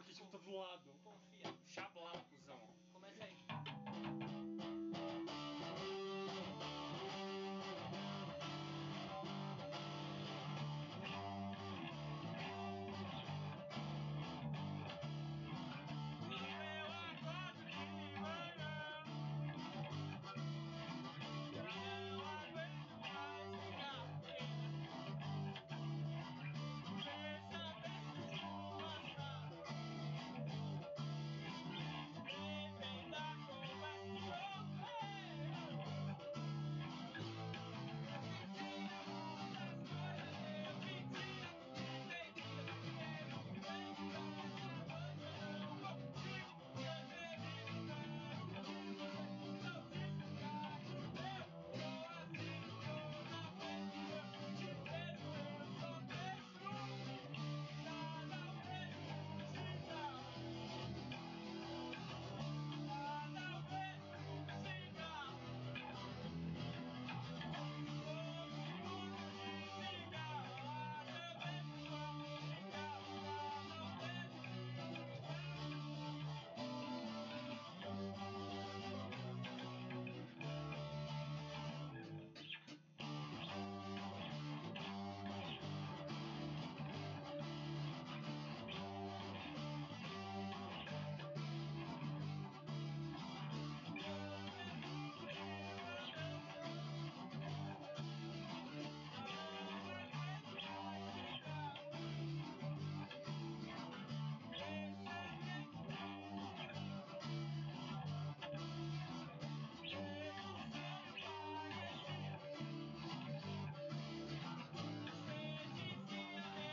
porque tipo tá do lado. Confia. Chablau, cuzão. Começa aí.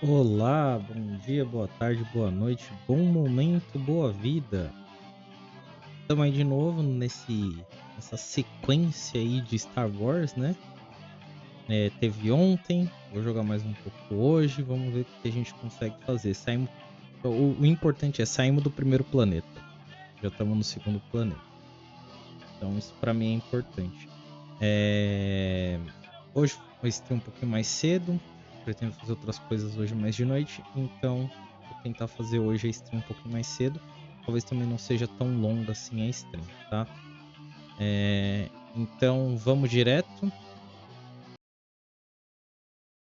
Olá, bom dia, boa tarde, boa noite, bom momento, boa vida. Estamos aí de novo nessa sequência aí de Star Wars, né? Teve ontem, vou jogar mais um pouco hoje, vamos ver o que a gente consegue fazer. O importante é saímos do primeiro planeta, já estamos no segundo planeta. Então isso para mim é importante. Hoje vai ser um pouquinho mais cedo. Pretendo fazer outras coisas hoje mais de noite, então vou tentar fazer hoje a stream um pouquinho mais cedo. Talvez também não seja tão longa assim a stream, tá? Então vamos direto. A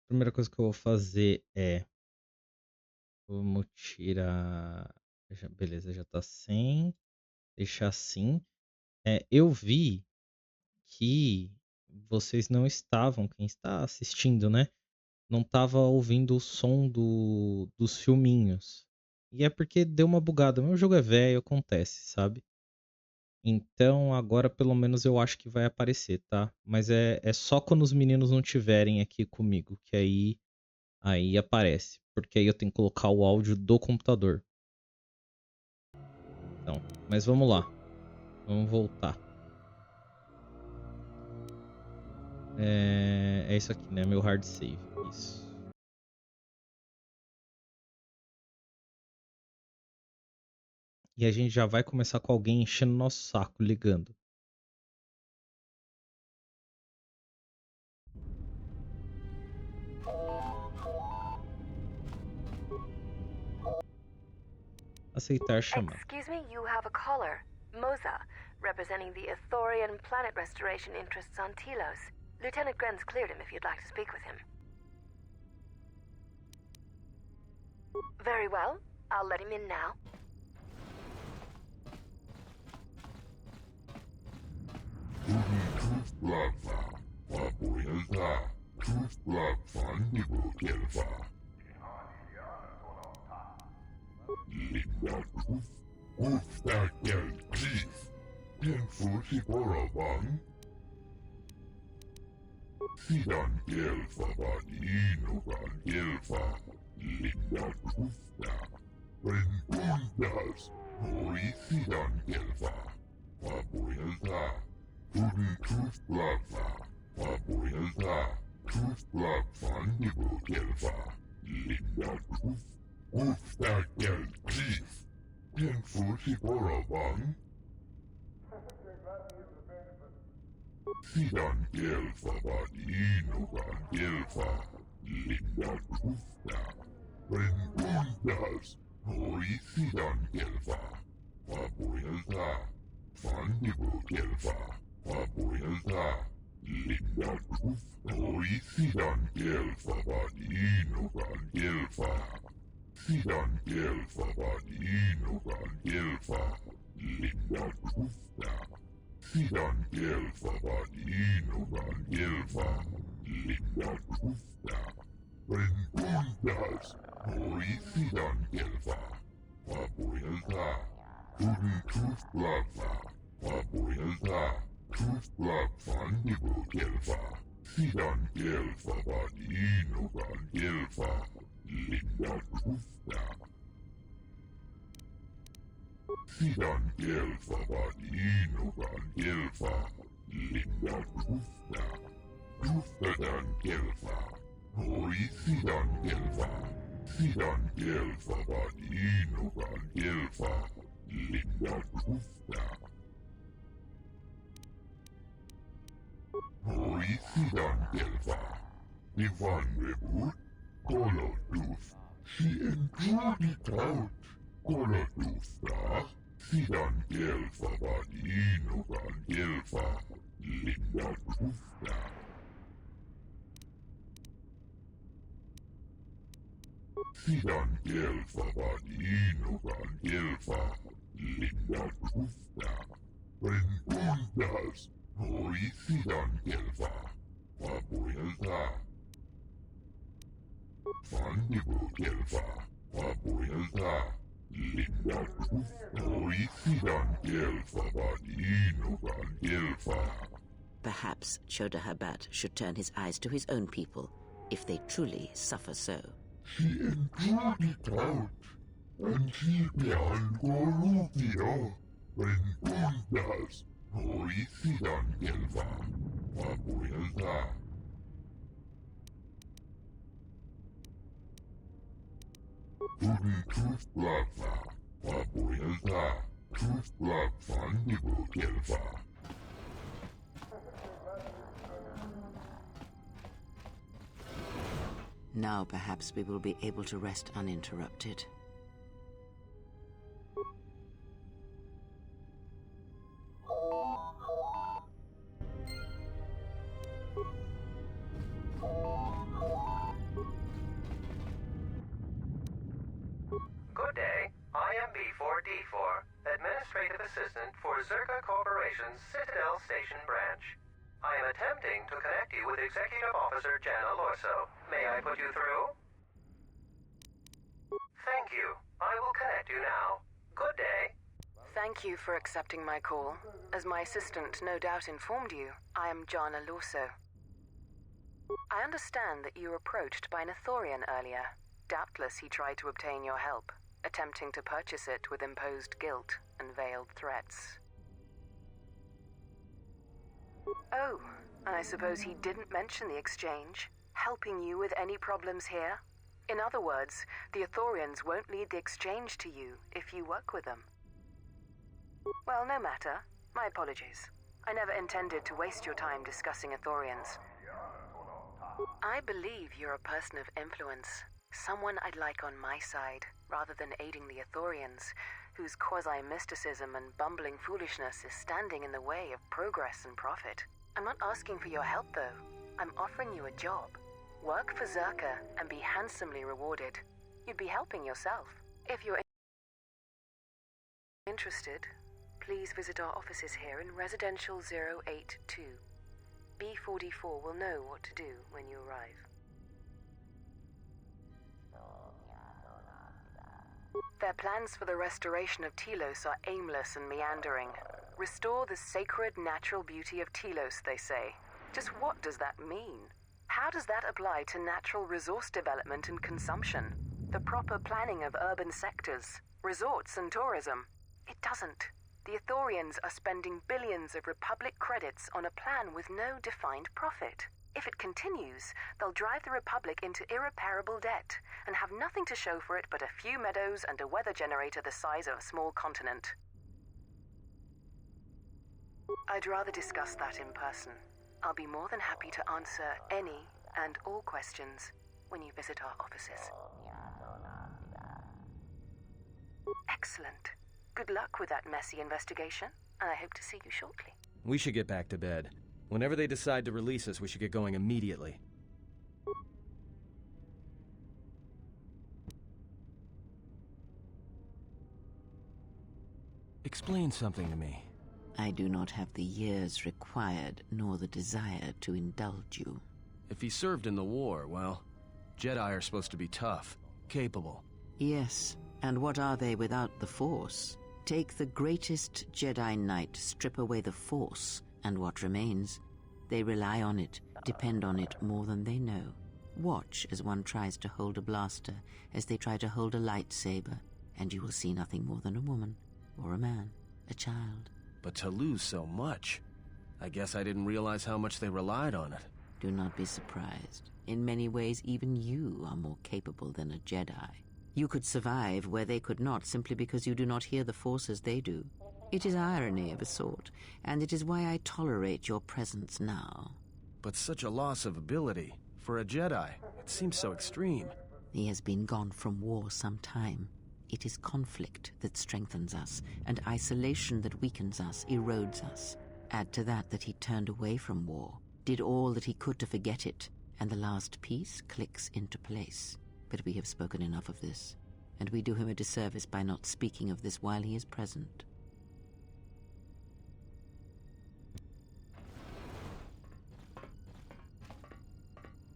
primeira coisa que eu vou fazer é... Vamos tirar... Beleza, já tá sem. Deixar assim. Eu vi que vocês não estavam, quem está assistindo, né? Não tava ouvindo o som dos filminhos. E é porque deu uma bugada. Meu jogo é velho, acontece, sabe? Então agora pelo menos eu acho que vai aparecer, tá? Mas é só quando os meninos não estiverem aqui comigo, que aí aparece. Porque aí eu tenho que colocar o áudio do computador. Então, mas vamos lá. Vamos voltar. É isso aqui, né? Meu hard save. Isso. E a gente já vai começar com alguém enchendo nosso saco, ligando. Aceitar chamada. Excuse me, you have a caller. Moza, representing the Ethorian planet restoration interests on Telos. Lieutenant Grenz cleared him if you'd like to speak with him. Very well. I'll let him in now. Hoisidan kelfa, vapuilta, fandibu kelfa, vapuilta, linda kuf, hoisidan kelfa, vadinukan kelfa, sidan kelfa, vadinukan kelfa, linda kufta, sidan kelfa, vadinukan kelfa, linda kufta, preguntas, hoisidan kelfa, vapuilta, tudun tuflava, vapuilta, tuflavan dibu kelfa, sidan kelfa, vadinukan kelfa, linda kufta, sidan kelfa, vadinukan kelfa, linda kufta, kuftadan kelfa, hoisidan kelfa, sidan kelfa, vadinukan kelfa, linda kufta, hoisidan kelfa, divan rebut, kolotuf, sien truditaut, kolotufta, sidan kelfa, vadinukan kelfa, linda kufta, sidan kelfa, vadinukan kelfa, linda kufta, preguntas, hoisidan kelfa, vapuilta, fandibu kelfa, vapuilta, linda kufta, hoisidan kelfa, vadinukan kelfa. Perhaps Chodahabat should turn his eyes to his own people, if they truly suffer so. Sien truditaut, ancipian corruptio, preguntas, hoisidan kelfa, vapuilta, tudun tuflava, vapuilta, tuflavan dibu kelfa. Now perhaps we will be able to rest uninterrupted. Good day. I am B4D4, Administrative Assistant for Zerka Corporation's Citadel Station branch. I am attempting to connect you with Executive Officer Jana Lorso. May I put you through? Thank you. I will connect you now. Good day. Thank you for accepting my call. As my assistant no doubt informed you, I am Jana Lorso. I understand that you were approached by an Ethorian earlier. Doubtless he tried to obtain your help, attempting to purchase it with imposed guilt and veiled threats. Oh, and I suppose he didn't mention the exchange, helping you with any problems here? In other words, the Ethorians won't lead the exchange to you if you work with them. Well, no matter. My apologies. I never intended to waste your time discussing Ethorians. I believe you're a person of influence, someone I'd like on my side, rather than aiding the Ethorians, whose quasi-mysticism and bumbling foolishness is standing in the way of progress and profit. I'm not asking for your help, though. I'm offering you a job. Work for Zerka and be handsomely rewarded. You'd be helping yourself. If you're interested, please visit our offices here in Residential 082. B44 will know what to do when you arrive. Their plans for the restoration of Telos are aimless and meandering. Restore the sacred natural beauty of Telos, they say. Just what does that mean? How does that apply to natural resource development and consumption? The proper planning of urban sectors, resorts and tourism? It doesn't. The Ethorians are spending billions of Republic credits on a plan with no defined profit. If it continues, they'll drive the Republic into irreparable debt and have nothing to show for it but a few meadows and a weather generator the size of a small continent. I'd rather discuss that in person. I'll be more than happy to answer any and all questions when you visit our offices. Excellent. Good luck with that messy investigation, and I hope to see you shortly. We should get back to bed. Whenever they decide to release us, we should get going immediately. Explain something to me. I do not have the years required, nor the desire to indulge you. If he served in the war, well, Jedi are supposed to be tough, capable. Yes, and what are they without the Force? Take the greatest Jedi Knight, strip away the Force, and what remains? They rely on it, depend on it more than they know. Watch as one tries to hold a blaster, as they try to hold a lightsaber, and you will see nothing more than a woman, or a man, a child. But to lose so much, I guess I didn't realize how much they relied on it. Do not be surprised. In many ways, even you are more capable than a Jedi. You could survive where they could not simply because you do not hear the Force as they do. It is irony of a sort, and it is why I tolerate your presence now. But such a loss of ability. For a Jedi, it seems so extreme. He has been gone from war some time. It is conflict that strengthens us, and isolation that weakens us, erodes us. Add to that he turned away from war, did all that he could to forget it, and the last piece clicks into place. But we have spoken enough of this, and we do him a disservice by not speaking of this while he is present.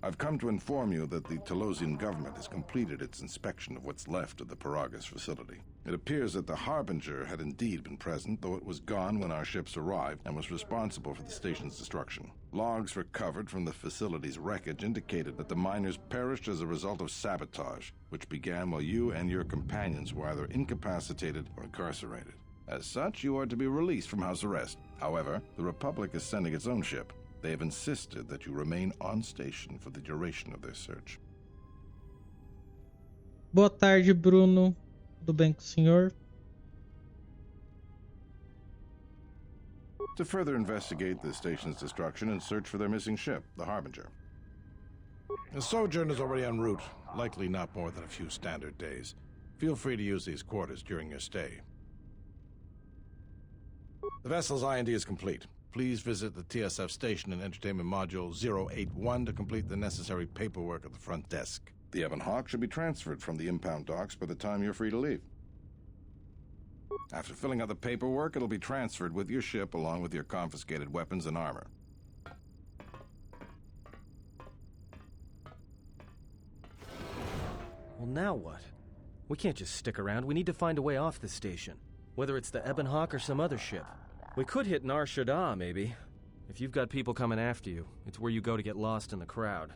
I've come to inform you that the Totalzian government has completed its inspection of what's left of the Paragas facility. It appears that the Harbinger had indeed been present, though it was gone when our ships arrived and was responsible for the station's destruction. Logs recovered from the facility's wreckage indicated that the miners perished as a result of sabotage, which began while you and your companions were either incapacitated or incarcerated. As such, you are to be released from house arrest. However, the Republic is sending its own ship. They have insisted that you remain on station for the duration of their search. Boa tarde, Bruno. Tudo bem com o senhor? To further investigate the station's destruction and search for their missing ship, the Harbinger. The sojourn is already en route, likely not more than a few standard days. Feel free to use these quarters during your stay. The vessel's IND is complete. Please visit the TSF station and entertainment module 081 to complete the necessary paperwork at the front desk. The Ebon Hawk should be transferred from the impound docks by the time you're free to leave. After filling out the paperwork, it'll be transferred with your ship along with your confiscated weapons and armor. Well, now what? We can't just stick around. We need to find a way off this station. Whether it's the Ebon Hawk or some other ship. We could hit Nar Shaddaa, maybe. If you've got people coming after you, it's where you go to get lost in the crowd.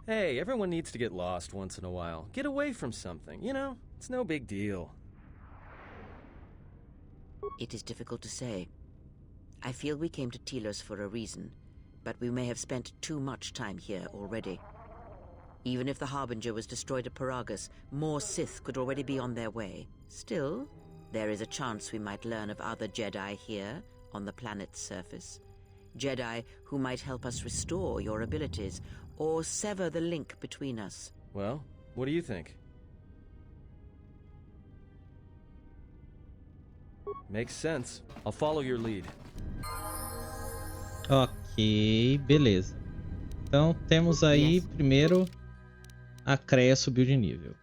Hey, everyone needs to get lost once in a while. Get away from something, you know? It's no big deal. It is difficult to say. I feel we came to Telos for a reason, but we may have spent too much time here already. Even if the Harbinger was destroyed at Paragas, more Sith could already be on their way. Still, there is a chance we might learn of other Jedi here, on the planet's surface. Jedi who might help us restore your abilities, or sever the link between us. Well, what do you think? Makes sense. I'll follow your lead. Ok, beleza. Então temos aí primeiro a Kreia subiu de nível.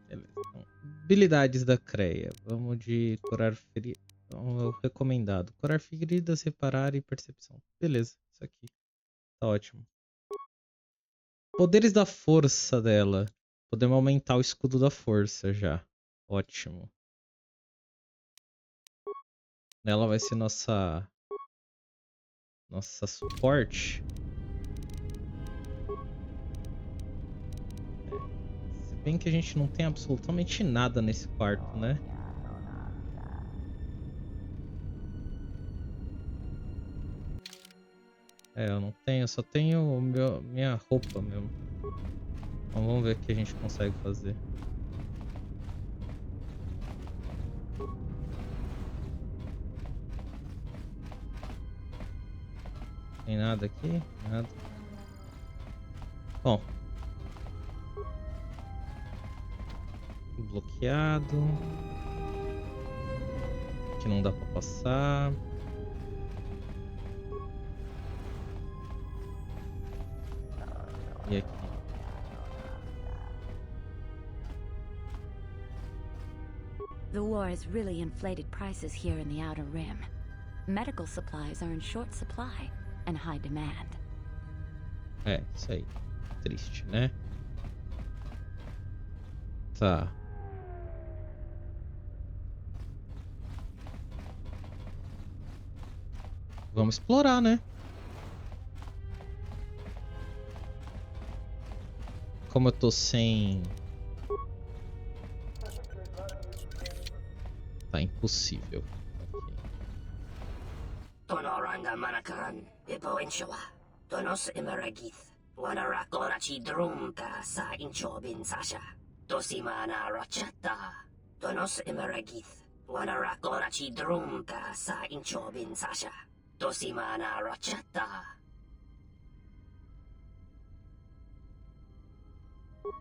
Beleza. Então, habilidades da Kreia. Vamos de curar feridas. Então, é o recomendado. Curar feridas, reparar e percepção. Beleza, isso aqui. Tá ótimo. Poderes da força dela. Podemos aumentar o escudo da força já. Ótimo. Ela vai ser nossa suporte. Se bem que a gente não tem absolutamente nada nesse quarto, né? Eu não tenho, só tenho minha roupa mesmo. Então vamos ver o que a gente consegue fazer. Tem nada aqui? Nada. Bom. Bloqueado. Aqui não dá pra passar. E aqui? The war has really inflated prices here in the Outer Rim. Medical supplies are in short supply and high demand. É, isso aí. Triste, né? Tá. Vamos explorar, né? Como eu tô sem... Tá impossível. Aqui. Tonoranga manakaran, ipo Tonos imaragith. Wanarakorachi drumta sa inchobin sasha. Tosimana rachata. Tonos imaragith. Wanarakorachi drumta sa inchobin sasha. Tosimana rachata.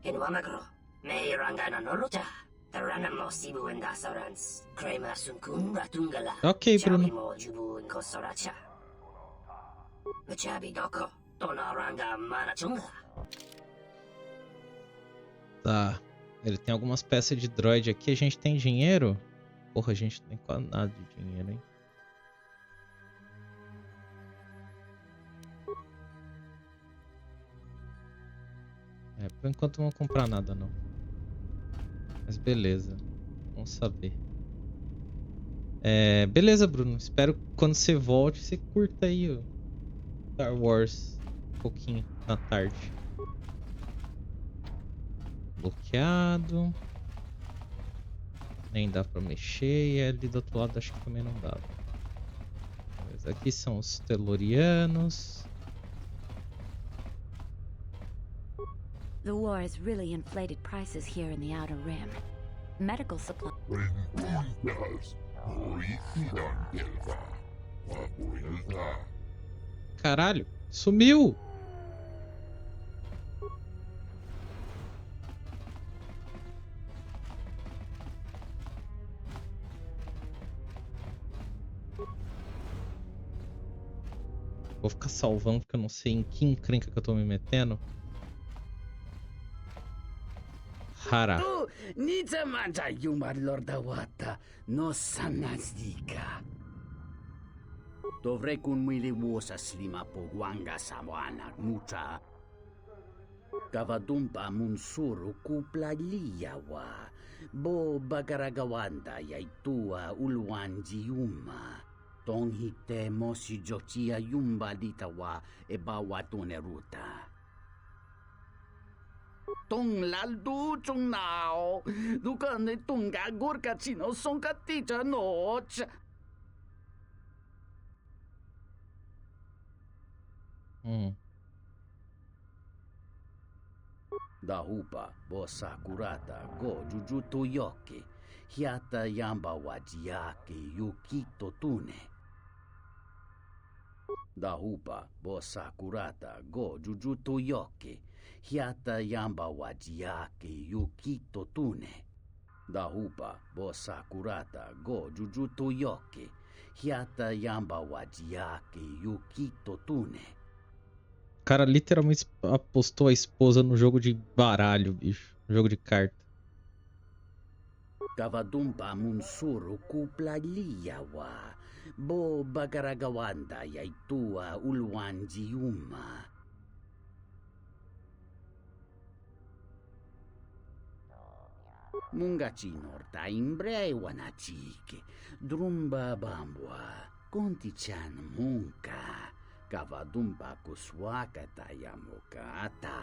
In Wamagro, may rangana norocha. Taranamo sibu and dasarans. Krema sunkun ratungala. Ok, Bruno. Chabimo jubu in kosoracha. Machabi doko. Tonoranga manachunga. Tá. Ele tem algumas peças de droid aqui. A gente tem dinheiro? Porra, a gente não tem quase nada de dinheiro, hein? É, por enquanto não vou comprar nada, não. Mas beleza. Vamos saber. É, beleza, Bruno. Espero que quando você volte, você curta aí o Star Wars um pouquinho na tarde. Bloqueado. Nem dá pra mexer. E ali do outro lado acho que também não dá. Mas aqui são os Telorianos. The war has really inflated prices here in the Outer Rim. Medical supply. Aventuras. Original Fabuelta. Caralho, sumiu! Vou ficar salvando porque eu não sei em que encrenca que eu tô me metendo. Hara. Nizamanja yuma lordawata no sanazdika. Dovrei kun mili wosa slima pogwanga samwana mucha. Kavadumpa munsuru kupla liyawa. Bo bagaragawanda yaitua ulwanji yuma. Tonghite mosi jochia yumba litawa e bawatune ruta. Tong laldu chung nao. Dukane tunga gurka chino sonka tija noch. Dahupa bosa kurata go jujuto yoke. Hiata yamba wajiake yukito tune. Dahupa bosa kurata go jujuto yoke. Hiata yamba wajiake yukito tune. Dahupa bosa kurata go jujuto yoke. Hiata yamba wajiake yukito tune. O cara literalmente apostou a esposa no jogo de baralho, bicho. No jogo de carta. Kavadumpa munsuru kupla liyawa. Bo bagaragawanda yaitua ulwanji yuma. Mungachi norta imbre wanachike. Drumba bambwa. Konti-chan munka. Kavadumpa kuswaka tayamukata.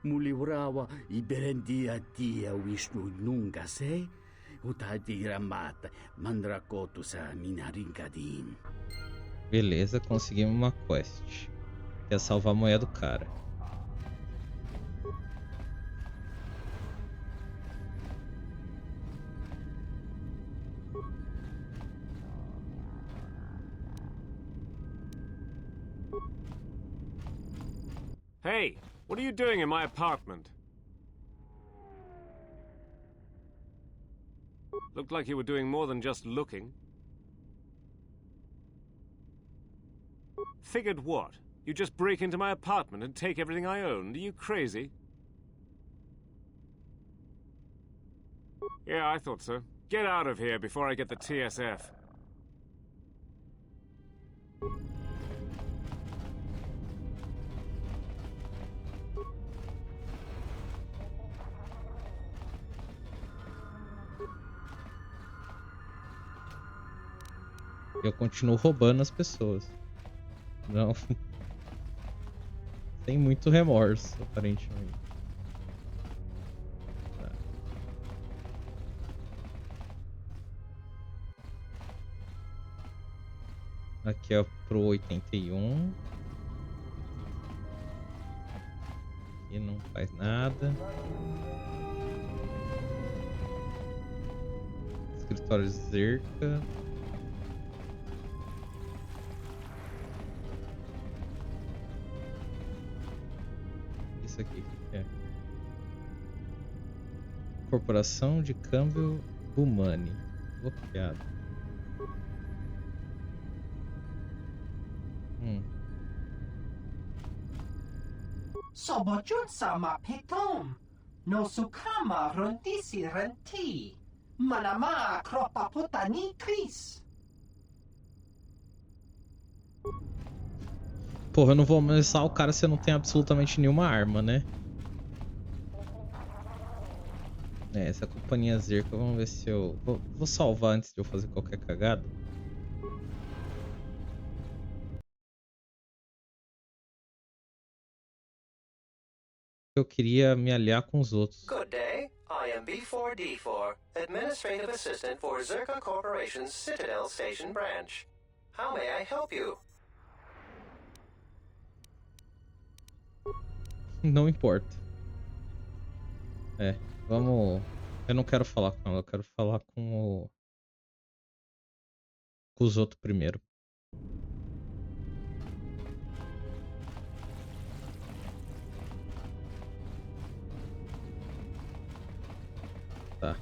Muliwrawa iberendia tia Vishnu nunga se. Utati ramata mandrakotu sa minarinkadin. Beleza, conseguimos uma quest. Que é salvar a mulher do cara. Hey, what are you doing in my apartment? Looked like you were doing more than just looking. Figured what? You just break into my apartment and take everything I owned? Are you crazy? Yeah, I thought so. Get out of here before I get the TSF. Eu continuo roubando as pessoas. Não. Sem muito remorso, aparentemente. Tá. Aqui é pro 81. Aqui não faz nada. Escritório cerca. Isso aqui, o que é? Corporação de Câmbio Bumani. Bloqueado. Sobojun sama petom. No sukama rondisi renti. Manama kropa putani tris. Porra, eu não vou ameaçar o cara se eu não tenho absolutamente nenhuma arma, né? É, essa companhia Zerka, vamos ver se eu... Vou salvar antes de eu fazer qualquer cagada. Eu queria me aliar com os outros. Good day. I am B4D4, Administrative Assistant for Zerka Corporation's Citadel Station Branch. How may I help you? Não importa. É, vamos... Eu não quero falar com ela, eu quero falar com os outros primeiro. Tá.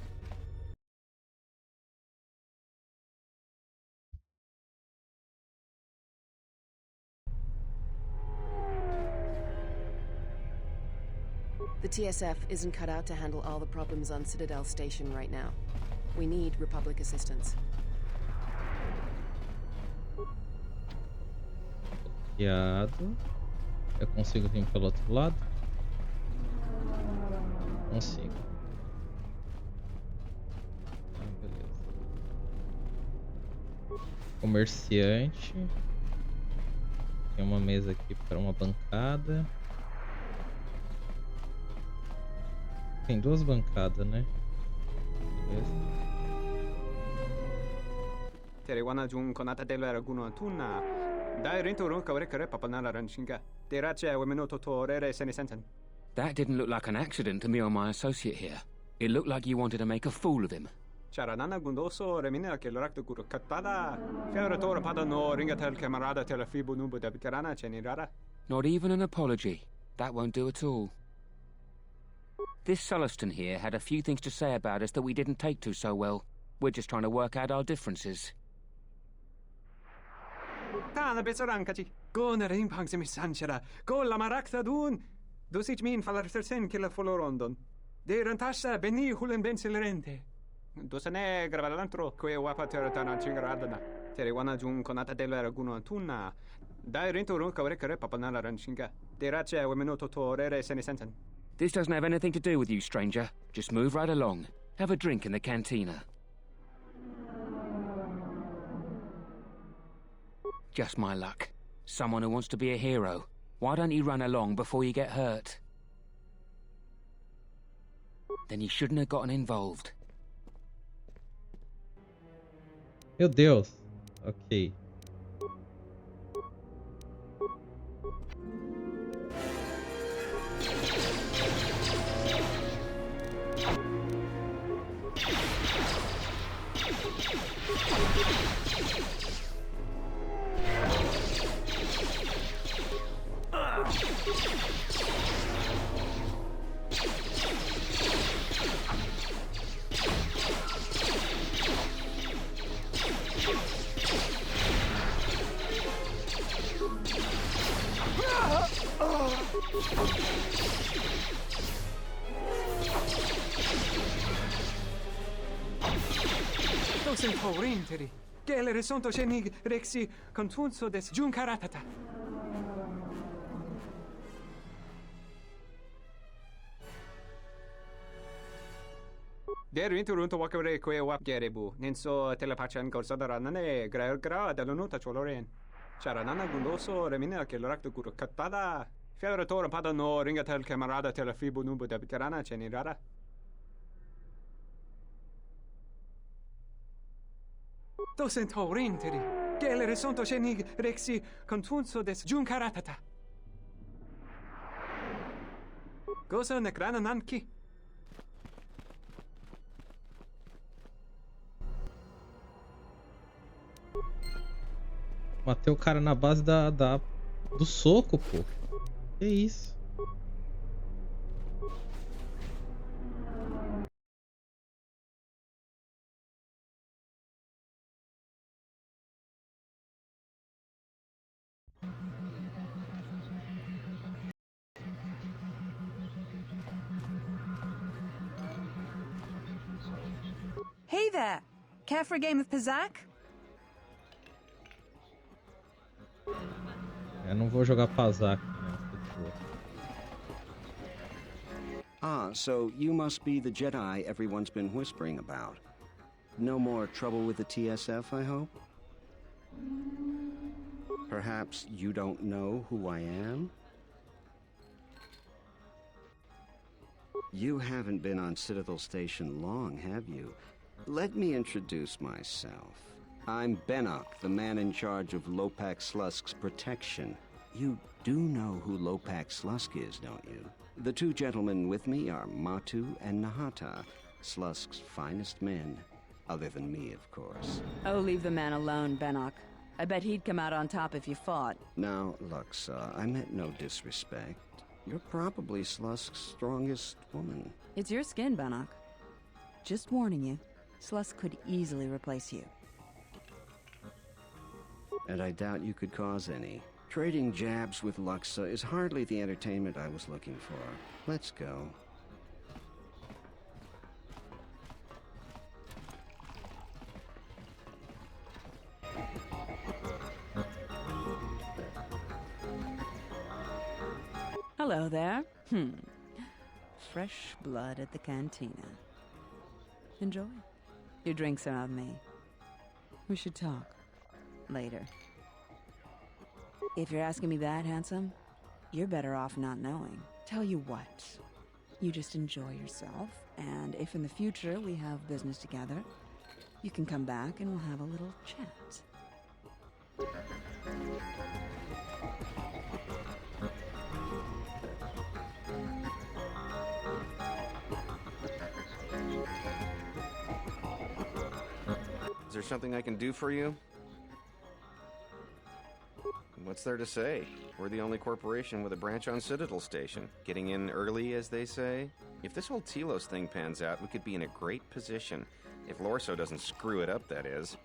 The TSF isn't cut out to handle all the problems on Citadel Station right now. We need Republic assistance. Bloqueado. Eu consigo vir pelo outro lado? Consigo. Beleza. Comerciante. Tem uma mesa aqui para uma bancada. Tem duas bancadas, né? Beleza. Terewana jun konata dela raguno tuna. Dai rento ron kawre kare papanala ranchinga. Terache wemeno totorere senisensen. That didn't look like an accident to me or my associate here. It looked like you wanted to make a fool of him. Charanana gundoso remina che l'orakto guru katpada. Fiora tora pada no ringatel camarada telefibu nubu da bitarana chenirara. Not even an apology. That won't do at all. This Sulluston here had a few things to say about us that we didn't take to so well. We're just trying to work out our differences. Tana besarankachi. Go na rin pangsimi sanchara. Go la marakta dun. Dosich min falartersen killa folorondon. De rantasa beni hulen bensilerente. Dosane gravalantro que wapa teratana chingaradana. Terewana jun konata dela raguno antuna. Dai rento ron kawre kare papanala ranchinga. Derache wemeno totorere senisensen. This doesn't have anything to do with you, stranger. Just move right along. Have a drink in the cantina. Just my luck. Someone who wants to be a hero. Why don't you run along before you get hurt? Then you shouldn't have gotten involved. Meu Deus. Ok. horrinteri. Gelere sonto shenig rexi contunso des junkaratata. Der interunto wakare kwe wap gerebu. Ninso telepachan gorsadarane gra dall'unuta choloren. Charanana gundoso remina che l'orakto guru kattada. Federatore pada no ringatel camarada telefibu nubu da bitarana cenirara. Docent horrinteri. Gelere sonto shenig rexi contunso des junkaratata. Gosa nekrana nanki. Matei o cara na base do soco, pô. Que isso? Hey there! Care for a game of Pizzac? Eu não vou jogar Pazak, né? Ah, so you must be the Jedi everyone's been whispering about. No more trouble with the TSF, I hope? Perhaps you don't know who I am? You haven't been on Citadel Station long, have you? Let me introduce myself. I'm Bennock, the man in charge of Lopak Slusk's protection. You do know who Lopak Slusk is, don't you? The two gentlemen with me are Matu and Nahata, Slusk's finest men. Other than me, of course. Oh, leave the man alone, Bennock. I bet he'd come out on top if you fought. Now, Luxa, I meant no disrespect. You're probably Slusk's strongest woman. It's your skin, Bennock. Just warning you, Slusk could easily replace you. And I doubt you could cause any. Trading jabs with Luxa is hardly the entertainment I was looking for. Let's go. Hello there. Fresh blood at the cantina. Enjoy. Your drinks are on me. We should talk. Later. If you're asking me that, handsome, you're better off not knowing. Tell you what, you just enjoy yourself, and if in the future we have business together, you can come back and we'll have a little chat. Is there something I can do for you? What's there to say? We're the only corporation with a branch on Citadel Station. Getting in early, as they say. If this whole Telos thing pans out, we could be in a great position. If Lorso doesn't screw it up, that is.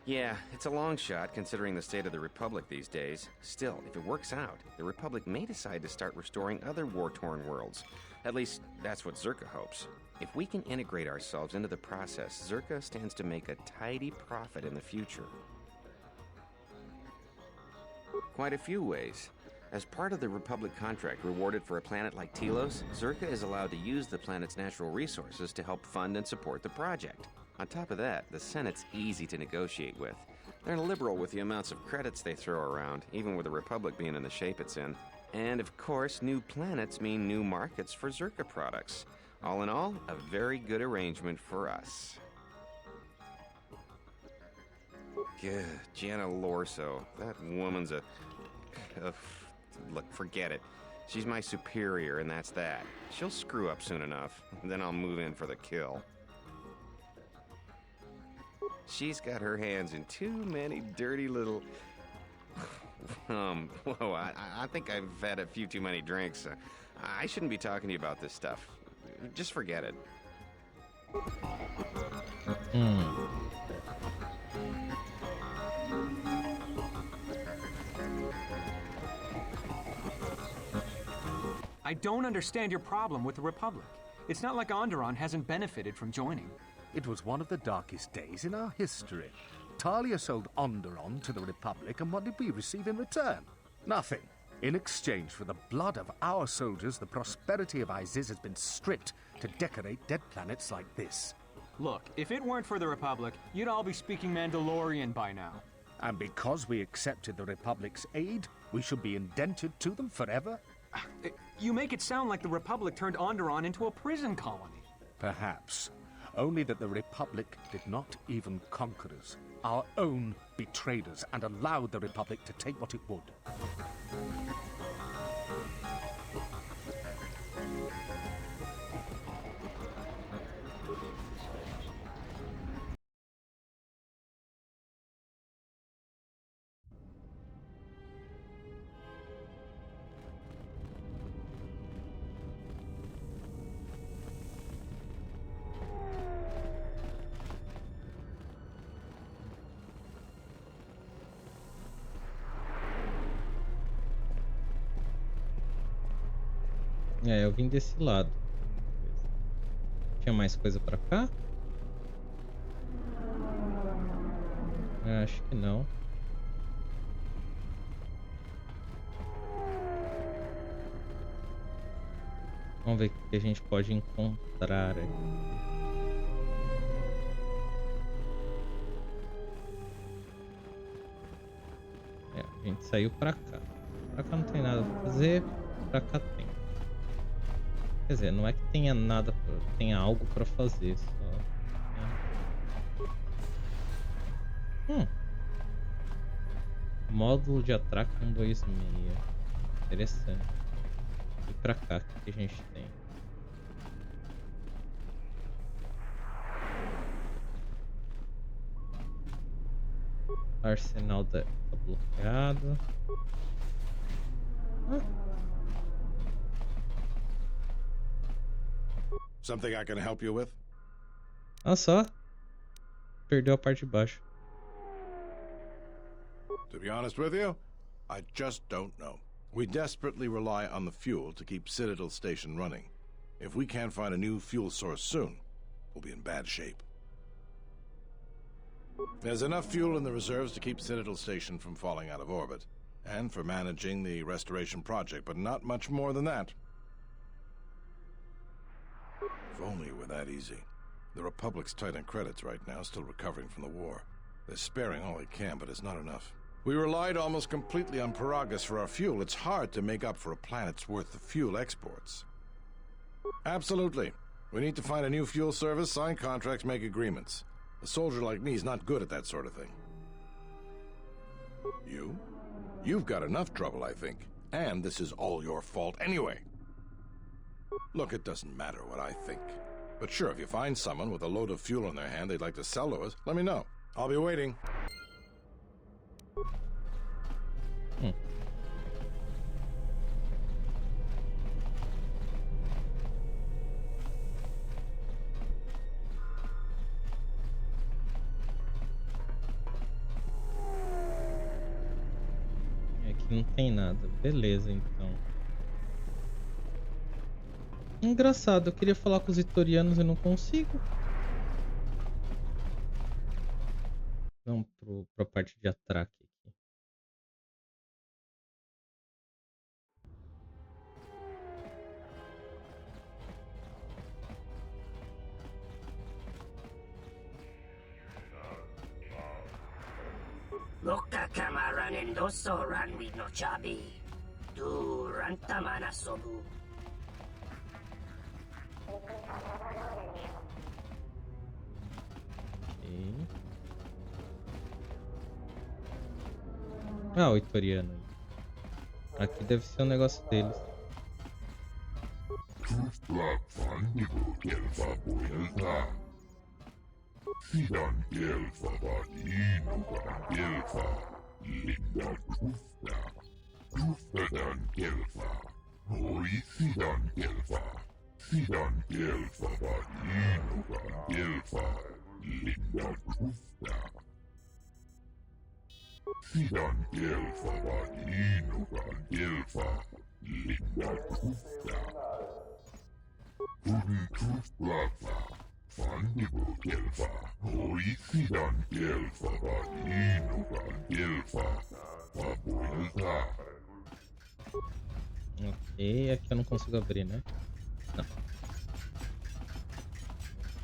Yeah, it's a long shot, considering the state of the Republic these days. Still, if it works out, the Republic may decide to start restoring other war-torn worlds. At least, that's what Zerka hopes. If we can integrate ourselves into the process, Zerka stands to make a tidy profit in the future. Quite a few ways. As part of the Republic contract rewarded for a planet like Telos, Zerka is allowed to use the planet's natural resources to help fund and support the project. On top of that, the Senate's easy to negotiate with. They're liberal with the amounts of credits they throw around, even with the Republic being in the shape it's in. And of course, new planets mean new markets for Zerka products. All in all, a very good arrangement for us. Good, Jenna Lorso. That woman's a... look, forget it. She's my superior, and that's that. She'll screw up soon enough, then I'll move in for the kill. She's got her hands in too many dirty little... whoa, I think I've had a few too many drinks. I shouldn't be talking to you about this stuff. Just forget it. I don't understand your problem with the Republic. It's not like Onderon hasn't benefited from joining. It was one of the darkest days in our history. Talia sold Onderon to the Republic, and what did we receive in return? Nothing. In exchange for the blood of our soldiers, the prosperity of Iziz has been stripped to decorate dead planets like this. Look, if it weren't for the Republic, you'd all be speaking Mandalorian by now. And because we accepted the Republic's aid, we should be indented to them forever? You make it sound like the Republic turned Onderon into a prison colony. Perhaps. Only that the Republic did not even conquer us. Our own betrayed us and allowed the Republic to take what it would. É, eu vim desse lado. Tinha mais coisa pra cá? Acho que não. Vamos ver o que a gente pode encontrar aqui. É, a gente saiu pra cá. Pra cá não tem nada pra fazer, pra cá tem. Quer dizer, não é que tenha nada, tenha algo pra fazer, só. Módulo de atraco 126. Interessante. E pra cá, o que a gente tem? Arsenal tá bloqueado. Something I can help you with? Ah, só. Perdeu a parte de baixo. To be honest with you, I just don't know. We desperately rely on the fuel to keep Citadel Station running. If we can't find a new fuel source soon, we'll be in bad shape. There's enough fuel in the reserves to keep Citadel Station from falling out of orbit, and for managing the restoration project, but not much more than that. If only it were that easy. The Republic's tight on credits right now, still recovering from the war. They're sparing all they can, but it's not enough. We relied almost completely on Paragus for our fuel. It's hard to make up for a planet's worth of fuel exports. Absolutely. We need to find a new fuel service, sign contracts, make agreements. A soldier like me is not good at that sort of thing. You? You've got enough trouble, I think. And this is all your fault anyway. Look, it doesn't matter what I think. But sure, if you find someone with a load of fuel in their hand they'd like to sell to us, let me know. I'll be waiting. Aqui não tem nada. Beleza, então. Engraçado, eu queria falar com os vitorianos e não consigo. Vamos pra parte de atraque aqui. Loka kamaran doso ran with no chabi. Du rantamana sobu. Okay. Ah, o vitoriano. Aqui deve ser um negócio deles. Sidan Gelfa Vadino Gelfa Linda Trufta Truftadan Gelfa Hoi Sidan Gelfa Sidan Gelfa Vadino Gelfa Linda Trufta Sidan Gelfa Vadino Gelfa Linda Trufta Trufta Fandigo Gelfa, Oisidan Gelfa, Vadinugan Gelfa, Fabuelta. Ok, aqui eu não consigo abrir, né? Não.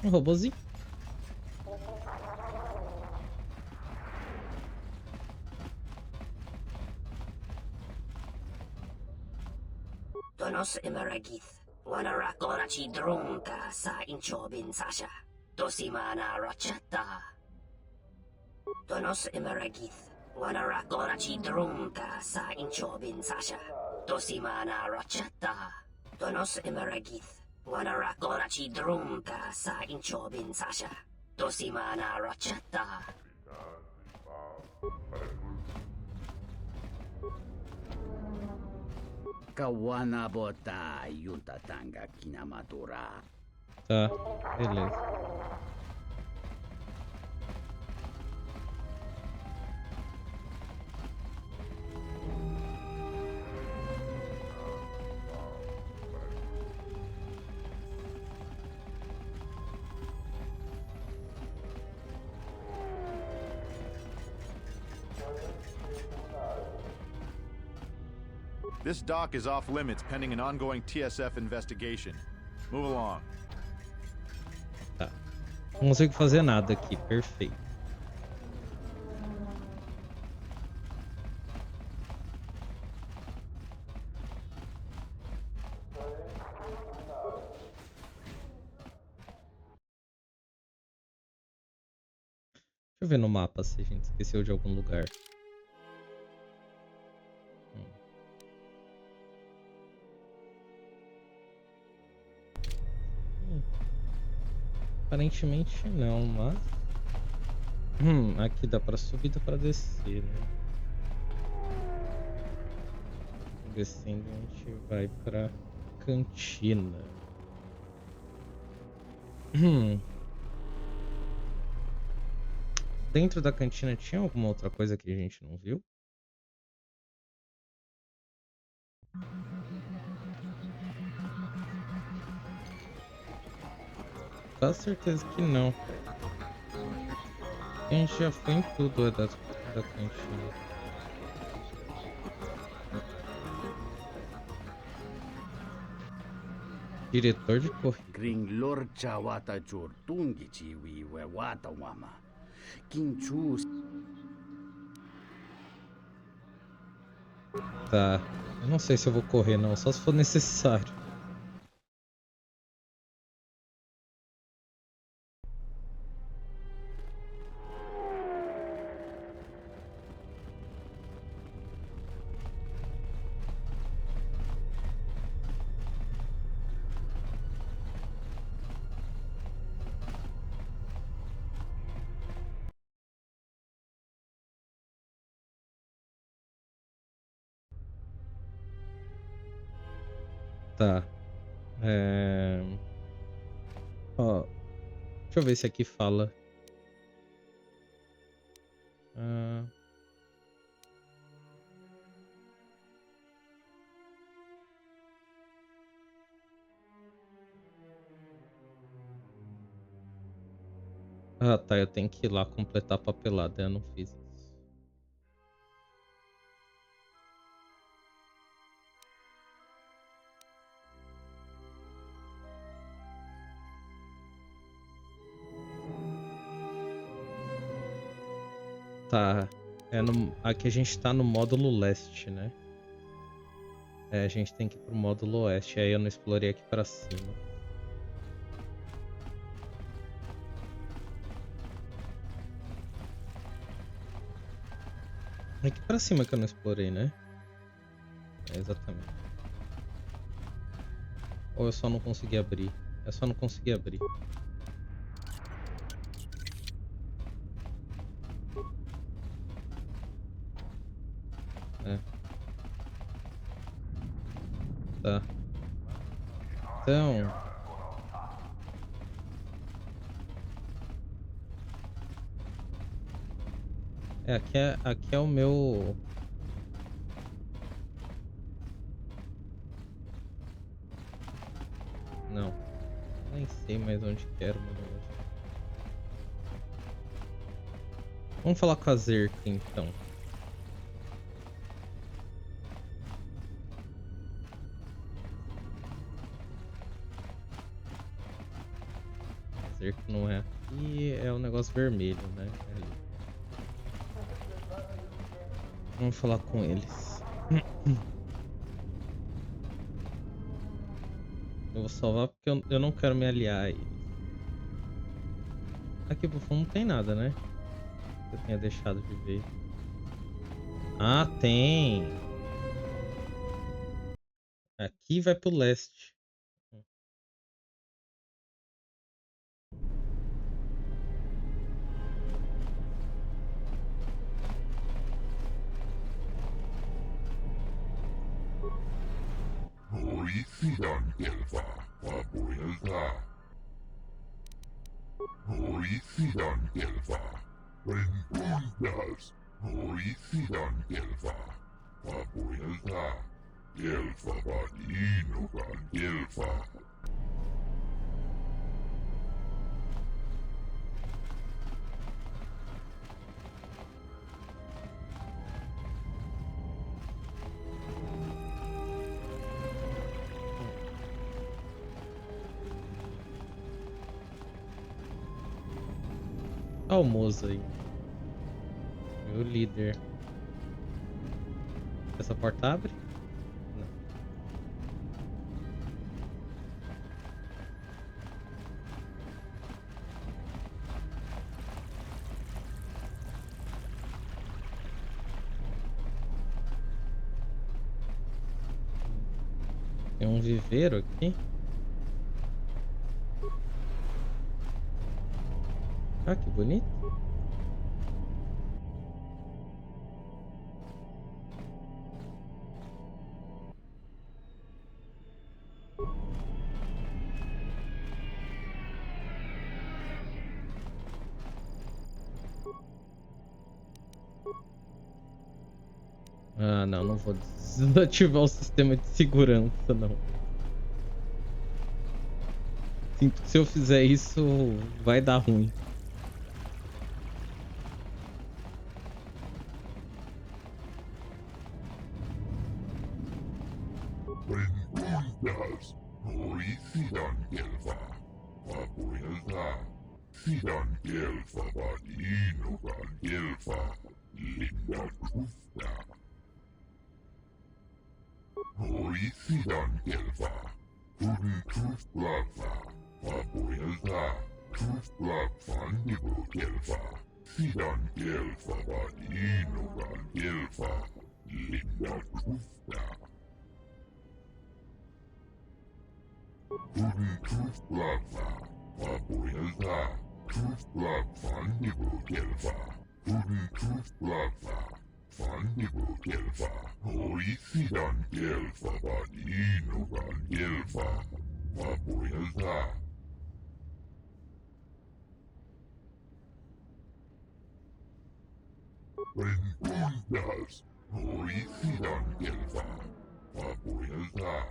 Um robôzinho. Donos emeragith, wanarakorachi dronka sa inchobin sasha, dosimana rachata. Donos emeragith, wanarakorachi dronka sa inchobin sasha, dosimana rachata. Donos emeragith, wanarakorachi dronka sa inchobin sasha, dosimana rachata. Kawana bota yuntatanga kinamatura. Tá, beleza. This dock is off limits pending an ongoing TSF investigation. Move along. Tá. Não consigo fazer nada aqui, perfeito. Deixa eu ver no mapa se a gente esqueceu de algum lugar. Aparentemente não, mas... aqui dá pra subir, dá pra descer, né? Descendo a gente vai pra cantina. Dentro da cantina tinha alguma outra coisa que a gente não viu? Quase certeza que não. A gente já foi em tudo da cantina. Diretor de corrida. Gringlor chawata chortungi chiwi wewata wama. Kinchus. Tá. Eu não sei se eu vou correr não, só se for necessário. Tá. Ó, deixa eu ver se aqui fala. Ah, tá. Eu tenho que ir lá completar a papelada. Eu não fiz isso. Tá. Aqui a gente tá no módulo leste, né? A gente tem que ir pro módulo oeste. Aí eu não explorei aqui pra cima. Aqui pra cima que eu não explorei, né? Exatamente. Ou eu só não consegui abrir? Eu só não consegui abrir. Tá. Então... aqui é o meu... Não. Lá em cima. sei mais onde quero, meu negócio. Vamos falar com a Zerka, então. A Zerka não é aqui, é o negócio vermelho, né? É ali. Vamos falar com eles. Eu vou salvar porque eu não quero me aliar a eles. Aqui pro fundo não tem nada, né? Eu tinha deixado de ver. Ah, tem! Aqui vai pro leste. Hoicidan Elfa, Fabuelta. Hoicidan Elfa, Rentundas. Hoicidan Elfa, Fabuelta. Elfa Vadino Van Elfa. Olha o moço aí. Meu líder. Essa porta abre? Não. Tem um viveiro aqui. Ah, que bonito. Ah, não vou desativar o sistema de segurança, não. Sinto que se eu fizer isso, vai dar ruim. Rentundas. Hoicidan Elfa, Fabuelta. Sidan Elfa Vadino Van Elfa. Linda Trusta. Hoicidan Elfa. Guten Trustlafa. Fabuelta. Trustlag Van Nibo Elfa. Sidan Elfa Vadino Van Elfa. Linda Trusta. Guten Trustlafa. Fabuelta. Trustlag Van Nibo Elfa. Guten Trustlafa. Van Nibo Elfa. Hoicidan Elfa Vadino Van Elfa. Fabuelta. Rentundas. Hoicidan Elfa. Fabuelta.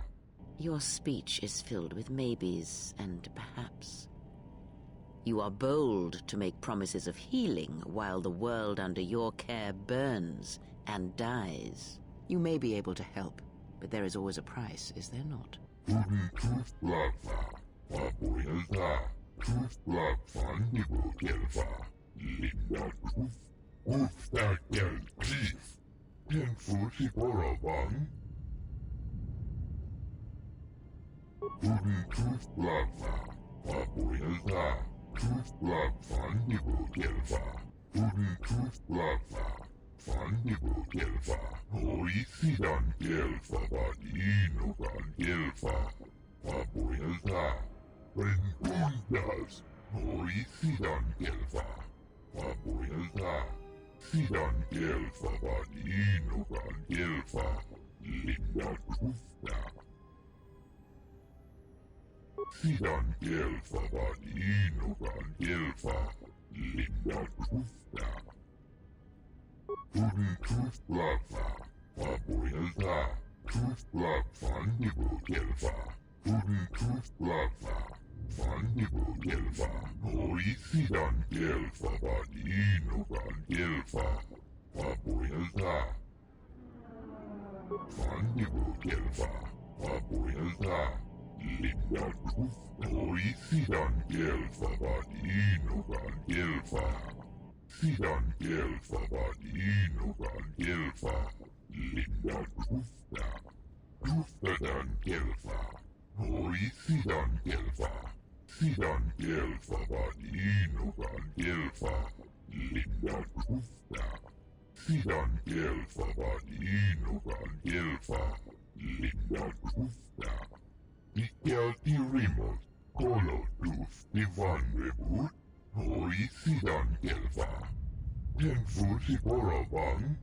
Your speech is filled with maybes and perhaps. You are bold to make promises of healing while the world under your care burns and dies. You may be able to help, but there is always a price, is there not? Guten Trustlafa. Fabuelta. Trustlag Van Nibo Elfa. Linda Trust. Ufta Gel Chief. Tenfusi Boravan. Guten Trustlafa. Fabuelta. Trustlag Van Nibo Elfa. Guten Trustlafa. Van Nibo Elfa. Hoicidan Elfa Vadino Van Elfa. Fabuelta. Rentundas. Hoicidan Elfa. Fabuelta. Sidan Elfa Vadino Van Elfa. Linda Trusta. Sidan Elfa Vadino Van Elfa. Linda Trusta. Guten Trustlafa. Fabuelta. Trustlag Van Nibo Elfa. Guten Trustlafa. Fandibo Delfa, Oisidan Delfa, Vadinogan Delfa, Papuelta. Fandibo Delfa, Papuelta, Linda Cruz, Oisidan Delfa, Vadinogan Delfa. Sidan Delfa, Vadinogan Delfa, Linda Cruzda. Cruzdadan Delfa, Oisidan Delfa. Sidan Delfa, Vadinogan Delfa, Linda Cruzda. Sidan Delfa, Vadinogan Delfa, Linda Cruzda. Ikelti Rimos, Kolotus Divan Rebut, Oisidan Delfa. Tenfusi Borabang.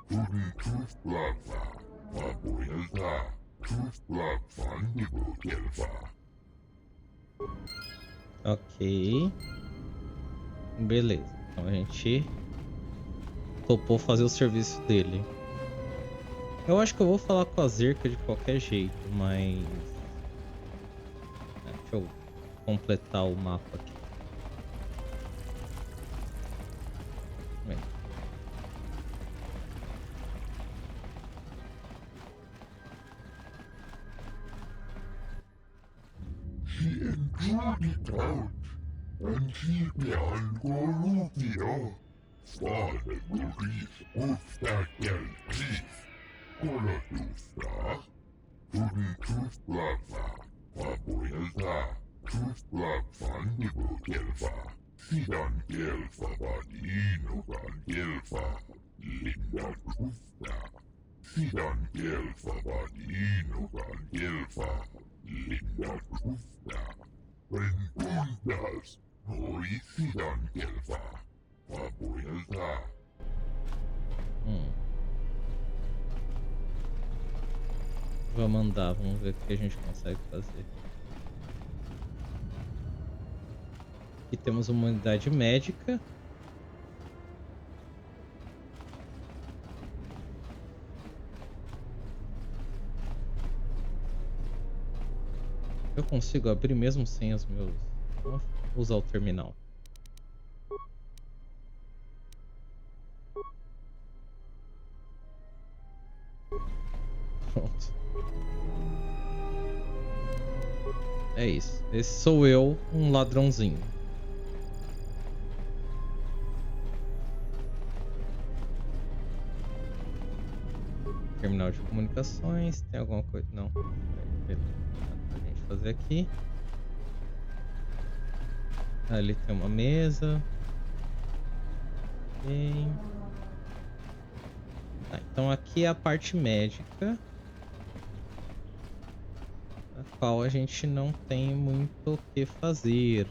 Tudin Cruz Plaza, Papuelta. Cruz Plaza, Fandibo Delfa. Ok. Beleza. Então a gente topou fazer o serviço dele. Eu acho que eu vou falar com a Zerka de qualquer jeito, mas... Deixa eu completar o mapa aqui. Bem. She enjoyed it out, and she began Goluvio. Father Goris, Uftakel Chief, Colotusta, Tudin Cruz Plaza, Papuelta, Cruz Plaza, Fandibo Delfa, Sidan Delfa, Vadinogan Delfa, Linda Cruzda. Sidan Delfa, Vadinogan Delfa, Linda Cruzda. Rentundas, Oisidan Delfa, Papuelta. Vamos andar, vamos ver o que a gente consegue fazer. Aqui temos uma unidade médica. Eu consigo abrir mesmo sem os meus... Vamos usar o terminal. Pronto. É isso. Esse sou eu, um ladrãozinho. Terminal de comunicações. Tem alguma coisa? Não. Beleza. Pra gente fazer aqui. Ali tem uma mesa. Ok. Então aqui é a parte médica, a qual a gente não tem muito o que fazer.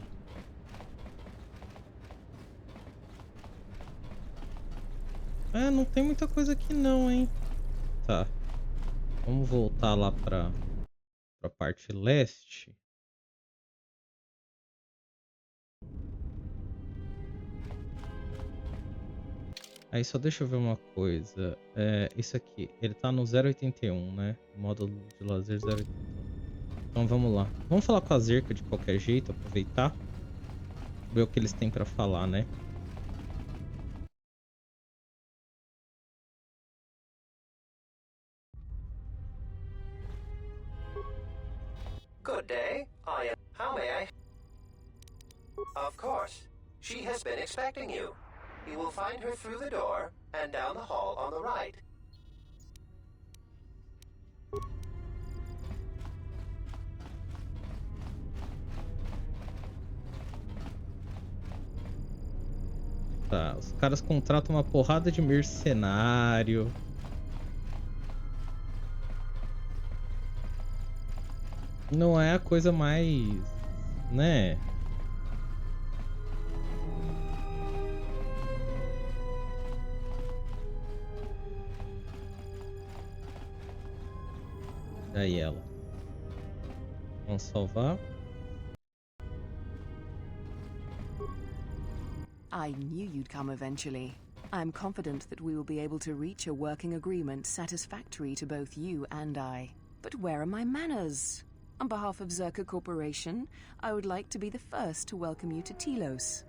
Não tem muita coisa aqui não, hein? Tá. Vamos voltar lá pra parte leste. Aí só deixa eu ver uma coisa. Isso aqui, ele tá no 081, né? Módulo de lazer 081. Então vamos lá. Vamos falar com a Zerka de qualquer jeito, aproveitar. Ver o que eles têm pra falar, né? Good day. I am... How may I... Of course. She has been expecting you. You will find her through the door and down the hall on the right. Tá, os caras contratam uma porrada de mercenário. Não é a coisa mais, né? Aí ela. Vamos salvar. I knew you'd come eventually. I'm confident that we will be able to reach a working agreement satisfactory to both you and I. But where are my manners? On behalf of Zerka Corporation, I would like to be the first to welcome you to Telos.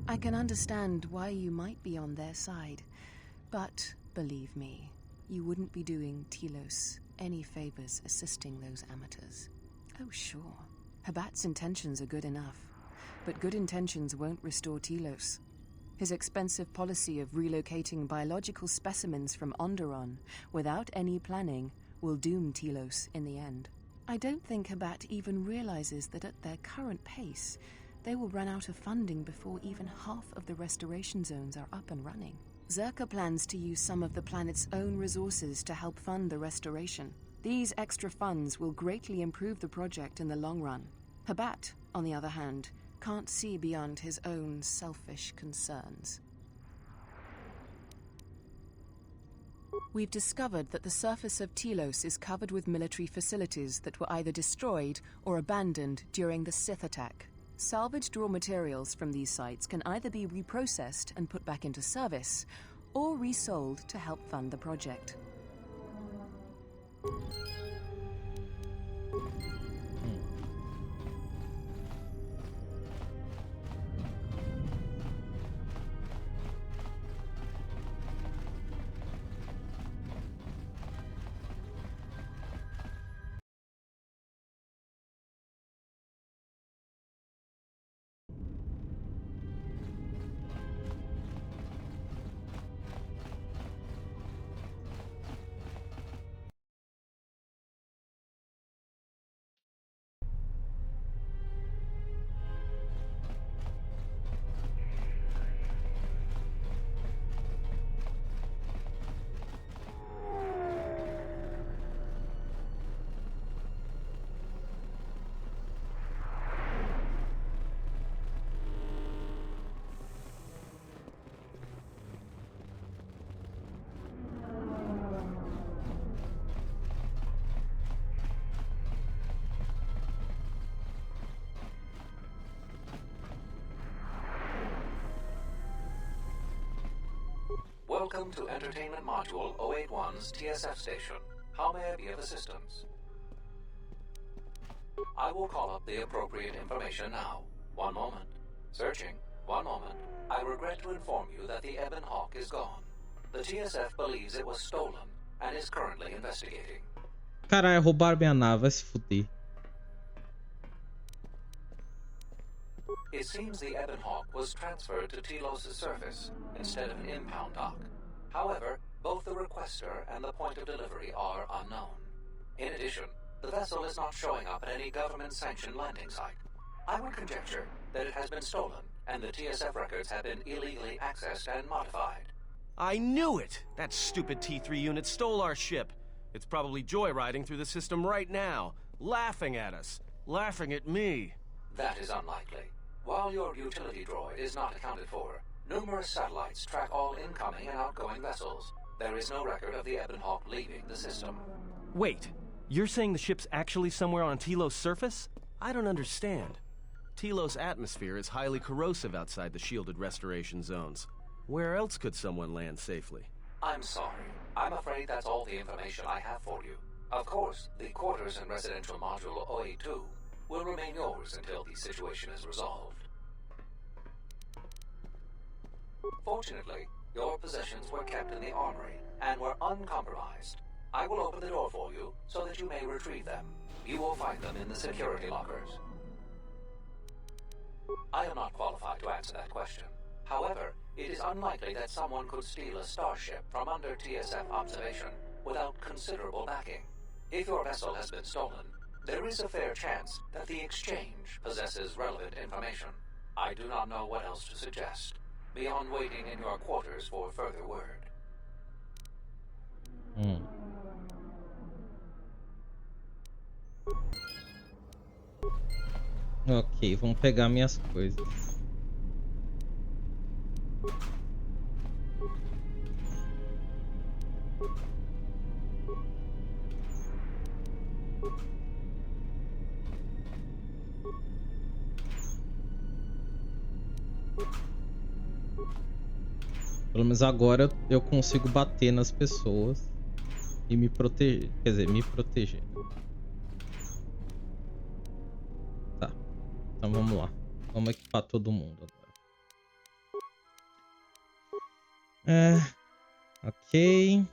I can understand why you might be on their side, but believe me, you wouldn't be doing Telos any favors assisting those amateurs. Oh, sure. Habat's intentions are good enough, but good intentions won't restore Telos. His expensive policy of relocating biological specimens from Onderon without any planning will doom Telos in the end. I don't think Habat even realizes that at their current pace, they will run out of funding before even half of the restoration zones are up and running. Zerka plans to use some of the planet's own resources to help fund the restoration. These extra funds will greatly improve the project in the long run. Habat, on the other hand, can't see beyond his own selfish concerns. We've discovered that the surface of Telos is covered with military facilities that were either destroyed or abandoned during the Sith attack. Salvaged raw materials from these sites can either be reprocessed and put back into service, or resold to help fund the project. Welcome to Entertainment Module 081's TSF station. How may I be of assistance? I will call up the appropriate information now. One moment. Searching. One moment. I regret to inform you that the Ebon Hawk is gone. The TSF believes it was stolen and is currently investigating. Caralho, roubaram minha nave, vai se fuder. It seems the Ebon Hawk was transferred to Telos' surface instead of an impound dock. However, both the requester and the point of delivery are unknown. In addition, the vessel is not showing up at any government-sanctioned landing site. I would conjecture that it has been stolen, and the TSF records have been illegally accessed and modified. I knew it! That stupid T3 unit stole our ship. It's probably joyriding through the system right now, laughing at us, laughing at me. That is unlikely. While your utility droid is not accounted for, numerous satellites track all incoming and outgoing vessels. There is no record of the Ebon Hawk leaving the system. Wait, you're saying the ship's actually somewhere on Telos' surface? I don't understand. Telos' atmosphere is highly corrosive outside the shielded restoration zones. Where else could someone land safely? I'm sorry. I'm afraid that's all the information I have for you. Of course, the quarters in Residential Module 082 will remain yours until the situation is resolved. Fortunately, your possessions were kept in the armory and were uncompromised. I will open the door for you so that you may retrieve them. You will find them in the security lockers. I am not qualified to answer that question. However, it is unlikely that someone could steal a starship from under TSF observation without considerable backing. If your vessel has been stolen, there is a fair chance that the exchange possesses relevant information. I do not know what else to suggest, beyond waiting in your quarters for further word. Ok, vamos pegar minhas coisas. Pelo menos agora eu consigo bater nas pessoas. E me proteger. Quer dizer, me proteger. Tá. Então vamos lá. Vamos equipar todo mundo agora. Ok.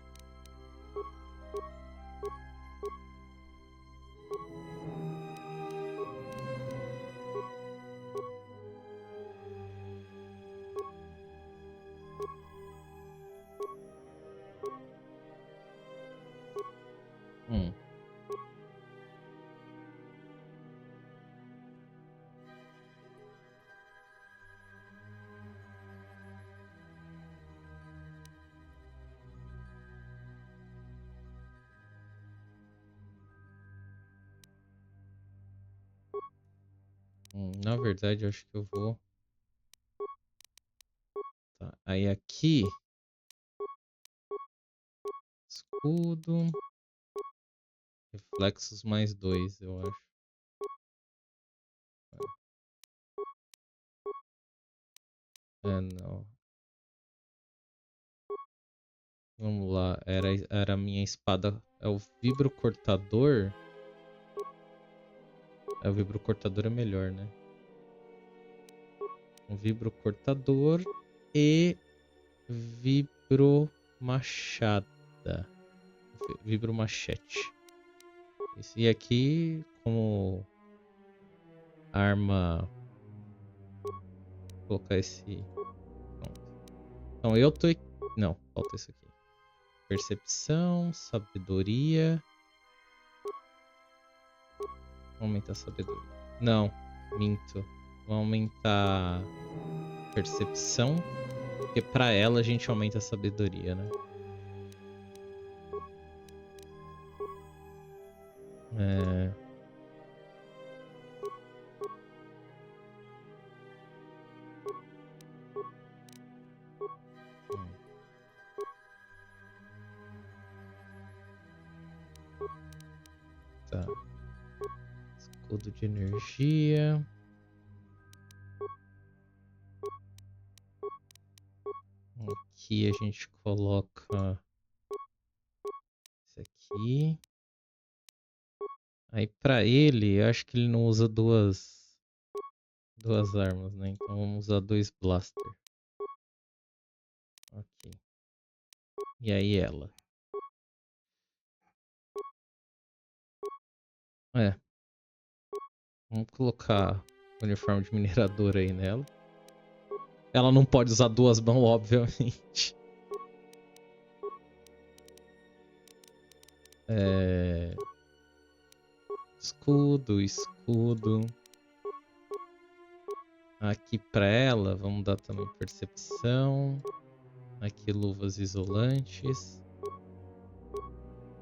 Na verdade, eu acho que eu vou... Tá, aí aqui... Escudo... Reflexos mais 2, eu acho. Não. Vamos lá, era a minha espada. É o vibrocortador? O vibrocortador é melhor, né? Um vibrocortador e vibromachada. Vibromachete. E aqui, como arma... Vou colocar esse... Pronto. Então eu tô... Não, falta isso aqui. Percepção, sabedoria... Vou aumentar a sabedoria. Não, minto. Vou aumentar percepção. Porque pra ela a gente aumenta a sabedoria, né? Tá. Escudo de energia. Aqui a gente coloca esse aqui. Aí pra ele, eu acho que ele não usa duas armas, né? Então vamos usar 2 blaster. Ok. E aí ela. Vamos colocar o uniforme de mineradora aí nela. Ela não pode usar 2 mãos, obviamente. Escudo. Aqui pra ela, vamos dar também percepção. Aqui luvas isolantes.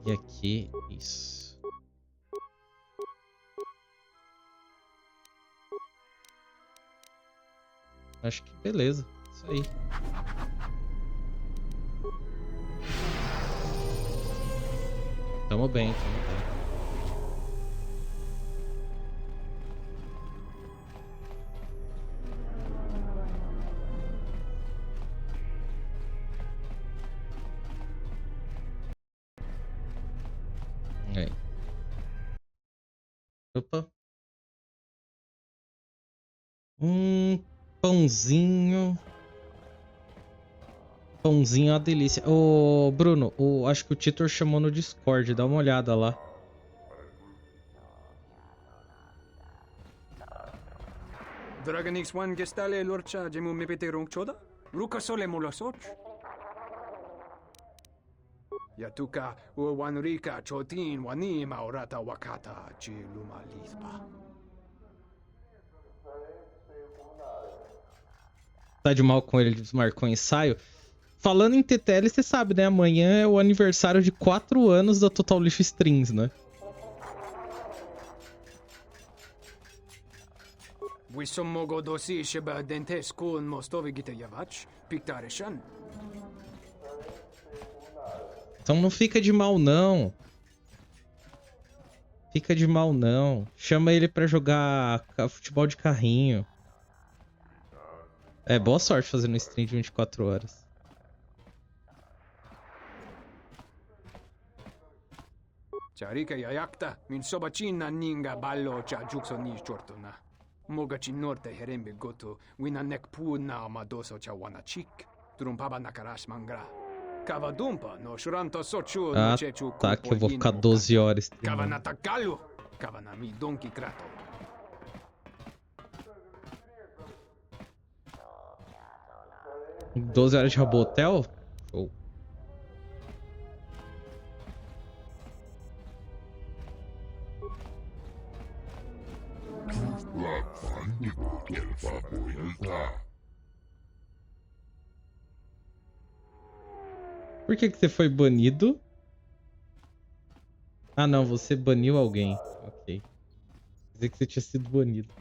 E aqui, isso. Acho que beleza. Isso aí. Tamo bem, tamo bem. Aí. Opa. Pãozinho. Pãozinho é uma delícia. Ô, Bruno, acho que o Titor chamou no Discord. Dá uma olhada lá. Dragonix One Gestale Lorcha Jemu Mepete Choda? Ruka Sole Mulasoch? Yatuka Uwanrika Chotin Wani Maurata Wakata Chiluma Lispa. Tá de mal com ele, desmarcou o ensaio. Falando em TTL, você sabe, né? Amanhã é o aniversário de 4 anos da Total Lixo Strings, né? Wissomogo dosi sheba dentes kun mostovi gita yavach, pictareshan. Então não fica de mal, não. Fica de mal, não. Chama ele pra jogar futebol de carrinho. Boa sorte fazendo stream de 24 horas. Charika yayakta min sobachina ninga ballo cha jukso ni chortona. Mogachi norte herembe goto wina nekpu na amadoso cha wanachik. Trumpaba nakarash mangra. Cavadumpa no shuranto sochu no Ah, chechu tá, que eu vou ficar 12 horas streamando. Kavanatakalu. Kavanami donki krato. Em 12 horas de Robotel? Show. Por que você foi banido? Ah, não, você baniu alguém. Ok. Quer dizer que você tinha sido banido.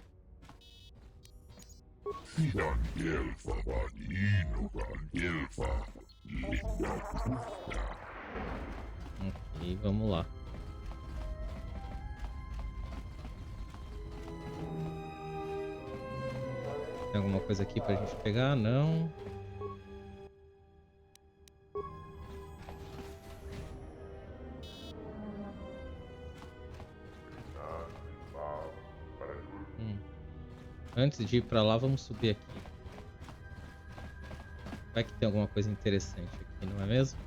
Ok, vamos lá. Tem alguma coisa aqui pra gente pegar? Não. Antes de ir pra lá, vamos subir aqui. Vai que tem alguma coisa interessante aqui, não é mesmo?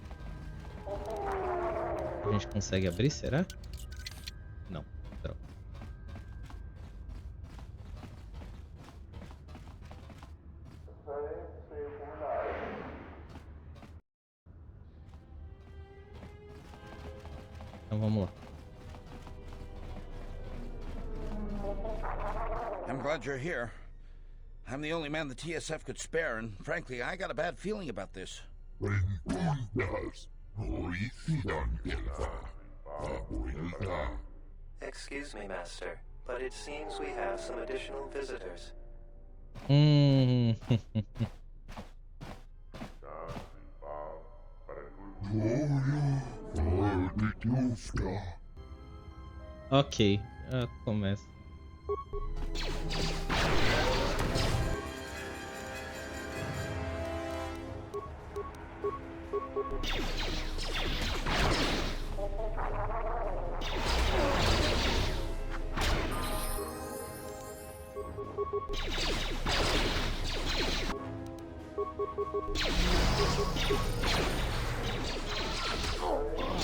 A gente consegue abrir, será? Não, droga. Então vamos lá. I'm glad you're here. I'm the only man the TSF could spare, and frankly, I got a bad feeling about this. Excuse me, Master, but it seems we have some additional visitors. Ok, começa.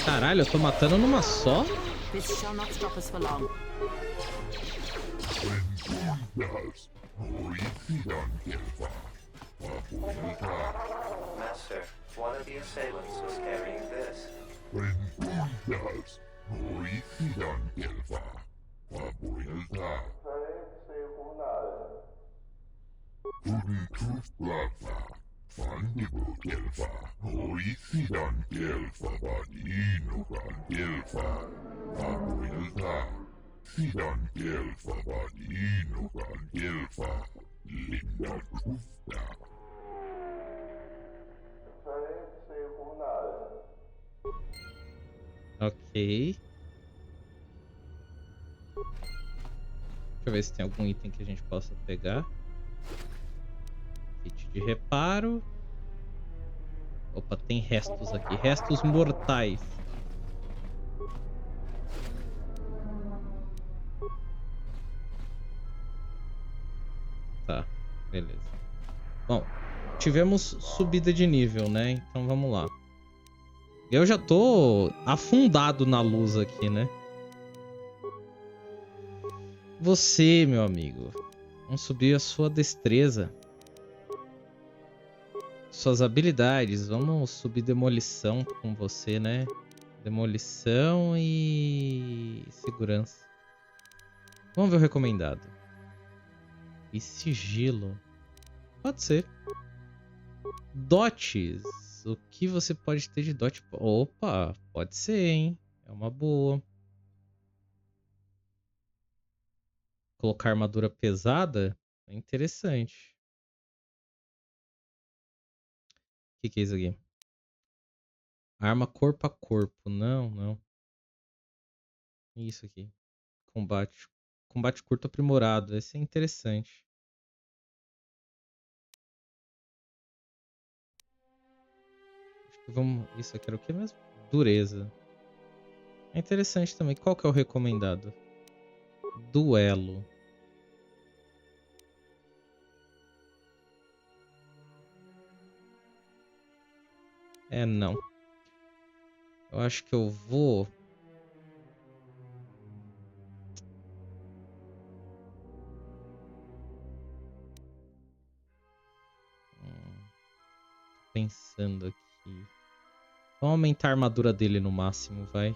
Caralho, eu tô matando numa só? This shall not stop us for long. Master, one of the assailants was carrying this. Ok. Deixa eu ver se tem algum item que a gente possa pegar. Kit de reparo. Opa, tem restos aqui. Restos mortais. Tá, beleza. Bom, tivemos subida de nível, né? Então vamos lá. Eu já tô afundado na luz aqui, né? Você, meu amigo. Vamos subir a sua destreza. Suas habilidades. Vamos subir demolição com você, né? Demolição e segurança. Vamos ver o recomendado. E sigilo. Pode ser. Dotes. O que você pode ter de dot? Opa, pode ser, hein? É uma boa. Colocar armadura pesada é interessante. O que é isso aqui? Arma corpo a corpo. Não, não. Isso aqui. Combate. Combate curto aprimorado. Esse é interessante. Acho que vamos... Isso aqui era o que mesmo? Dureza. É interessante também. Qual que é o recomendado? Duelo. Não. Eu acho que eu vou... Pensando aqui. Vamos aumentar a armadura dele no máximo, vai.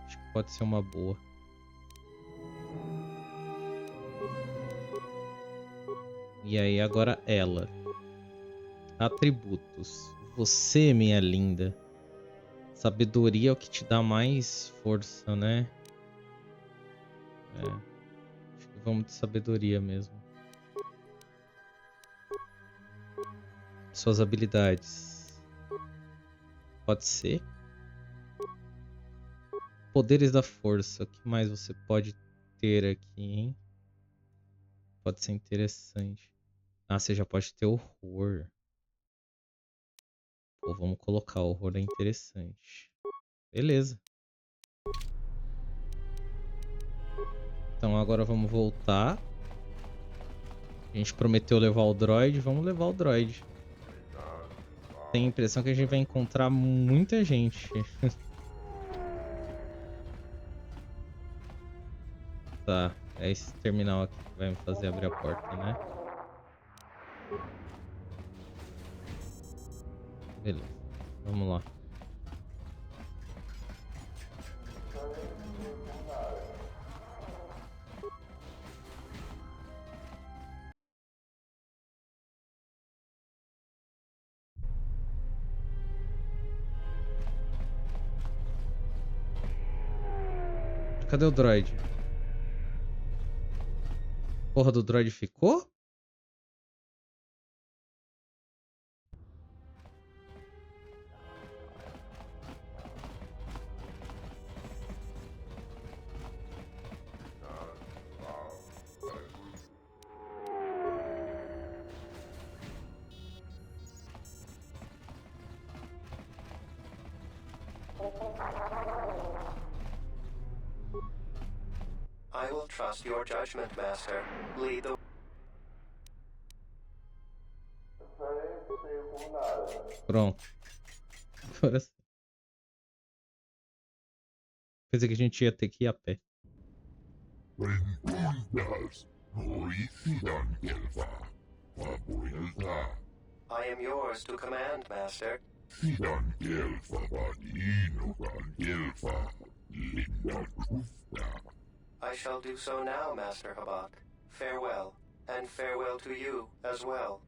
Acho que pode ser uma boa. E aí, agora ela. Atributos. Você, minha linda. Sabedoria é o que te dá mais força, né? Acho que vamos de sabedoria mesmo. Suas habilidades. Pode ser. Poderes da força. O que mais você pode ter aqui, hein? Pode ser interessante. Ah, você já pode ter horror. Pô, vamos colocar horror, é interessante. Beleza. Então agora vamos voltar. A gente prometeu levar o droid. Vamos levar o droid. Tenho a impressão que a gente vai encontrar muita gente. Tá, é esse terminal aqui que vai me fazer abrir a porta, né? Beleza, vamos lá. Cadê o droid? Porra do droid ficou? I will trust your judgment, Master. Lead the... Pronto. Agora sim. Quer dizer que a gente ia ter que ir a pé. I am yours to command, Master. I shall do so now, Master Habak. Farewell, and farewell to you as well.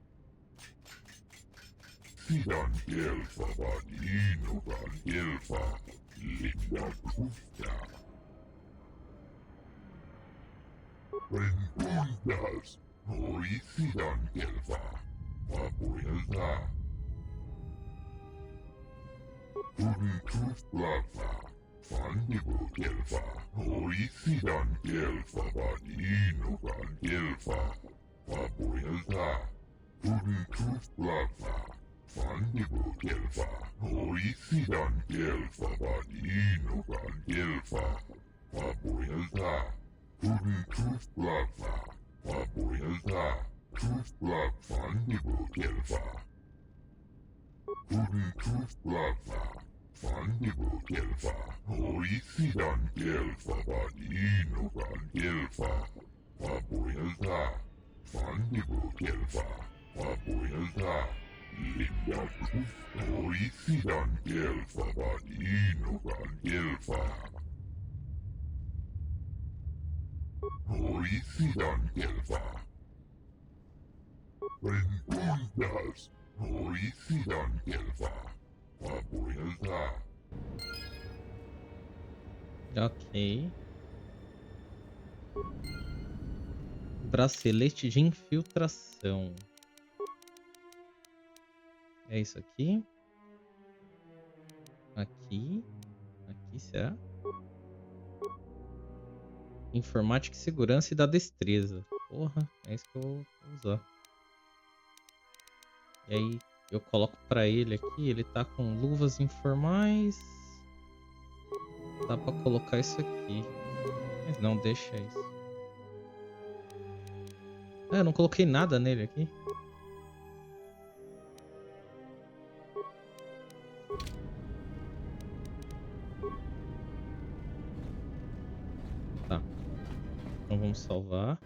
Ok. Bracelete de infiltração. É isso aqui. Aqui. Aqui, será? Informática, segurança e da destreza. Porra, é isso que eu vou usar. E aí eu coloco pra ele aqui. Ele tá com luvas informais. Dá pra colocar isso aqui. Mas não, deixa isso. Ah, eu não coloquei nada nele aqui. Tá. Então vamos salvar.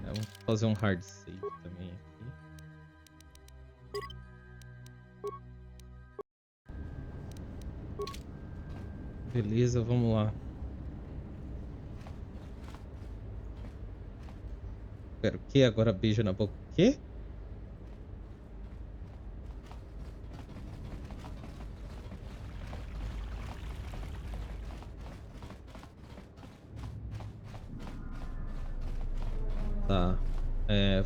Vamos fazer um hard save também aqui. Beleza, vamos lá. Espera, o que? Agora beija na boca. O quê? Tá.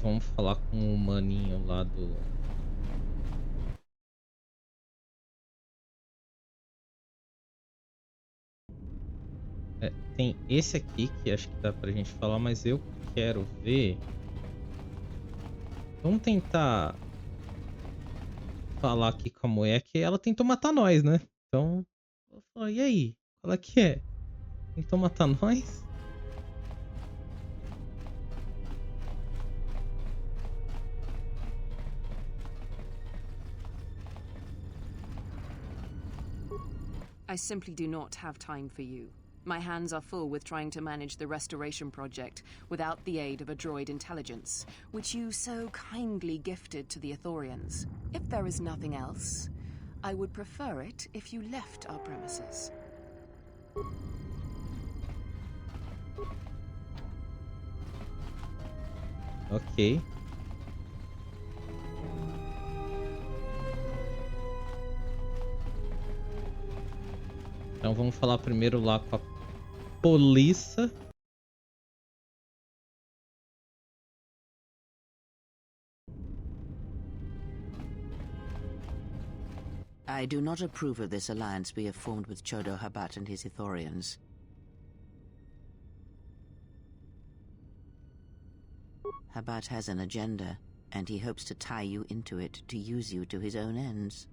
Vamos falar com o maninho lá do... tem esse aqui que acho que dá pra gente falar, mas eu quero ver... Vamos tentar falar aqui com a mulher que ela tentou matar nós, né? Então, eu falo, e aí? Qual é que é? Tentou matar nós? I simply do not have time for you. My hands are full with trying to manage the restoration project without the aid of a droid intelligence, which you so kindly gifted to the Ethorians. If there is nothing else, I would prefer it if you left our premises. Ok. Então vamos falar primeiro lá com a polícia. I do not approve of this alliance we have formed with Chodo Habat and his Ethorians. Habat has an agenda, and he hopes to tie you into it to use you to his own ends.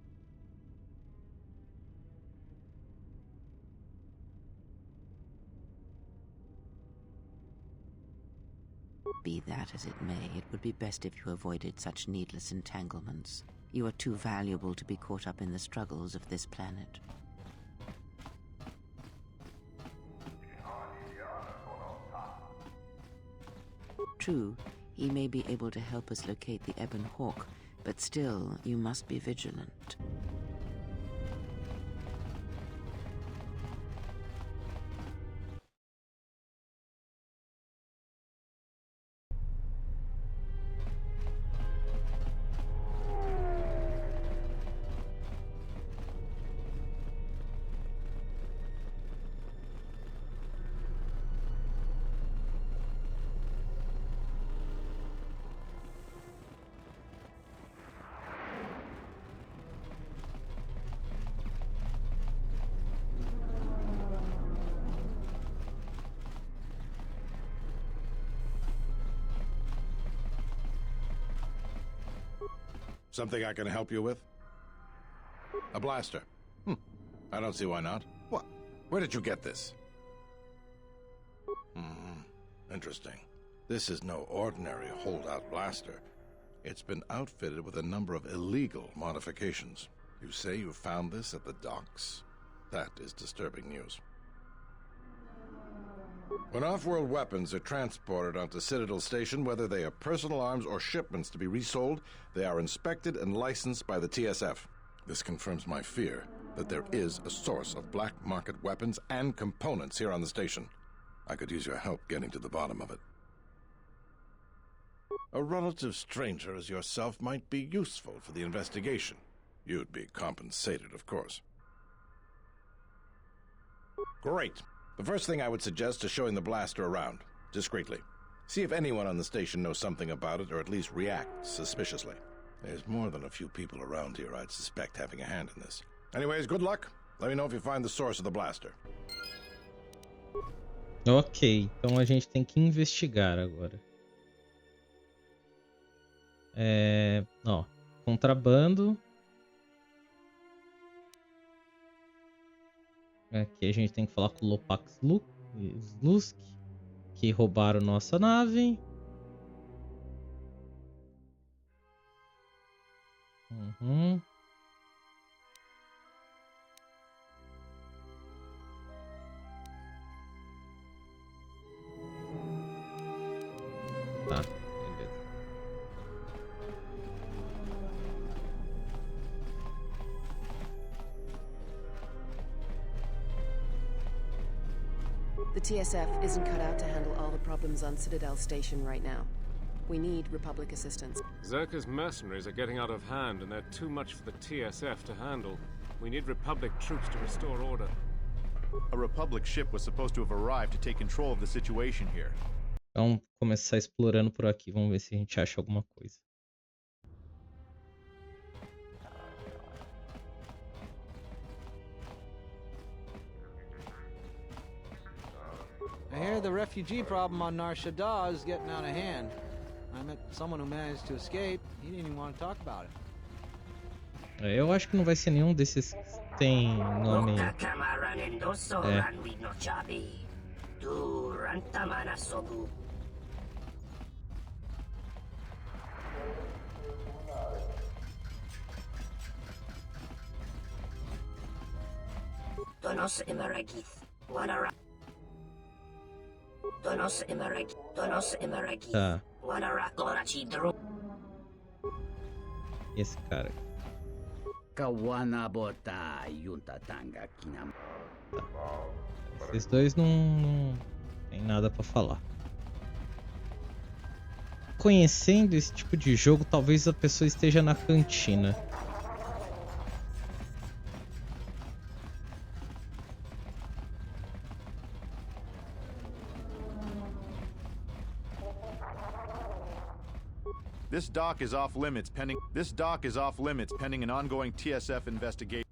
Be that as it may, it would be best if you avoided such needless entanglements. You are too valuable to be caught up in the struggles of this planet. True, he may be able to help us locate the Ebon Hawk, but still, you must be vigilant. Something I can help you with? A blaster. I don't see why not. What? Where did you get this? Interesting. This is no ordinary holdout blaster. It's been outfitted with a number of illegal modifications. You say you found this at the docks? That is disturbing news. When off-world weapons are transported onto Citadel Station, whether they are personal arms or shipments to be resold, they are inspected and licensed by the TSF. This confirms my fear that there is a source of black market weapons and components here on the station. I could use your help getting to the bottom of it. A relative stranger as yourself might be useful for the investigation. You'd be compensated, of course. Great. The first thing I would suggest is showing the blaster around, discreetly. See if anyone on the station knows something about it, or at least reacts suspiciously. There's more than a few people around here I'd suspect having a hand in this. Anyways, good luck. Let me know if you find the source of the blaster. Ok, então a gente tem que investigar agora. Ó, contrabando. Aqui a gente tem que falar com o Lopax Slusk, que roubaram nossa nave. Uhum. Tá, beleza. The TSF isn't cut out to handle all the problems on Citadel Station right now. We need Republic assistance. Zerka's mercenaries are getting out of hand, and they're too much for the TSF to handle. We need Republic troops to restore order. A Republic ship was supposed to have arrived to take control of the situation here. Vamos começar explorando por aqui. Vamos ver se a gente acha alguma coisa. I hear the refugee problem on Nar Shaddaa is getting out of hand. I met someone who managed to escape. He didn't even want to talk about it. Eu acho que não vai ser nenhum desses que tem nome. Donos Emeragith. Wanara. Donos Emeragith. Tá. Wanara Korachi Drum. Esse cara. Kawana bota yunta tanga kinam. Esses dois não tem nada pra falar. Conhecendo esse tipo de jogo, talvez a pessoa esteja na cantina. This dock is off limits pending an ongoing TSF investigation.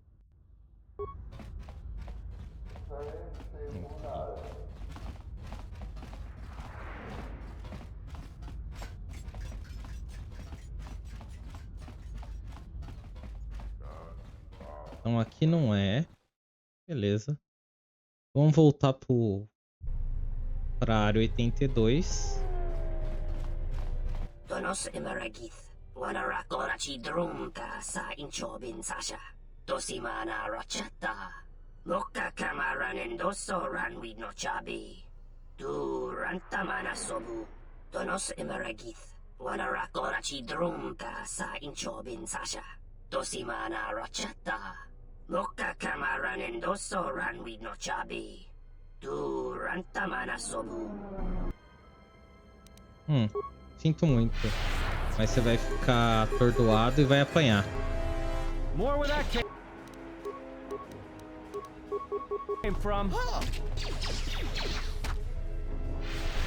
Então aqui não é. Beleza. Vamos voltar pra área 82. Donos Emeragith. Wanara Korachi Drumka sa inchobin sasha. Dosimana Rochata. Moka Kamaran Doso Ranwi no Chabi. Du Rantamana Sobu. Donos Emeragith. Wanara Korachi Drumka sa inchobin sasha. Dosimana Rochata. Moka Kamaran Doso Ranwi no Chabi. Du Rantamana Sobu. Sinto muito. Mas você vai ficar atordoado e vai apanhar. More where that came from.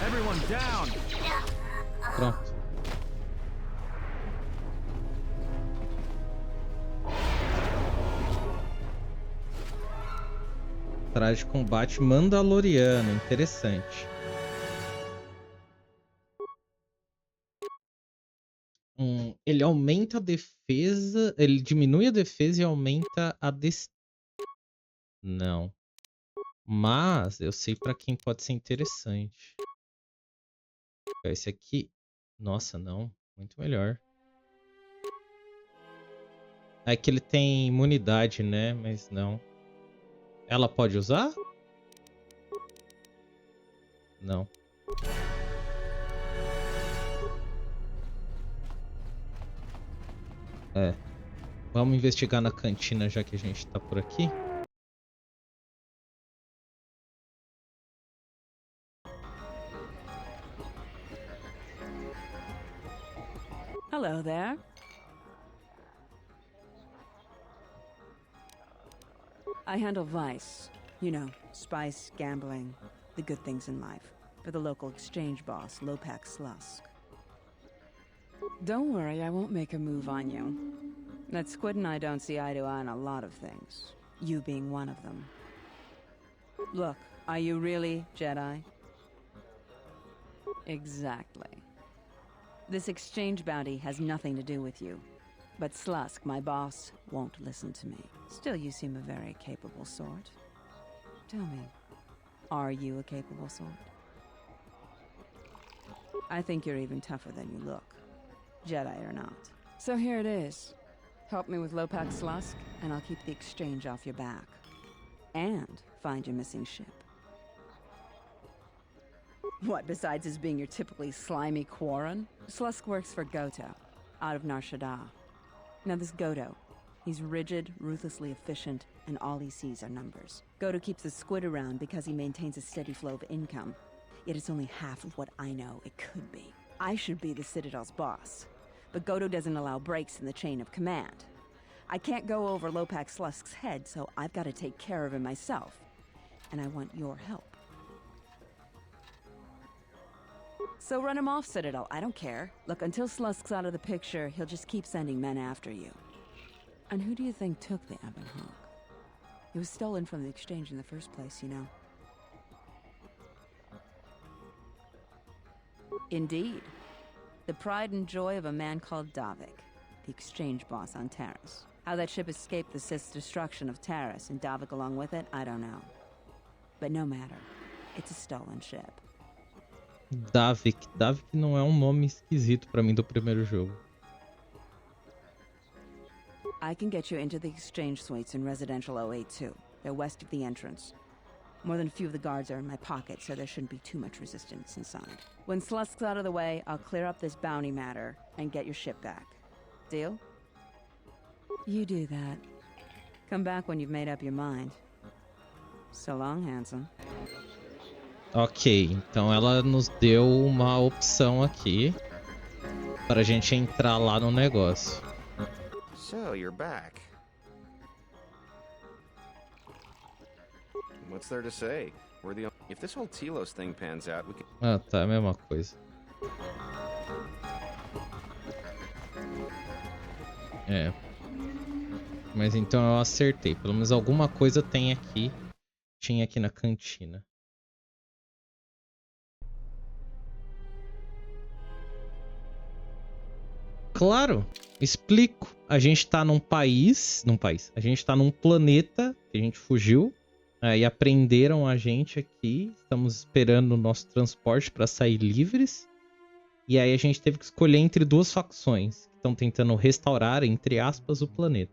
Everyone down. Pronto. Traje de combate mandaloriano, interessante. Ele aumenta a defesa, ele diminui a defesa e aumenta a Não. Mas eu sei pra quem pode ser interessante. Esse aqui, nossa, não, muito melhor. É que ele tem imunidade, né? Mas não. Ela pode usar? Não. Vamos investigar na cantina já que a gente tá por aqui. Hello there. I handle vice. You know, spice, gambling, the good things in life. For the local exchange boss, Lopax Slusk. Don't worry, I won't make a move on you. That squid and I don't see eye to eye on a lot of things. You being one of them. Look, are you really Jedi? Exactly. This exchange bounty has nothing to do with you. But Slusk, my boss, won't listen to me. Still, you seem a very capable sort. Tell me, are you a capable sword? I think you're even tougher than you look, Jedi or not. So here it is. Help me with Lopak's Lusk, and I'll keep the exchange off your back. And find your missing ship. What, besides his being your typically slimy Quarren? Slusk works for Goto, out of Nar Shaddaa. Now this Goto, he's rigid, ruthlessly efficient, and all he sees are numbers. Goto keeps the squid around because he maintains a steady flow of income. Yet it's only half of what I know it could be. I should be the Citadel's boss, but Goto doesn't allow breaks in the chain of command. I can't go over Lopak Slusk's head, so I've got to take care of him myself. And I want your help. So run him off, Citadel. I don't care. Look, until Slusk's out of the picture, he'll just keep sending men after you. And who do you think took the Ebon Hawk? It was stolen from the exchange in the first place, you know. Indeed. The pride and joy of a man called Davik, the exchange boss on Taris. How that ship escaped the Sith's destruction of Taris and Davik along with it, I don't know. But no matter. It's a stolen ship. Davik não é nome esquisito pra mim do primeiro jogo. I can get you into the exchange suites in residential 082. They're west of the entrance. More than a few of the guards are in my pocket, so there shouldn't be too much resistance inside. When Slusk's out of the way, I'll clear up this bounty matter and get your ship back. Deal? You do that. Come back when you've made up your mind. So long, handsome. Ok, então ela nos deu uma opção aqui para a gente entrar lá no negócio. So, you're back. What's there to say? We're the If this whole Telos thing pans out, we can... Ah, tá, a mesma coisa. É. Mas então eu acertei. Pelo menos alguma coisa tem aqui. Tinha aqui na cantina. Claro, explico. A gente tá num país. A gente tá num planeta que a gente fugiu. E aprenderam a gente aqui. Estamos esperando o nosso transporte para sair livres. E aí a gente teve que escolher entre duas facções que estão tentando restaurar, entre aspas, o planeta.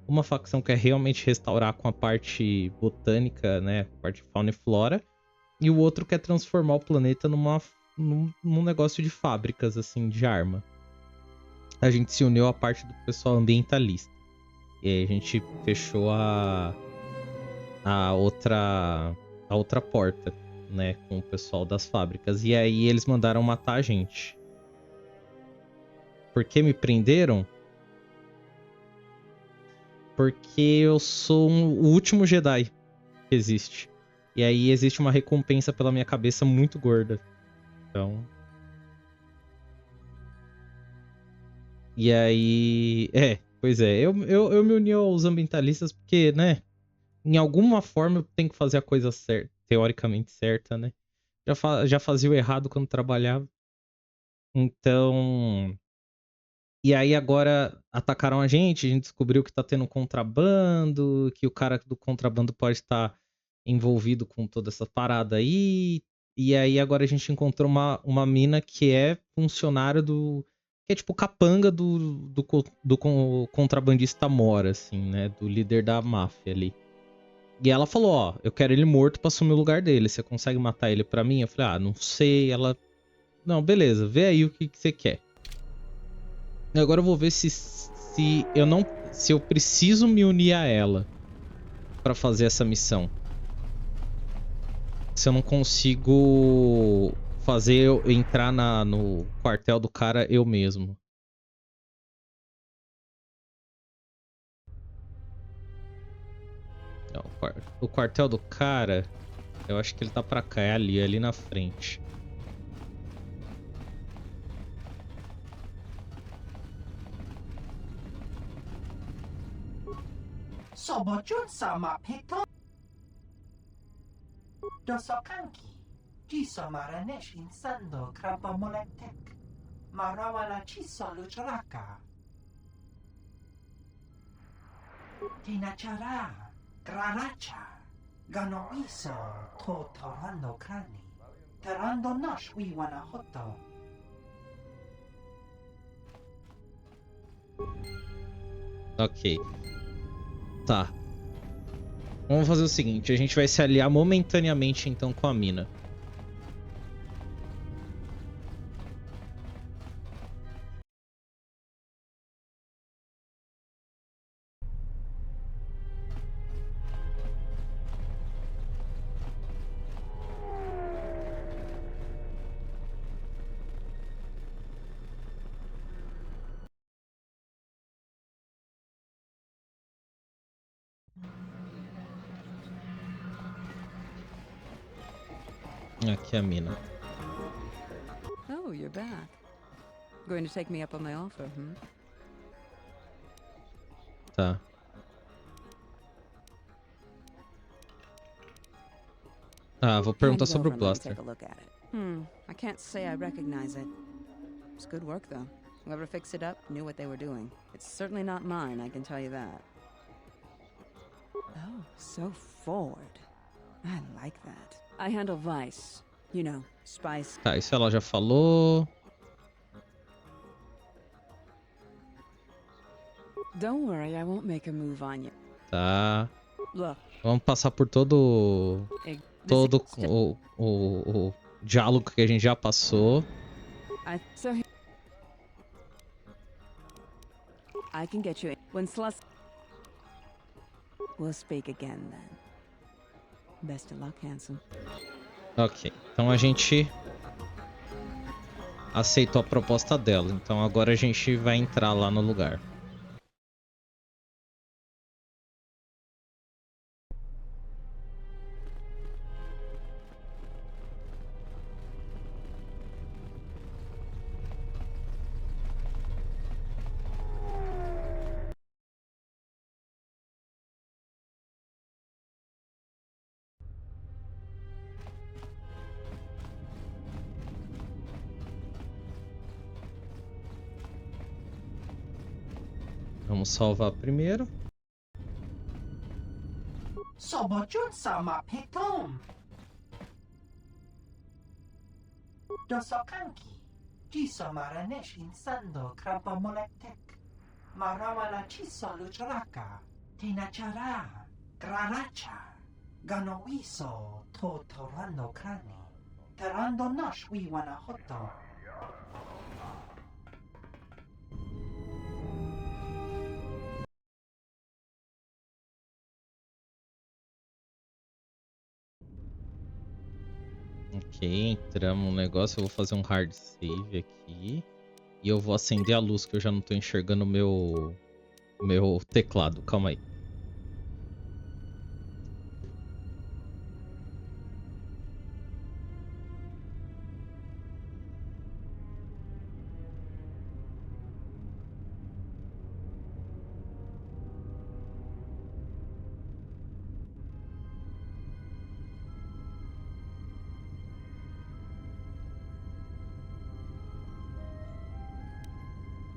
Uma facção quer realmente restaurar com a parte botânica, né, a parte de fauna e flora, e o outro quer transformar o planeta num negócio de fábricas, assim, de arma. A gente se uniu à parte do pessoal ambientalista. E aí a gente fechou a outra porta, né, com o pessoal das fábricas. E aí eles mandaram matar a gente. Por que me prenderam? Porque eu sou o último Jedi que existe. E aí existe uma recompensa pela minha cabeça muito gorda. Então... E aí... pois é. Eu me uni aos ambientalistas porque, né? Em alguma forma eu tenho que fazer a coisa certa, teoricamente certa, né? Já fazia o errado quando trabalhava. Então... E aí agora atacaram a gente descobriu que tá tendo contrabando, que o cara do contrabando pode estar envolvido com toda essa parada aí. E aí agora a gente encontrou uma mina que é funcionária que é tipo capanga do contrabandista Mora, assim, né? Do líder da máfia ali. E ela falou, ó, eu quero ele morto pra assumir o lugar dele. Você consegue matar ele pra mim? Eu falei, não sei. Ela, não, beleza, vê aí o que você quer. Agora eu vou ver se eu preciso me unir a ela pra fazer essa missão. Se eu não consigo fazer eu entrar no quartel do cara eu mesmo. Não, o quartel do cara, eu acho que ele tá pra cá, é ali na frente. Sobojun sama pito. Dosokanki. Jiso maranesh insando krapa moletek. Marawala chiso lucharaka. Tinachara. Graracha. Gano iso to torando krani. Terando nash wiwana hoto. Ok. Tá. Vamos fazer o seguinte, a gente vai se aliar momentaneamente então com a mina. Aqui a mina. Oh, you're back. Going to take me up on my offer, Tá. Ah, vou perguntar sobre o blaster. I can't say I recognize it. It's good work, though. Whoever fixed it up knew what they were doing. It's certainly not mine, I can tell you that. Oh, so forward. I like that. I handle vice. You know, spice. Tá, isso ela já falou. Don't worry, I won't make a move on you. Tá. Look. Vamos passar por todo o diálogo que a gente já passou. I can get you in. When Slus... We'll speak again then. Best of luck, handsome. Ok, então a gente aceitou a proposta dela. Então agora a gente vai entrar lá no lugar. Vamos salvar primeiro. Sobojun sama petom. Dosokanki. Jiso maranesh insando krapa molektek. Marawala chiso lucharaka. Tinachara. Graracha. Ganoiso to torando krani. Terando nash wiwana hoto. Ok, entramos no negócio. Eu vou fazer um hard save aqui. E eu vou acender a luz, que eu já não tô enxergando o meu teclado. Calma aí.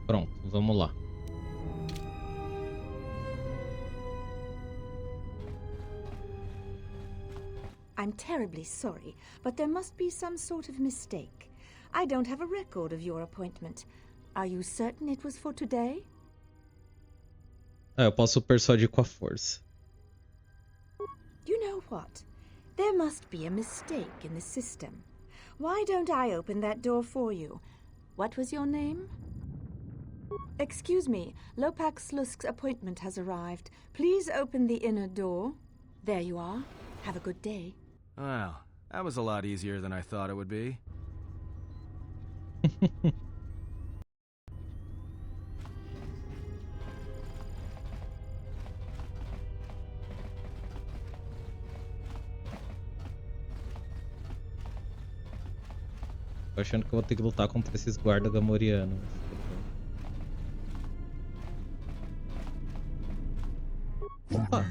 Pronto, vamos lá. I'm terribly sorry, but there must be some sort of mistake. I don't have a record of your appointment. Are you certain it was for today? Eu posso persuadir com a força. You know what? There must be a mistake in the system. Why don't I open that door for you? What was your name? Excuse me, Lopak Slusk's appointment has arrived. Please open the inner door. There you are. Have a good day. Well, that was a lot easier than I thought it would be. Tô achando que eu vou ter que lutar contra esses guardas gamorianos. Opa!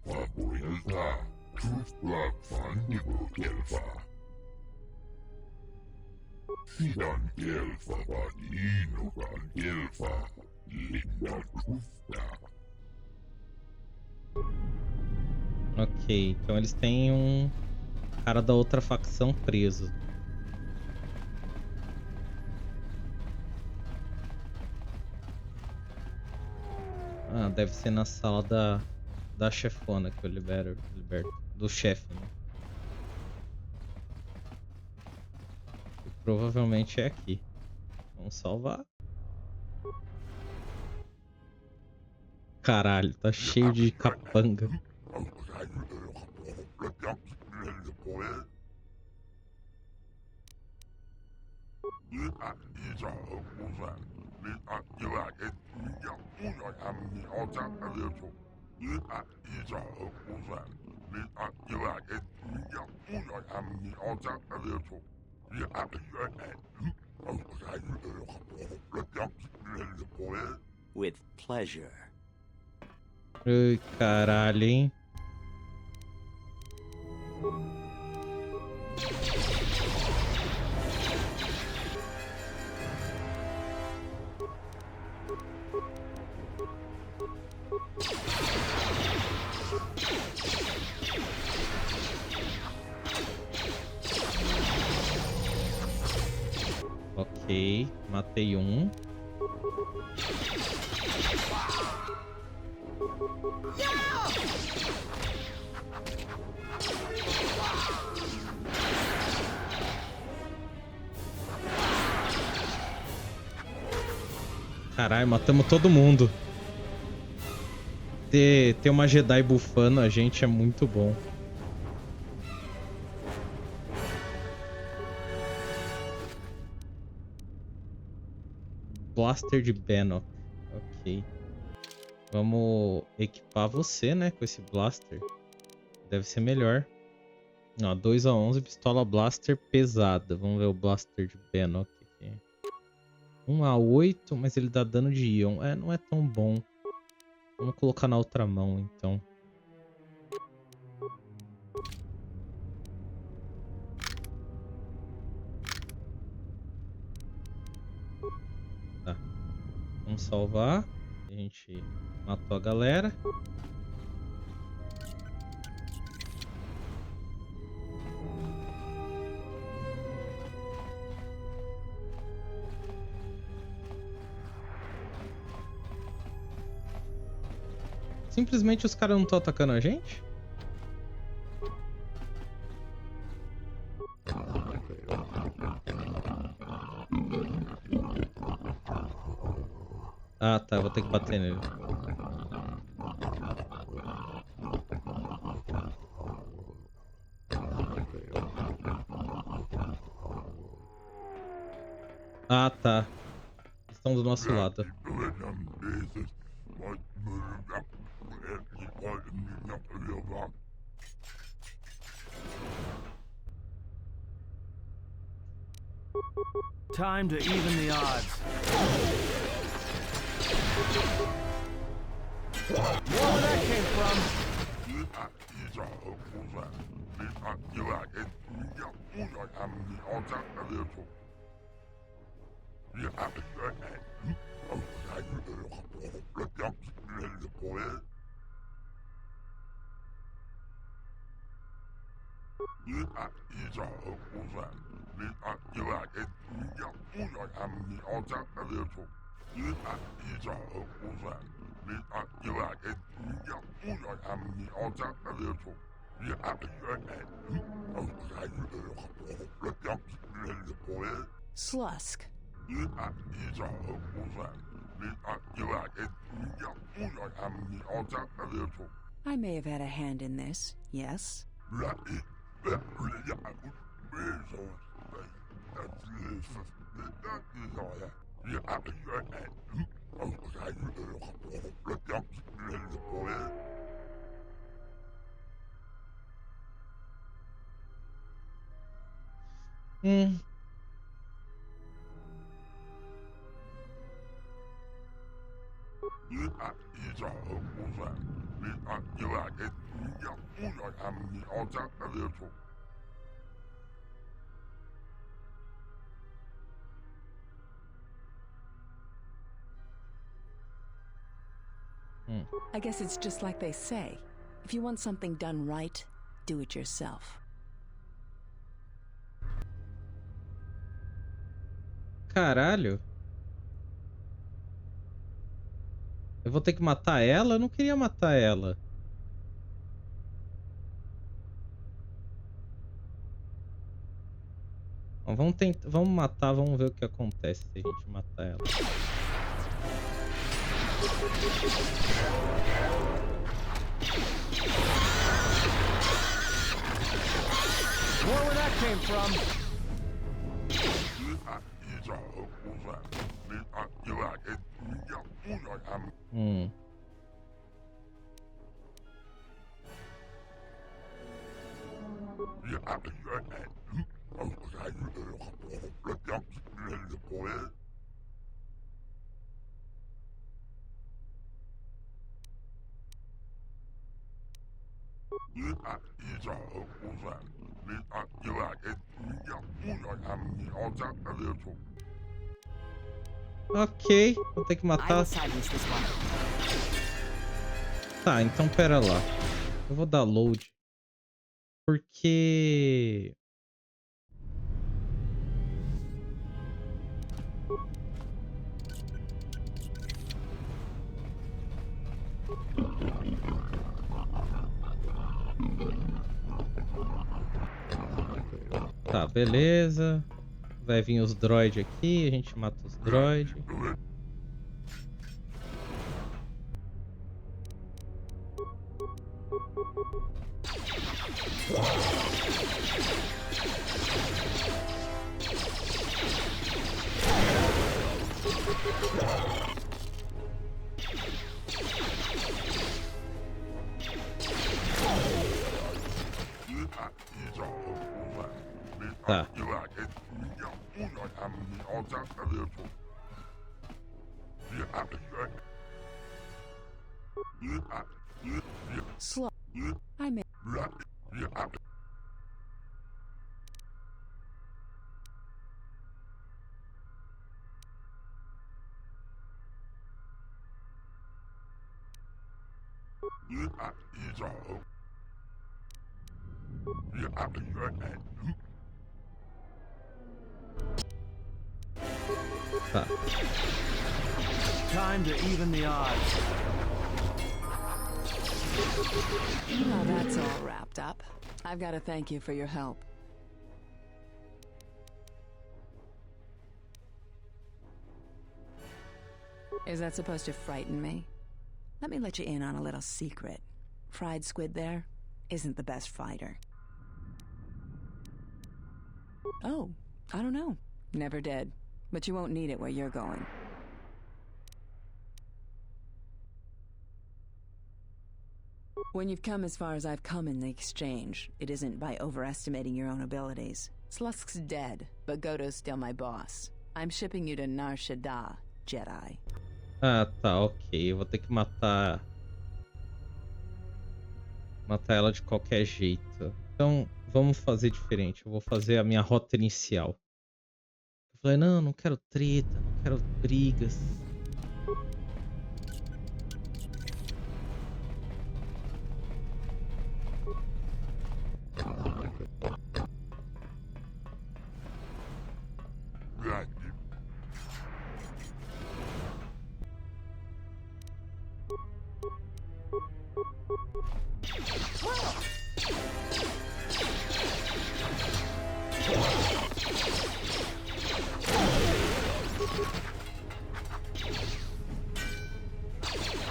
Papoilta, Truthblood Fundible Gelfa. Sidan Gelfa Vadino Gan Gelfa, Linda Truthda. Ok, então eles têm um cara da outra facção preso. Ah, deve ser na sala da chefona que eu liberto do chefe, né? E provavelmente é aqui. Vamos salvar. Caralho, tá cheio de capanga. With pleasure. Ai, caralho, hein? Ok, matei um. Caralho, matamos todo mundo. Ter uma Jedi bufando a gente é muito bom. Blaster de Bannock. Ok. Vamos equipar você, né? Com esse blaster. Deve ser melhor. Ó, 2/11, pistola blaster pesada. Vamos ver o blaster de Bannock aqui. 1/8, mas ele dá dano de íon. É, não é tão bom. Vamos colocar na outra mão, então. Tá. Vamos salvar. A gente matou a galera. Simplesmente os caras não estão atacando a gente? Ah, tá. Vou ter que bater nele. Ah, tá. Estão do nosso lado. Time to even the odds. Where that came from? Slusk. I may have had a hand in this, yes? I guess it's just like they say. If you want something done right, do it yourself. Caralho. Eu vou ter que matar ela? Eu não queria matar ela. Bom, vamos matar, vamos ver o que acontece se a gente matar ela. Where that came from? Ok, vou ter que matar. Tá, então pera lá. Eu vou dar load. Porque... Tá, beleza. Vai vir os droids aqui, a gente mata os droids. Tá. Slow. I may. Tá. Time to even the odds. Now that's all wrapped up. I've got to thank you for your help. Is that supposed to frighten me? Let me let you in on a little secret. Fried squid there isn't the best fighter. Oh, I don't know. Never did. But you won't need it where you're going. When you've come as far as I've come in the exchange, it isn't by overestimating your own abilities. Slusk's dead, but Godo's still my boss. I'm shipping you to Nar Shaddaa, Jedi. Ah, tá, ok. Eu vou ter que matar... Matar ela de qualquer jeito. Então, vamos fazer diferente. Eu vou fazer a minha rota inicial. Eu falei, não, não quero treta, não quero brigas.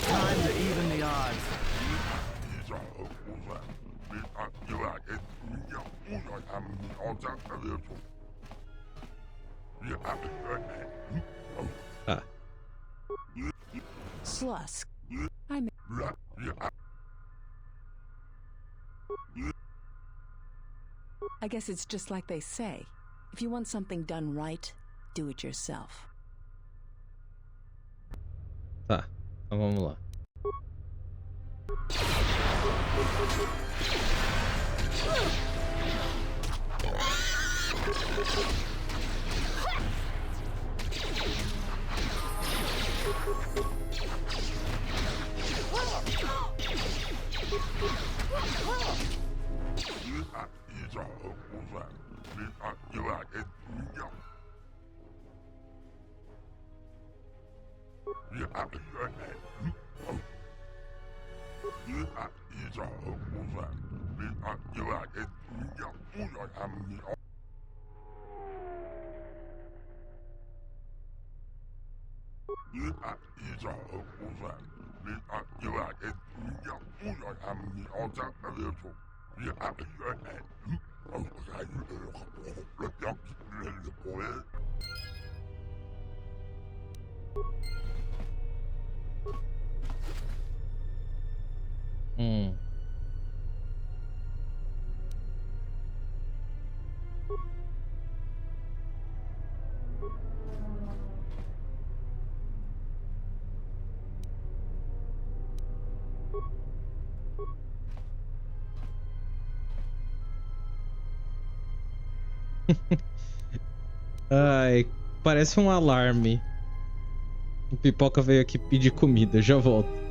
Time to even the odds. Ah. Slusk. I'm... I guess it's just like they say. If you want something done right, do it yourself. Tá, então vamos lá. Ai, parece um alarme. O Pipoca veio aqui pedir comida, já volto.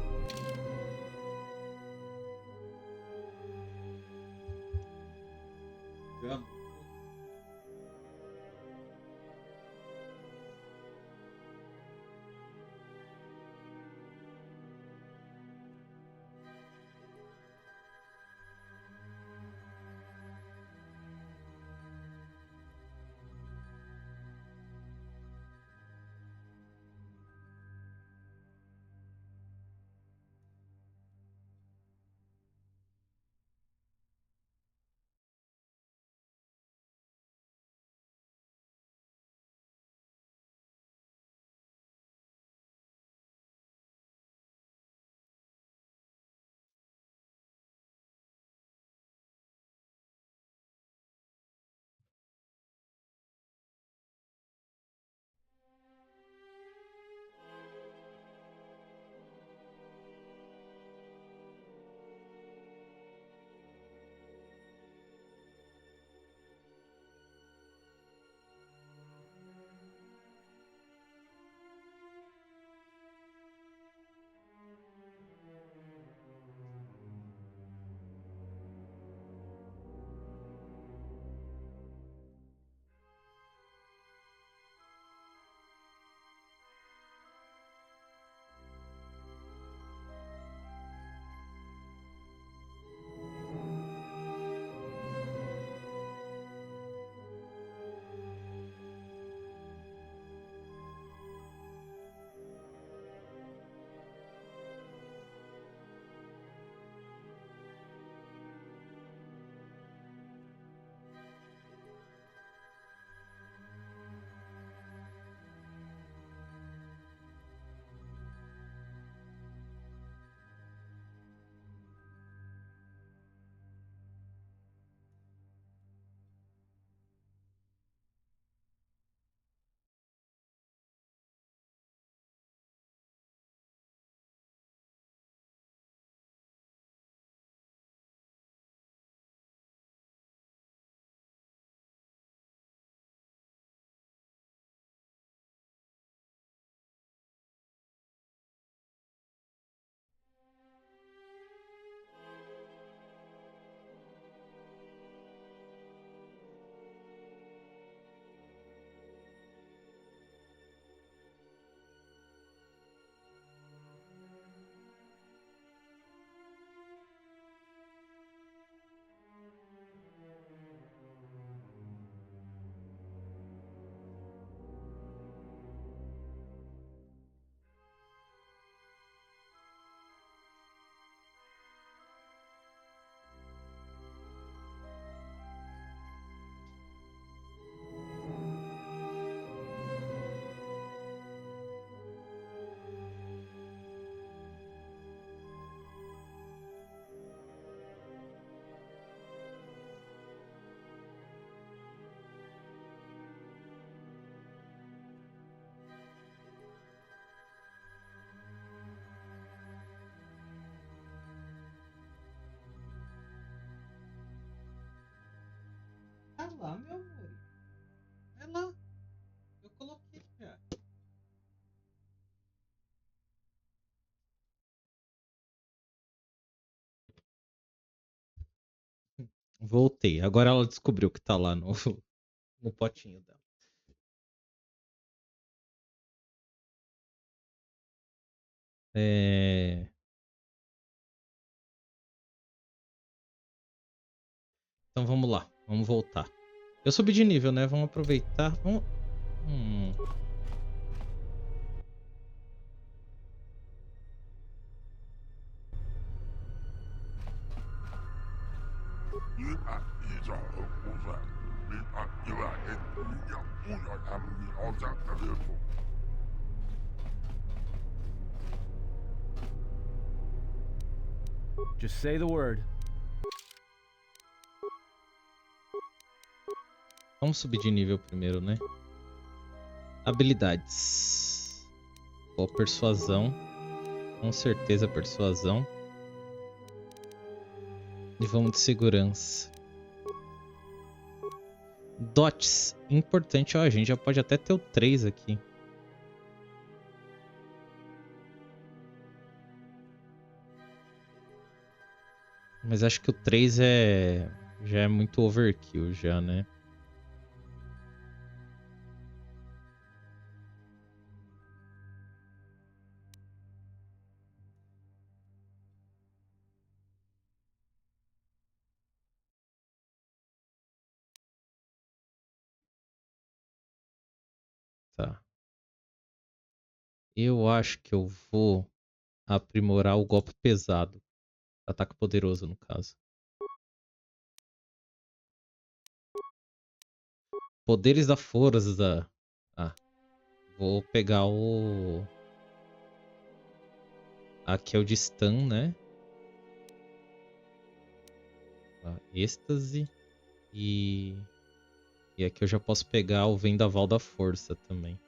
lá, meu amor. Vai lá. Eu coloquei já. Voltei. Agora ela descobriu que tá lá no potinho dela. Então vamos lá. Vamos voltar. Eu subi de nível, né? Vamos aproveitar. Vamos... Just say the word. Vamos subir de nível primeiro, né? Habilidades. Ó, persuasão. Com certeza persuasão. E vamos de segurança. Dots. Importante, ó, a gente já pode até ter o 3 aqui. Mas acho que o 3 já é muito overkill já, né? Tá. Eu acho que eu vou aprimorar o golpe pesado. Ataque poderoso, no caso. Poderes da força. Ah. Vou pegar o... Aqui é o de stun, né? Êxtase. E aqui eu já posso pegar o vendaval da força também.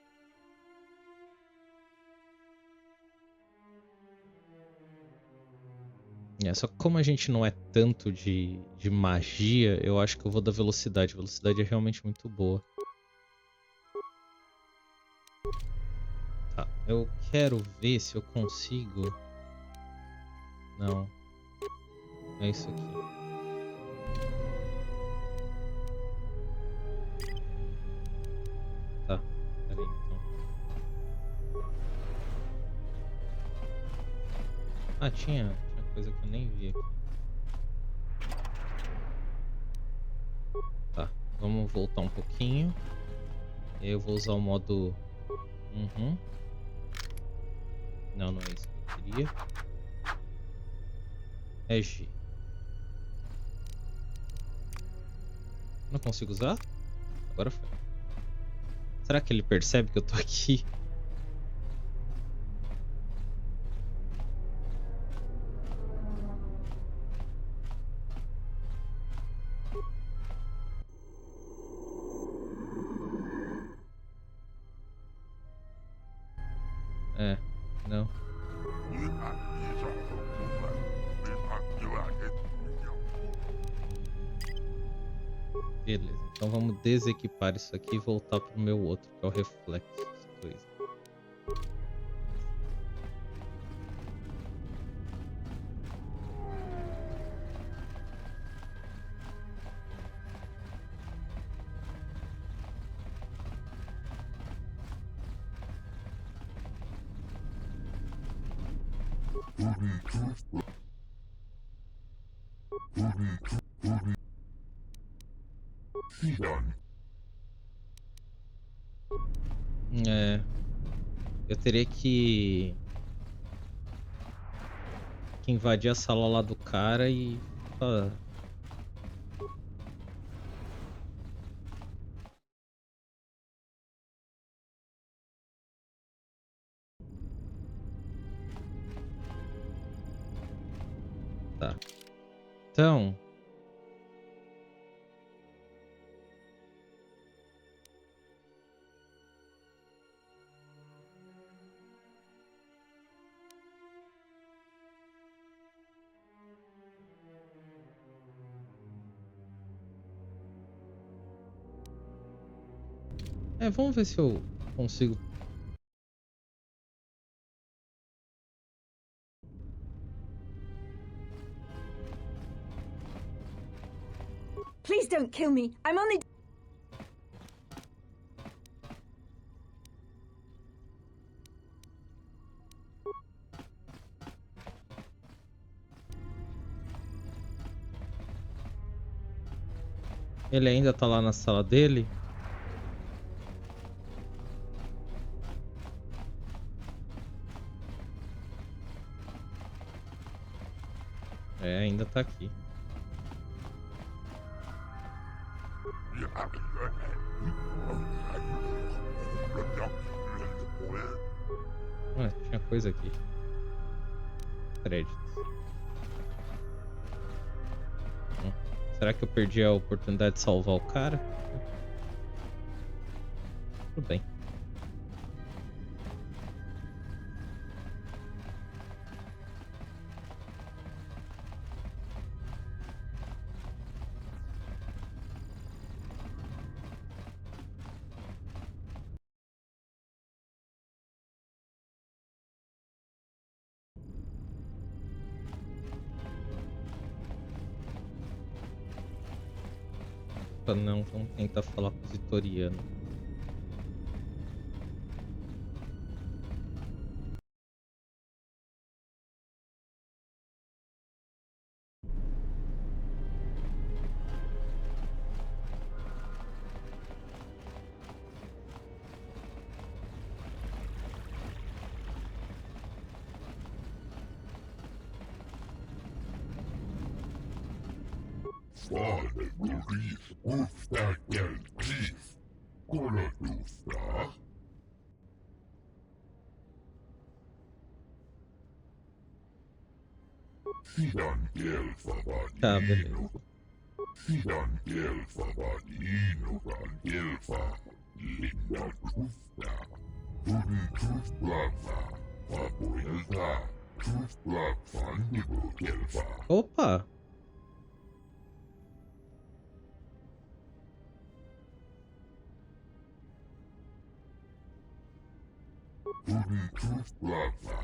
Só que como a gente não é tanto de magia, eu acho que eu vou da velocidade. A velocidade é realmente muito boa. Tá, eu quero ver se eu consigo... Não. É isso aqui. Tá, peraí então. Ah, tinha coisa que eu nem vi aqui. Tá, vamos voltar um pouquinho. Eu vou usar o modo... Não, não é isso que eu queria. É G. Não consigo usar? Agora foi. Será que ele percebe que eu tô aqui? Não. Beleza, então vamos desequipar isso aqui e voltar pro meu outro, que é o reflexo. Eu teria que invadir a sala lá do cara e... Tá. Então... Vamos ver se eu consigo. Please don't kill me. I'm only... Ele ainda tá lá na sala dele? Ainda tá aqui. Tinha coisa aqui. Créditos. Será que eu perdi a oportunidade de salvar o cara? Tudo bem. Não, vamos tentar falar com os vitorianos. Fale, Maurice, Uf, del Chief. Cola dufta. Sidan Gelfa Vadino. Sidan Gelfa Vadino van Gelfa. Linda dufta. Huden tufblaffa. Papoelta. Tufblaffan Nibo Gelfa. Opa! Huden tufblaffa.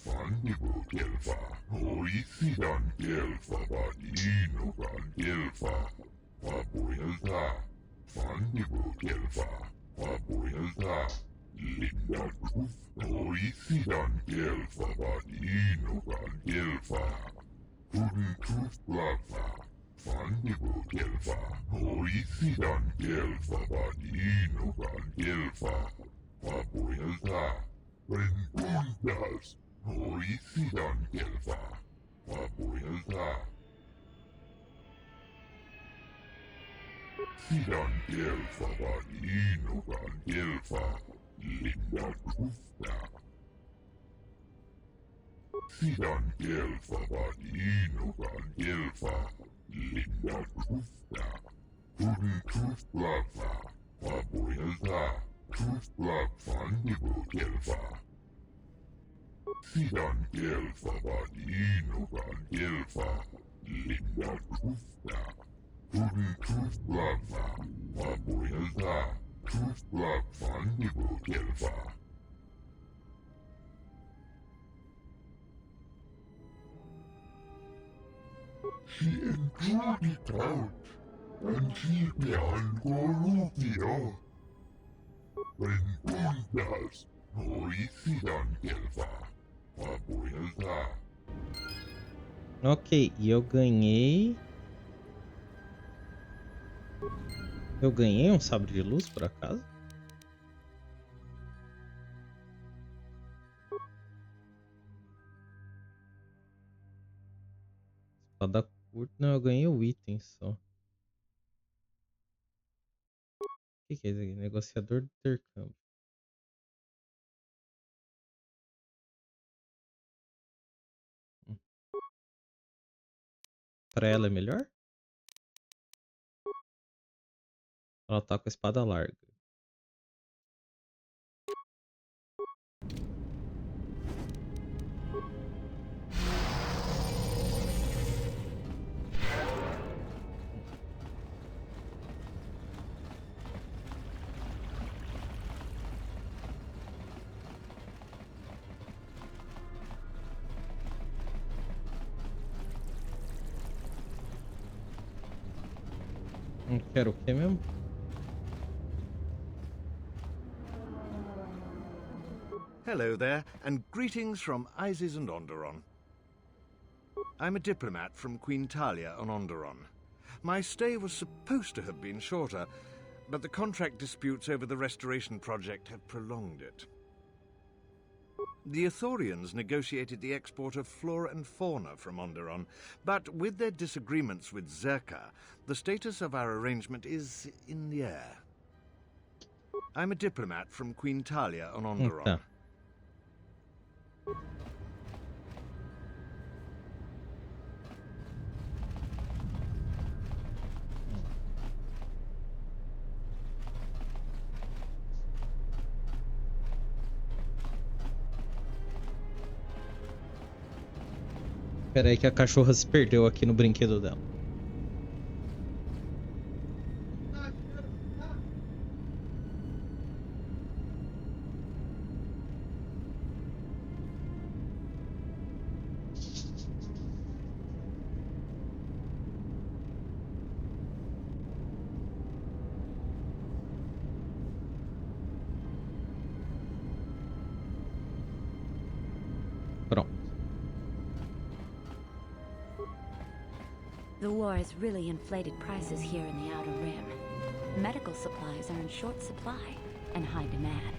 Fandibo Gelfa. Oisidan Gelfa Vadino van Gelfa. Papoelta. Fandibo Gelfa. Papoelta. Linda dufta. Oisidan Gelfa Vadino van Gelfa. Huden tufblaffa. Fandibo Gelfa. Oisidan Gelfa Vadino van Gelfa. Papoelta. Preguntas. Oisidan Gelfa. Papoelta. Sidan Gelfa Vadino van Gelfa. Linda dufta. Sidan Gelfa Vadino van Gelfa. Linda dufta. Huden tufblaffa. Papoelta. Tufblaffan Nibo Gelfa. Sidan Gelfa Vadino van Gelfa. Linda dufta. Huden tufblaffa. Papoelta. Tufblaffan Nibo Gelfa. She enjoyed it out, and she behind Corrupio. Preguntas. Oisidan Gelfa. Papoelta. Ok, e eu ganhei. Eu ganhei um sabre de luz por acaso? Espada curta. Não, eu ganhei o item só. O que é isso aqui? Negociador de intercâmbio. Pra ela é melhor? Ela tá com a espada larga. Quero o quê mesmo? Hello there, and greetings from Isis and Onderon. I'm a diplomat from Queen Talia on Onderon. My stay was supposed to have been shorter, but the contract disputes over the restoration project have prolonged it. The Ithorians negotiated the export of flora and fauna from Onderon, but with their disagreements with Zerka, the status of our arrangement is in the air. I'm a diplomat from Queen Talia on Onderon. Tá. Espera aí que a cachorra se perdeu aqui no brinquedo dela. The war has really inflated prices here in the Outer Rim. Medical supplies are in short supply and high demand.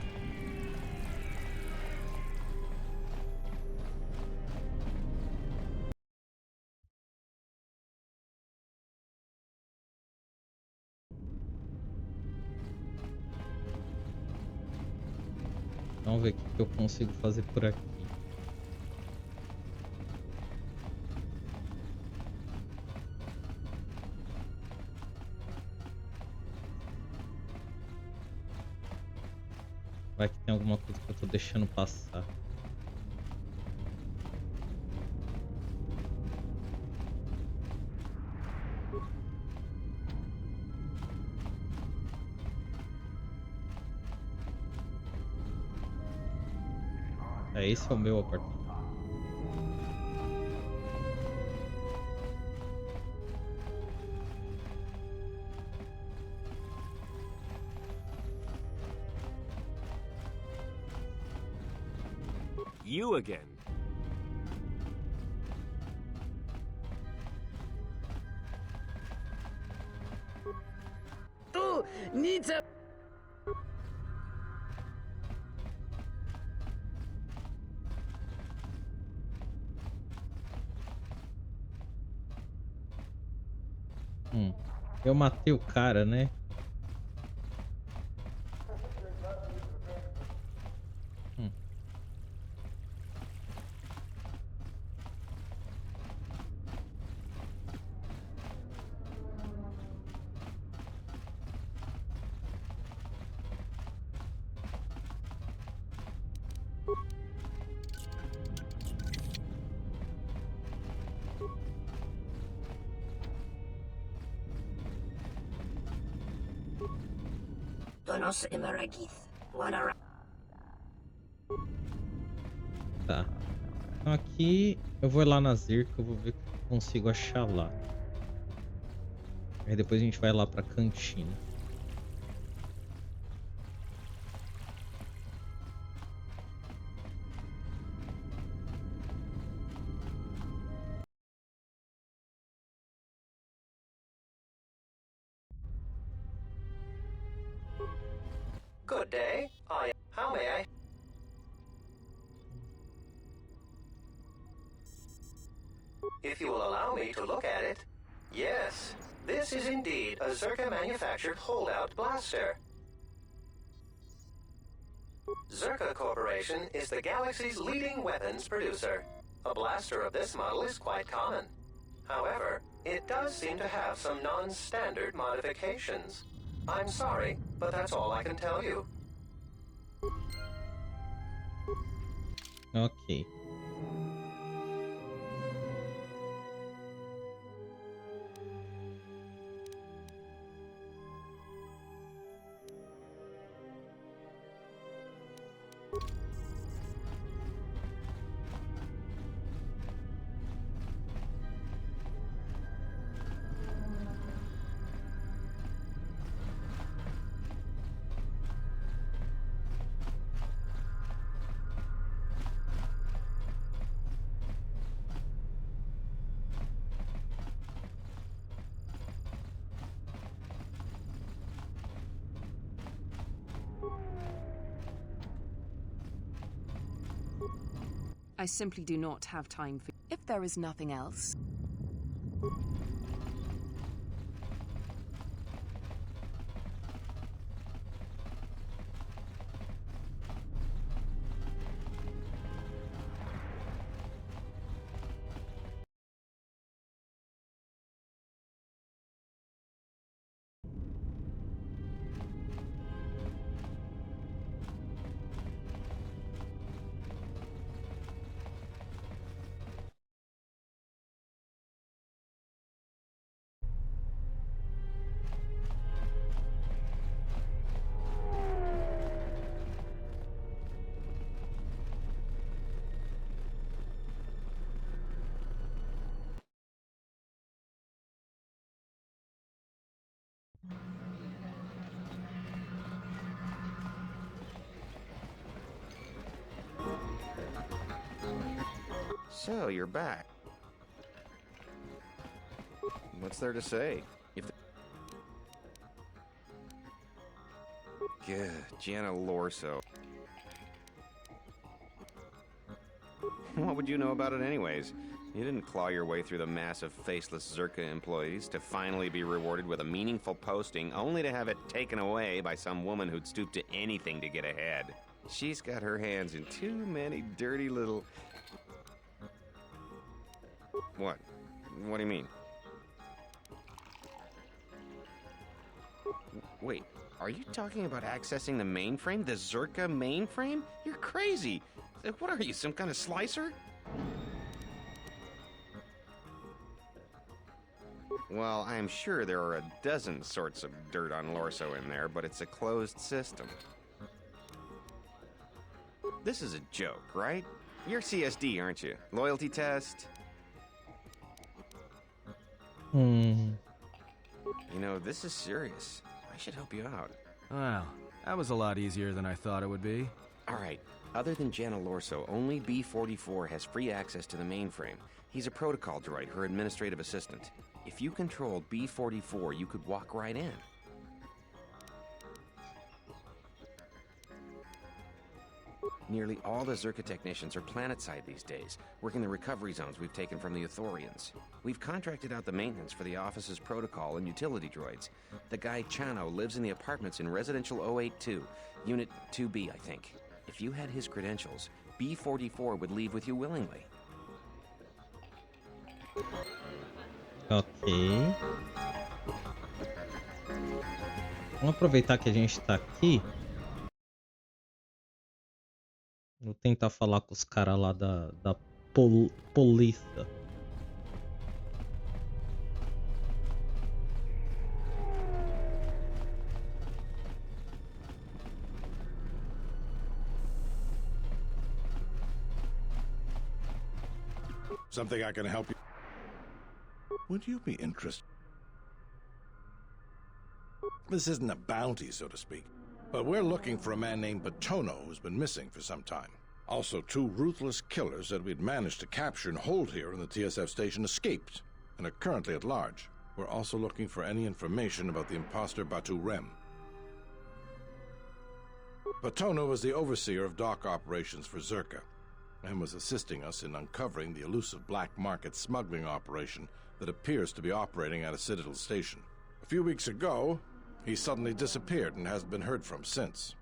Vamos ver o que eu consigo fazer por aqui. Vai que tem alguma coisa que eu tô deixando passar. Esse é o meu apartamento. You again. Tu, Nietzsche. Eu matei o cara, né? Donos Emeragith. Tá. Então aqui eu vou lá na Zirca, eu vou ver o que eu consigo achar lá. Aí depois a gente vai lá pra cantina. Good day. How may I? If you will allow me to look at it. Yes, this is indeed a Zerka-manufactured holdout blaster. Zerka Corporation is the galaxy's leading weapons producer. A blaster of this model is quite common. However, it does seem to have some non-standard modifications. I'm sorry, but that's all I can tell you. Ok. I simply do not have time for... If there is nothing else... So, you're back. What's there to say? If Jana Lorso. What would you know about it anyways? You didn't claw your way through the mass of faceless Zerka employees to finally be rewarded with a meaningful posting, only to have it taken away by some woman who'd stoop to anything to get ahead. She's got her hands in too many dirty little... What? What do you mean? Wait, are you talking about accessing the mainframe? The Zerka mainframe? You're crazy! What are you, some kind of slicer? Well, I'm sure there are a dozen sorts of dirt on Lorso in there, but it's a closed system. This is a joke, right? You're CSD, aren't you? Loyalty test? You know, this is serious. I should help you out. Wow, that was a lot easier than I thought it would be. Alright, other than Jana Lorso, only B-44 has free access to the mainframe. He's a protocol droid, her administrative assistant. If you controlled B-44, you could walk right in. Nearly all the Zerka technicians are planetside these days, working the recovery zones we've taken from the Ithorians. We've contracted out the maintenance for the office's protocol and utility droids. The guy Chano lives in the apartments in Residential 082, Unit 2B, I think. If you had his credentials, B-44 would leave with you willingly. Ok. Vamos aproveitar que a gente tá aqui. Vou tentar falar com os caras lá da polícia. Something I can help you? Would you be interested? This isn't a bounty, so to speak. But we're looking for a man named Batono who's been missing for some time. Also, 2 ruthless killers that we'd managed to capture and hold here in the TSF station escaped and are currently at large. We're also looking for any information about the imposter Batu Rem. Batono is the overseer of dock operations for Zerka and was assisting us in uncovering the elusive black market smuggling operation that appears to be operating at a Citadel station. A few weeks ago, he suddenly disappeared and hasn't been heard from since.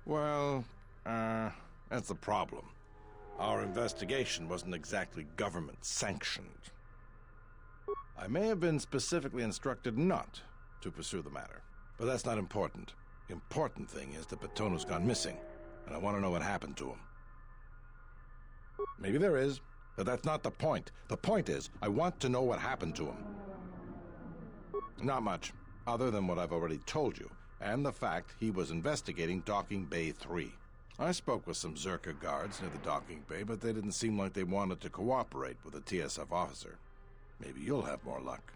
Well, that's the problem. Our investigation wasn't exactly government-sanctioned. I may have been specifically instructed not to pursue the matter, but that's not important. The important thing is that Batono's gone missing, and I want to know what happened to him. Maybe there is, but that's not the point. The point is, I want to know what happened to him. Not much, other than what I've already told you, and the fact he was investigating Docking Bay 3. I spoke with some Zerka guards near the docking bay, but they didn't seem like they wanted to cooperate with a TSF officer. Maybe you'll have more luck.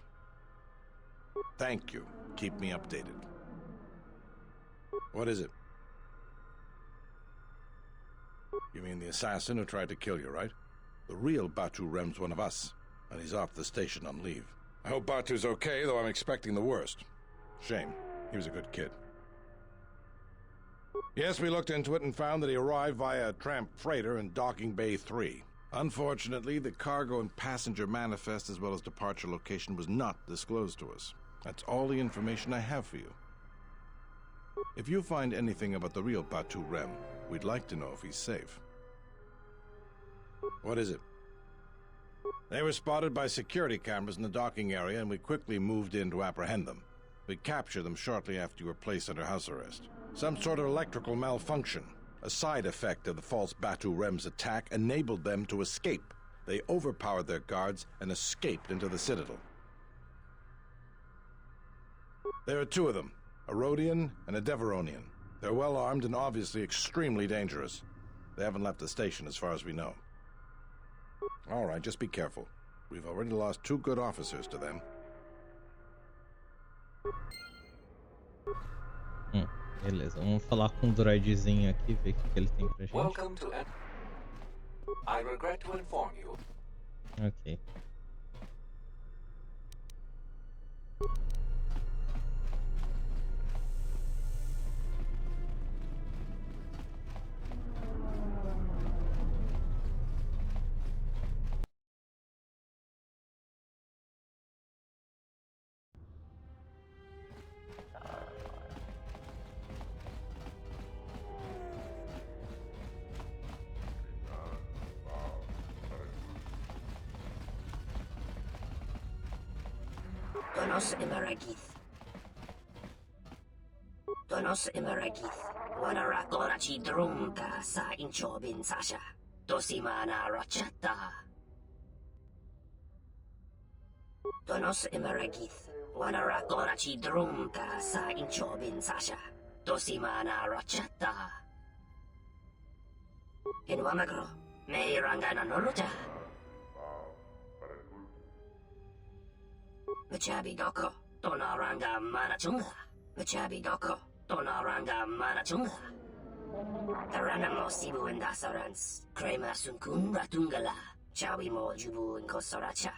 Thank you. Keep me updated. What is it? You mean the assassin who tried to kill you, right? The real Batu Rem's one of us, and he's off the station on leave. I hope Batu's okay, though I'm expecting the worst. Shame. He was a good kid. Yes, we looked into it and found that he arrived via a tramp freighter in docking bay 3. Unfortunately, the cargo and passenger manifest as well as departure location was not disclosed to us. That's all the information I have for you. If you find anything about the real Batu Rem, we'd like to know if he's safe. What is it? They were spotted by security cameras in the docking area, and we quickly moved in to apprehend them. We captured them shortly after you were placed under house arrest. Some sort of electrical malfunction. A side effect of the false Batu Rem's attack enabled them to escape. They overpowered their guards and escaped into the Citadel. There are two of them, a Rhodian and a Deveronian. They're well armed and obviously extremely dangerous. They haven't left the station as far as we know. All right, just be careful. We've already lost 2 good officers to them. Beleza, vamos falar com o droidzinho aqui, ver o que ele tem pra gente. Welcome to I regret to inform you. Ok. Donos Emeragith. Donos Emeragith. Wanara Gorachi Drunka sa Inchobin Sasha. Dosimana Rachata. Donos Emeragith. Wanara Gorachi Drunka sa Inchobin Sasha. Dosimana Rachata. In Wamagro, May Rangana Noruta. Machabi Doko, Donaranga Manachunga. Machabi Doko, Donaranga Manachunga. Taranamo Sibu and Dasarans, Krema Sunkun Ratungala, Chawi Mo Jubu and Kosoracha.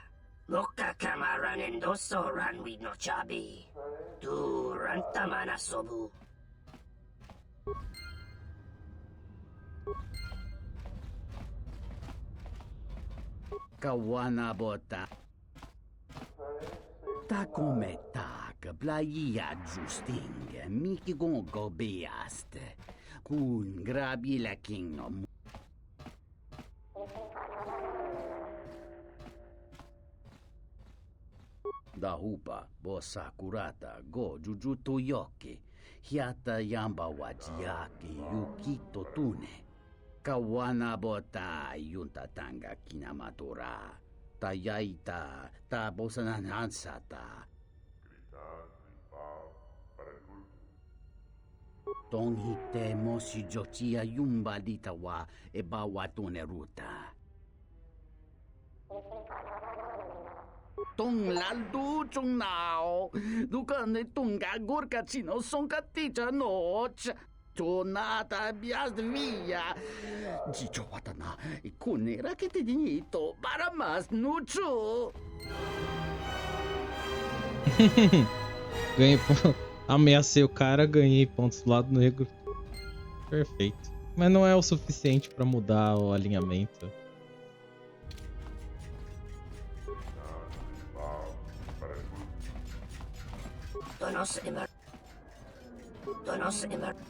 Moka Kamaran and Doso Ran with no Chabi. Du Rantamana Sobu. Kawana Bota. Ta come tak, blaia justing, miki gongo beast, kun grabi la kingdom. Da hupa, bossa curata, go jujuto yoki, hiata yamba wajiaki, yukito tune, kawana bota yunta tanga kinamatora. Tayaita, ta bosananansata. Tong hite mosi jochia yumba ditawa e bawatune ruta. Tong laldu chung nao, dukane tunga gurka chino sonka ticha noch. Tonata bias via. Gicho watana, ikune rakete dinito, para mas nucho. Ganhei ameacei o cara, ganhei pontos do lado negro. Perfeito. Mas não é o suficiente pra mudar o alinhamento.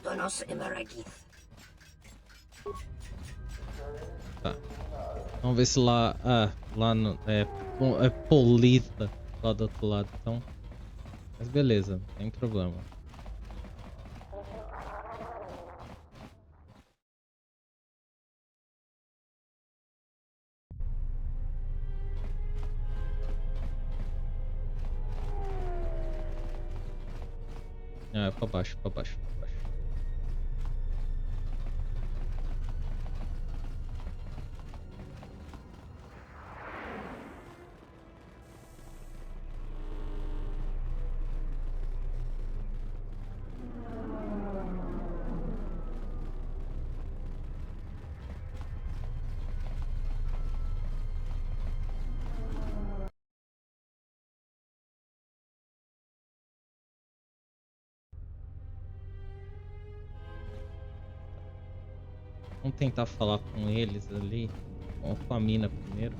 Donos Emeragith. Tá. Vamos ver se lá. Ah, lá no, é polita lá do outro lado, então. Mas beleza, não tem problema. Ah, é pra baixo, pra baixo, pra baixo. Vamos tentar falar com eles ali. Ou com a mina primeiro.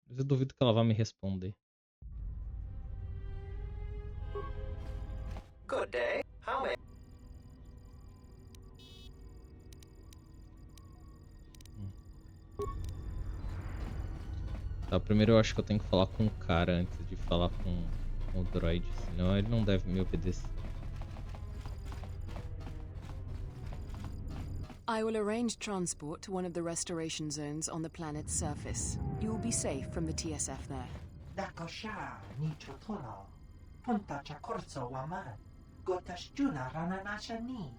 Mas eu duvido que ela vá me responder. Good day. How may... Tá, primeiro eu acho que eu tenho que falar com o cara antes de falar com o droid. Senão ele não deve me obedecer. I will arrange transport to one of the restoration zones on the planet's surface. You will be safe from the TSF there. Dakosha ni chotolo. Punta chakorso waman. Gotashjuna rananasha ni.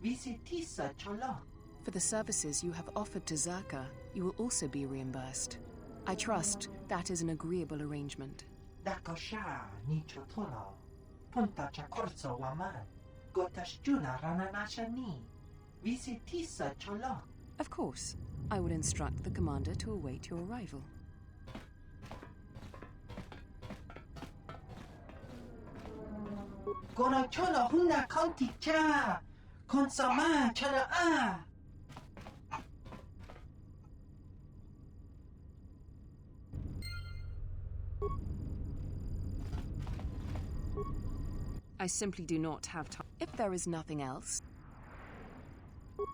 Visitisa cholo. For the services you have offered to Zerka, you will also be reimbursed. I trust that is an agreeable arrangement. Dakosha ni chotolo. Punta chakorso waman. Gotashjuna rananasha ni. Visitisa cholo. Of course. I will instruct the commander to await your arrival. Gono cholo huna konti cha. Konsama chala a. I simply do not have time. If there is nothing else...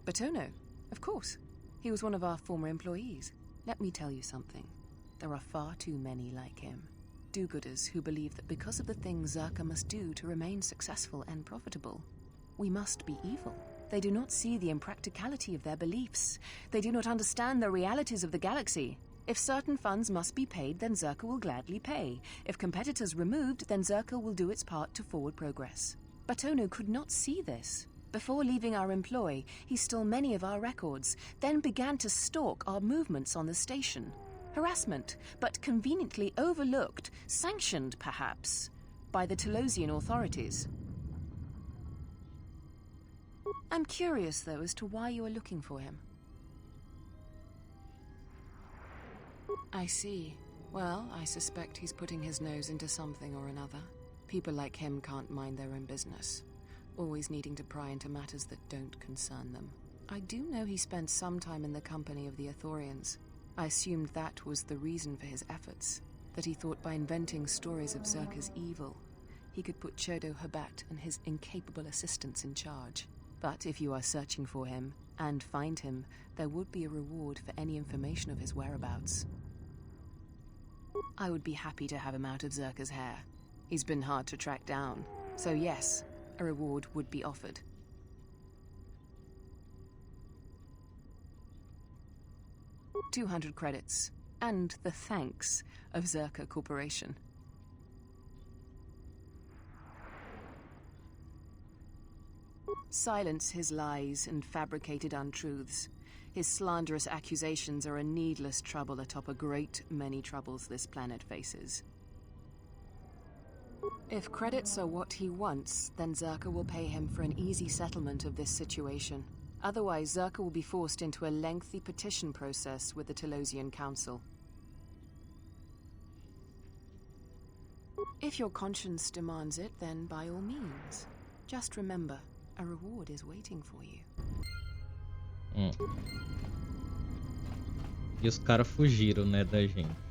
Batono, of course. He was one of our former employees. Let me tell you something. There are far too many like him. Do-gooders who believe that because of the things Zerka must do to remain successful and profitable, we must be evil. They do not see the impracticality of their beliefs. They do not understand the realities of the galaxy. If certain funds must be paid, then Zerka will gladly pay. If competitors removed, then Zerka will do its part to forward progress. Batono could not see this. Before leaving our employ, he stole many of our records, then began to stalk our movements on the station. Harassment, but conveniently overlooked, sanctioned perhaps, by the Talosian authorities. I'm curious, though, as to why you are looking for him. I see. Well, I suspect he's putting his nose into something or another. People like him can't mind their own business, always needing to pry into matters that don't concern them. I do know he spent some time in the company of the Ithorians. I assumed that was the reason for his efforts, that he thought by inventing stories of Zerka's evil, he could put Chodo Habat and his incapable assistants in charge. But if you are searching for him, and find him, there would be a reward for any information of his whereabouts. I would be happy to have him out of Zerka's hair. He's been hard to track down, so yes, a reward would be offered. $200 credits, and the thanks of Zerka Corporation. Silence his lies and fabricated untruths. His slanderous accusations are a needless trouble atop a great many troubles this planet faces. If credits are what he wants, then Zerka will pay him for an easy settlement of this situation. Otherwise, Zerka will be forced into a lengthy petition process with the Talosian Council. If your conscience demands it, then by all means. Just remember, a reward is waiting for you. E os caras fugiram, né, da gente.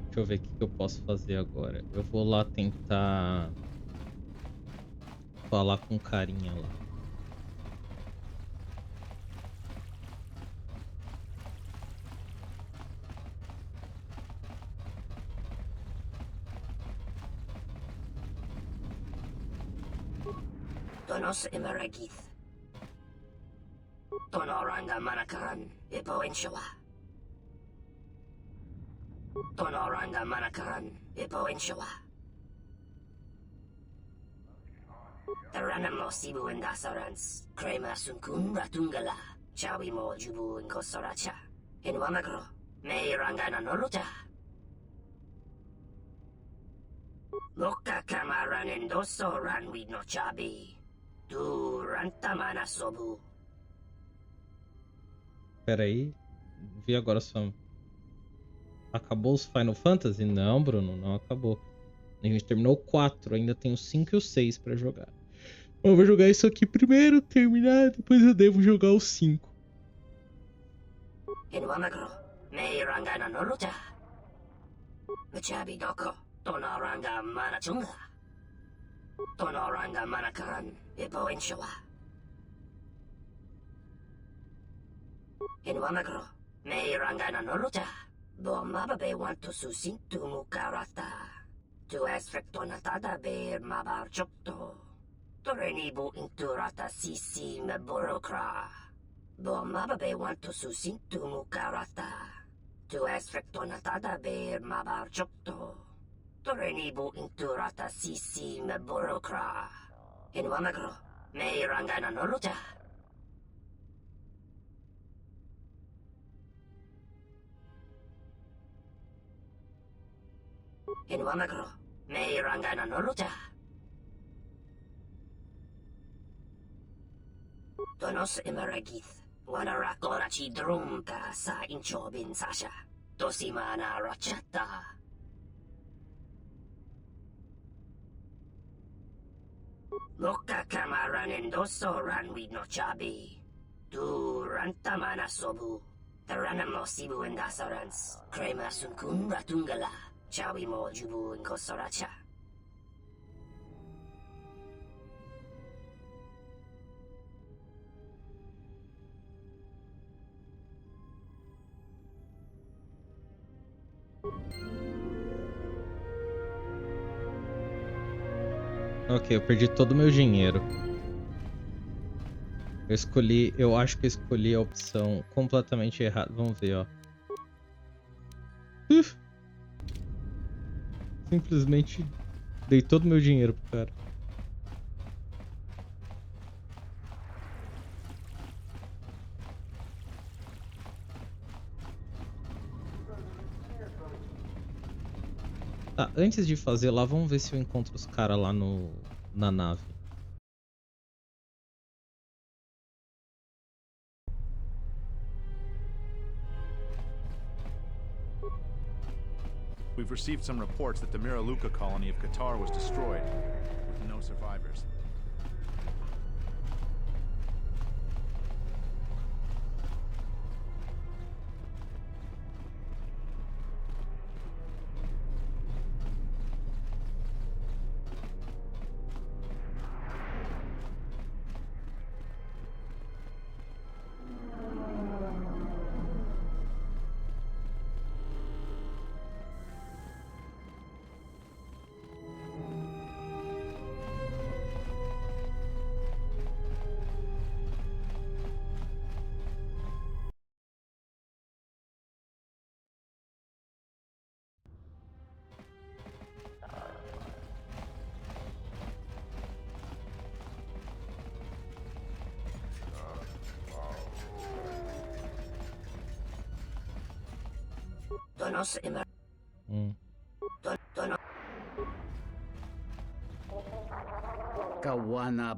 Deixa eu ver o que eu posso fazer agora. Eu vou lá tentar falar com o carinha lá. Donos Emeragith. Tonoranga Manakaran, Epoenshawa. Tonoranga Manakaran, Epoenshawa. Taranamo Sibu and Dasarans, Krema Sunkun Ratungala, Chawi Mo Jubu and Kosoracha, in Wamagro, May Rangana Noruta. Loka kamaran endoso ranwid no chabi. Tu rantamana sobu. Pera aí. Vi agora só. Acabou os Final Fantasy? Não, Bruno, não acabou. A gente terminou o 4, ainda tem o 5 e o 6 pra jogar. Eu vou jogar isso aqui primeiro, terminar, depois eu devo jogar o 5. Enwamagro, mei rangana noruta. Machabi doko, tonoranga manachunga. Tonoranga manakan, ipo inshawa. Enwamagro, mei rangana noruta. Bomababe want to susintu mukarata. Tu es frektonatada be mabar chokto. Torenibu inturata sisi me burokra. Bomababe want to susintu mukarata. Tu es frektonatada be mabar chokto. Torenibu inturata sisi me burokra. Enwamagro, me rangana noruta. Enwamagro, me rangana noruta. Donos emeragith, wanarakora chi drumka sa inchobin sasha. Tosimana rachata. Loka kamaran endoso ranwid no chabi. Tu rantamana sobu. Taranamo sibu endasarans. Crema sunkun ratungala. Chawi mo jubu inkosoracha. Ok, eu perdi todo o meu dinheiro. Eu acho que eu escolhi a opção completamente errada. Vamos ver, ó. Simplesmente dei todo o meu dinheiro pro cara. Tá, antes de fazer lá, vamos ver se eu encontro os caras lá na nave. We've received some reports that the Miraluka colony of Qatar was destroyed, with no survivors. Donos emer... Donos... Kawana.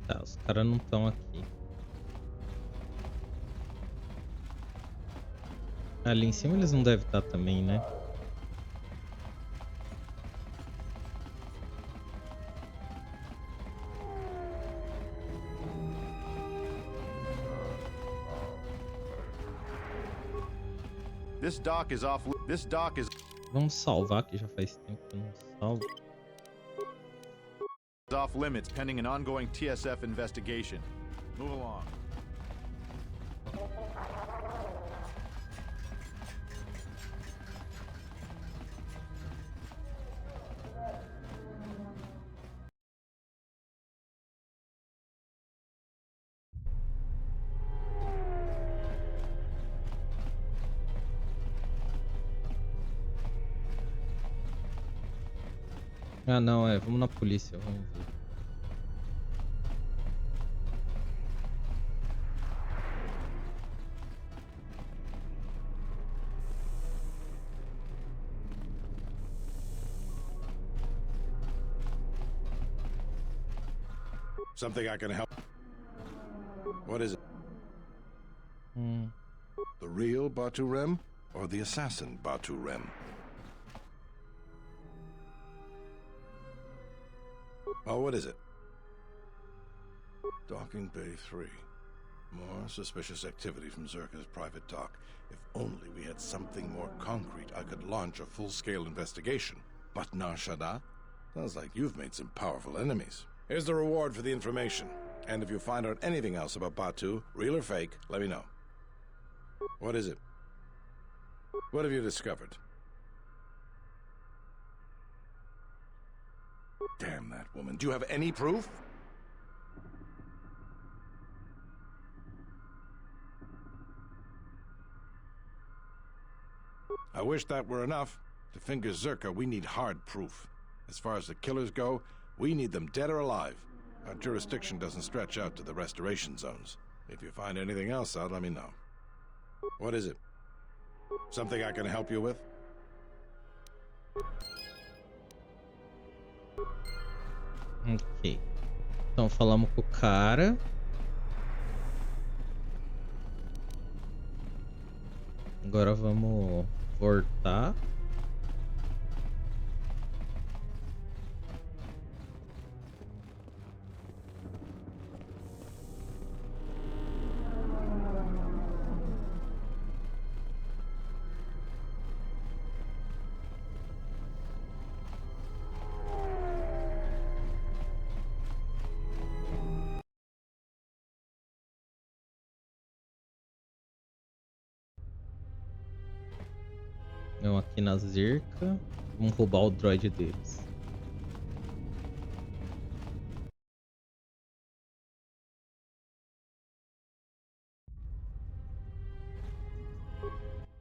Tá, os caras não estão aqui. Ali em cima eles não devem estar também, né? This dock is off. This dock is Vamos salvar, que já faz tempo que eu não salvo. off limits pending an ongoing TSF investigation. Move along. Ah, não, vamos na polícia, vamos ver. Something I can help. What is it? The real Batu Rem or the assassin Batu Rem? Oh, what is it? Docking Bay 3. More suspicious activity from Zerka's private dock. If only we had something more concrete, I could launch a full-scale investigation. But Nar Shaddaa? Sounds like you've made some powerful enemies. Here's the reward for the information. And if you find out anything else about Batu, real or fake, let me know. What is it? What have you discovered? Damn that woman. Do you have any proof? I wish that were enough. To finger Zerka, we need hard proof. As far as the killers go, we need them dead or alive. Our jurisdiction doesn't stretch out to the restoration zones. If you find anything else out, let me know. What is it? Something I can help you with? Ok. Então falamos com o cara. Agora vamos voltar. Então aqui na cerca. Vamos roubar o droid deles.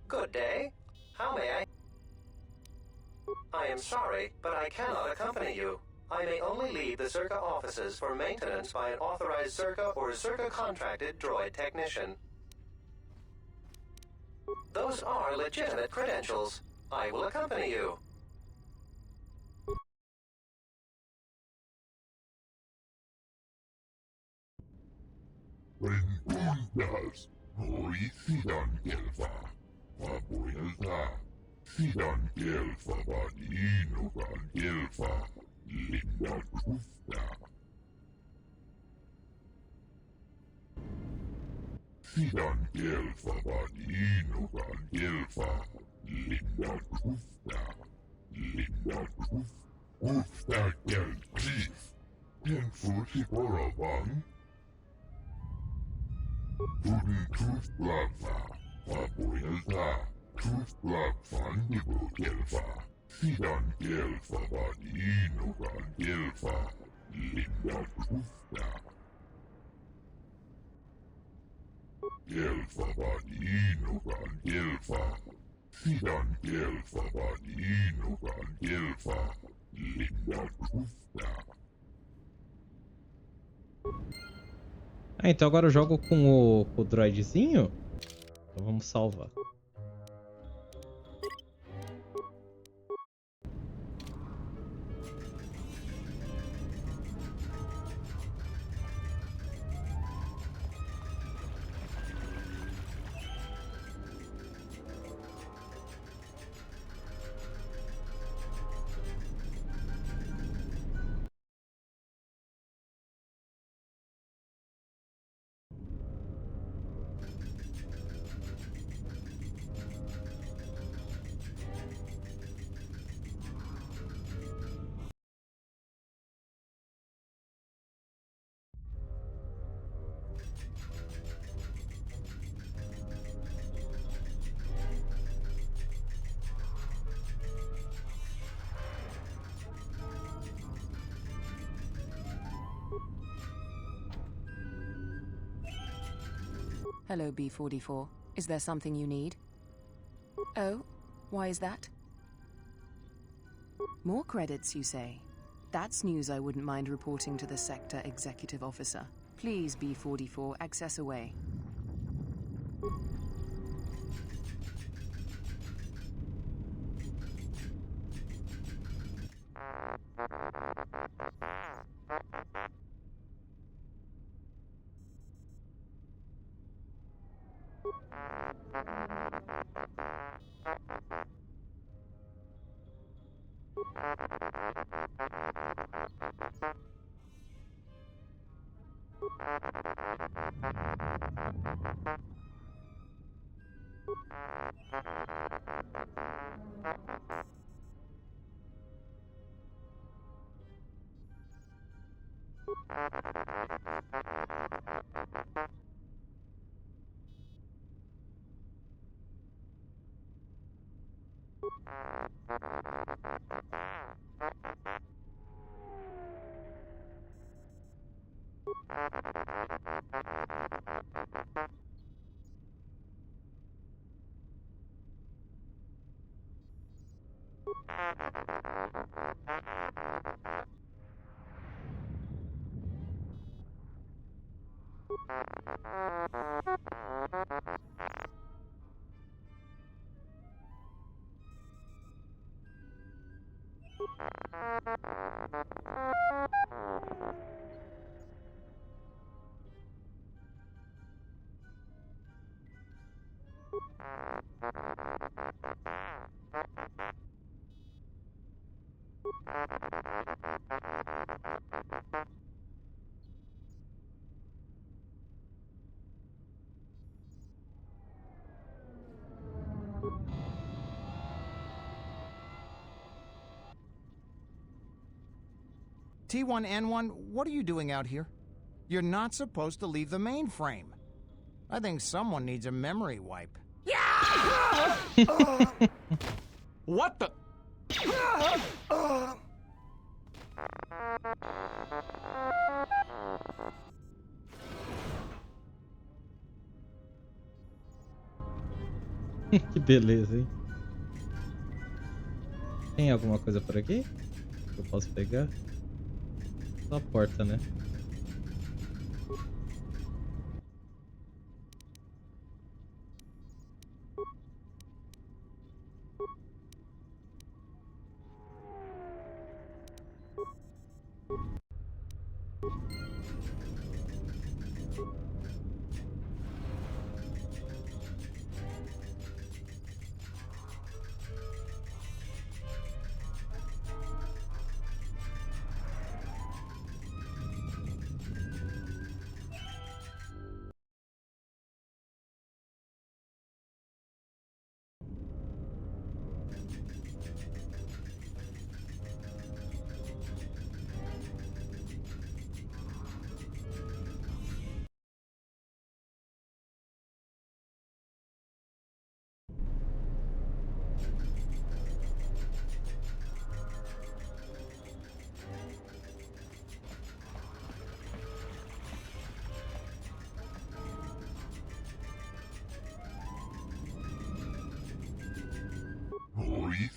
Good day. How may I? I am sorry, but I cannot accompany you. I may only leave the Zerka offices for maintenance by an authorized Zerka or Zerka-contracted droid technician. Those are legitimate credentials. I will accompany you. Aventuras, hoy sidan kelfa, vapuilta, sidan kelfa vanino kan kelfa, linda krusta. Sidan kelfa vanino kan kelfa, linda krusta, krusta kel chief, ken fusi porabang. Tudun truth blabfa, vapuilta, truth blabfan nibo kelfa, sidan kelfa vanino kan kelfa, linda krusta. Kelfa vanino kan kelfa, sidan kelfa vanino kan kelfa, linda krusta. Ah, então agora eu jogo com o droidzinho? Então vamos salvar. Hello, B44. Is there something you need? Oh, why is that? More credits, you say? That's news I wouldn't mind reporting to the Sector Executive Officer. Please, B44, access away. T1N1, what are you doing out here? You're not supposed to leave the mainframe. I think someone needs a memory wipe. What the? Que beleza, hein? Tem alguma coisa por aqui que eu posso pegar? Só a porta, né?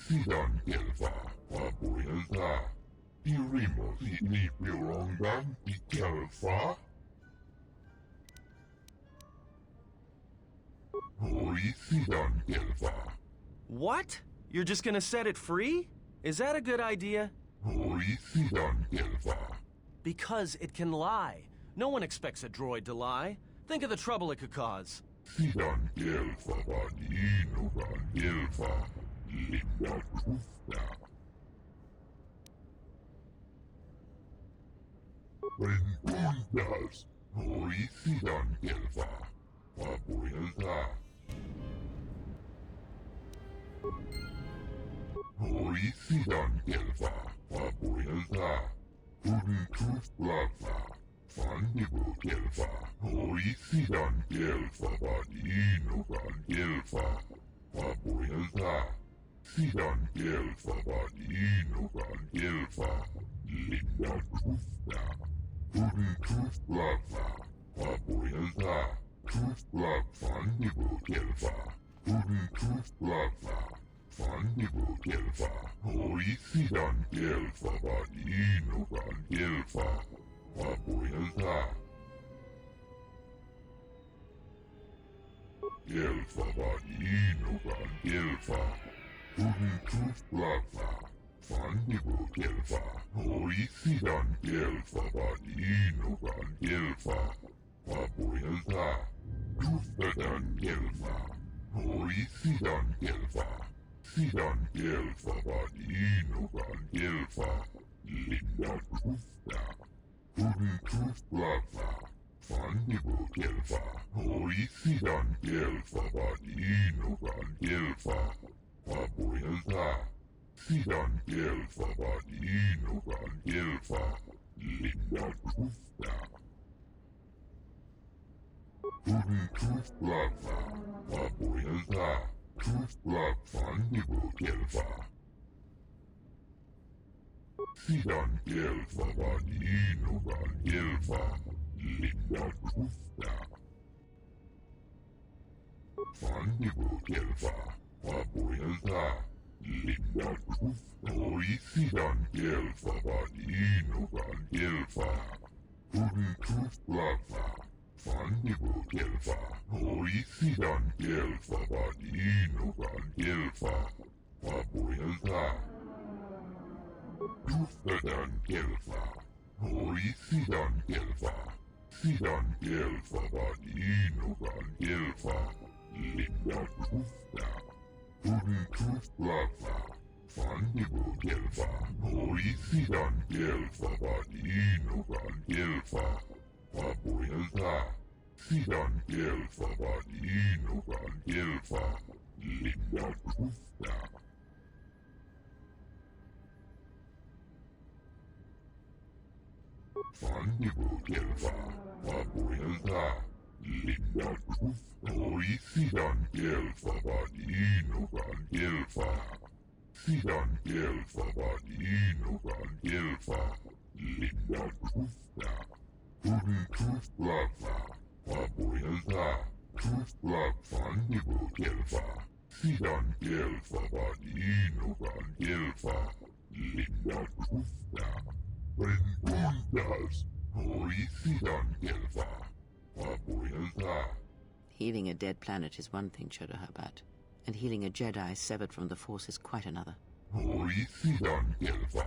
Sidan kelfa, vapuilta. Irimo ni pirongan di kelfa. Sidan kelfa. What? You're just gonna set it free? Is that a good idea? Sidan kelfa. Because it can lie. No one expects a droid to lie. Think of the trouble it could cause. Sidan kelfa vadino van kelfa. Linda Kufta. Ventundas, Sidan kelfa, vapuilta. Sidan kelfa, vapuilta. Kudin Kuflava, Fandibu kelfa. Sidan kelfa vadino van kelfa, vapuilta. Sidan kelfa vadino van kelfa. Linda Kufta. Kudin Kuflava, vapuilta. Kuflav Fandibu kelfa. Kudin Kuflava. Fandibu kelfa. Sidan kelfa vadino van kelfa. Vapuilta. Kelfa vadino van kelfa. Kudin Kuflava. Fandibu kelfa. Sidan kelfa vadino van kelfa. Vapuilta. Kuftadan kelfa. Sidan kelfa. Sidan gelfa vaninugan gelfa. Linda kufta. Huri kufplafa. Fandibu gelfa. Hoi sidan gelfa vaninugan gelfa. Papuelta. Sidan gelfa vaninugan gelfa. Linda kufta. Huri kufplafa. Papuelta. Kufplap fandibu gelfa. Sidan gelfa vaninugan gelfa. Linda kufta. Fandibu gelfa. Papuelta. Linda kufta. Hoi sidan gelfa vaninugan gelfa. Huri kufplafa. Fandibu gelfa. Hoi sidan gelfa vaninugan gelfa. Papuelta. Kuftadan gelfa. Hoi sidan gelfa. Sidan gelfa vaninugan gelfa. Linda kufta. Huri kufplafa. Fandibu gelfa. Hoi sidan gelfa vaninugan gelfa. Papuelta. Sidan gelfa vaninugan gelfa. Linda kufta. Fandibu gelfa. Papuelta. Linda kufta. Hoi sidan gelfa vaninugan gelfa. Sidan gelfa vaninugan gelfa. Linda kufta. Huri kufplafa. Papuelta. Kufplap fandibu gelfa. Sidan gelfa vaninugan gelfa. Linda kufta. Preguntas. Hoi sidan gelfa. Papuelta. Healing a dead planet is one thing, Chodohabat, and healing a Jedi severed from the Force is quite another. Hoi sidan gelfa.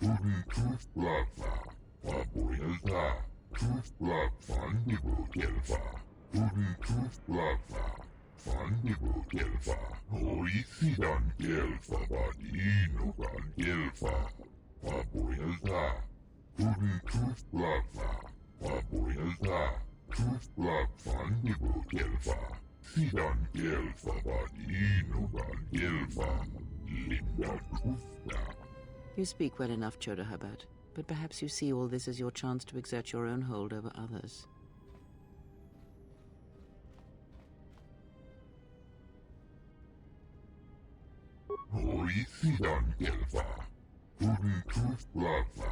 Huri kufplafa. Papuelta. Kufplap fandibu gelfa. Huri kufplafa. Fandibu gelfa. Hoi sidan gelfa vaninugan gelfa. Papuelta. Huri kufplafa. Papuelta. Kufplap fandibu gelfa. Sidan gelfa vaninugan gelfa. Linda kufta. You speak well enough, Chodohabat, but perhaps you see all this as your chance to exert your own hold over others. Hoi sidan gelfa. Huri kufplafa.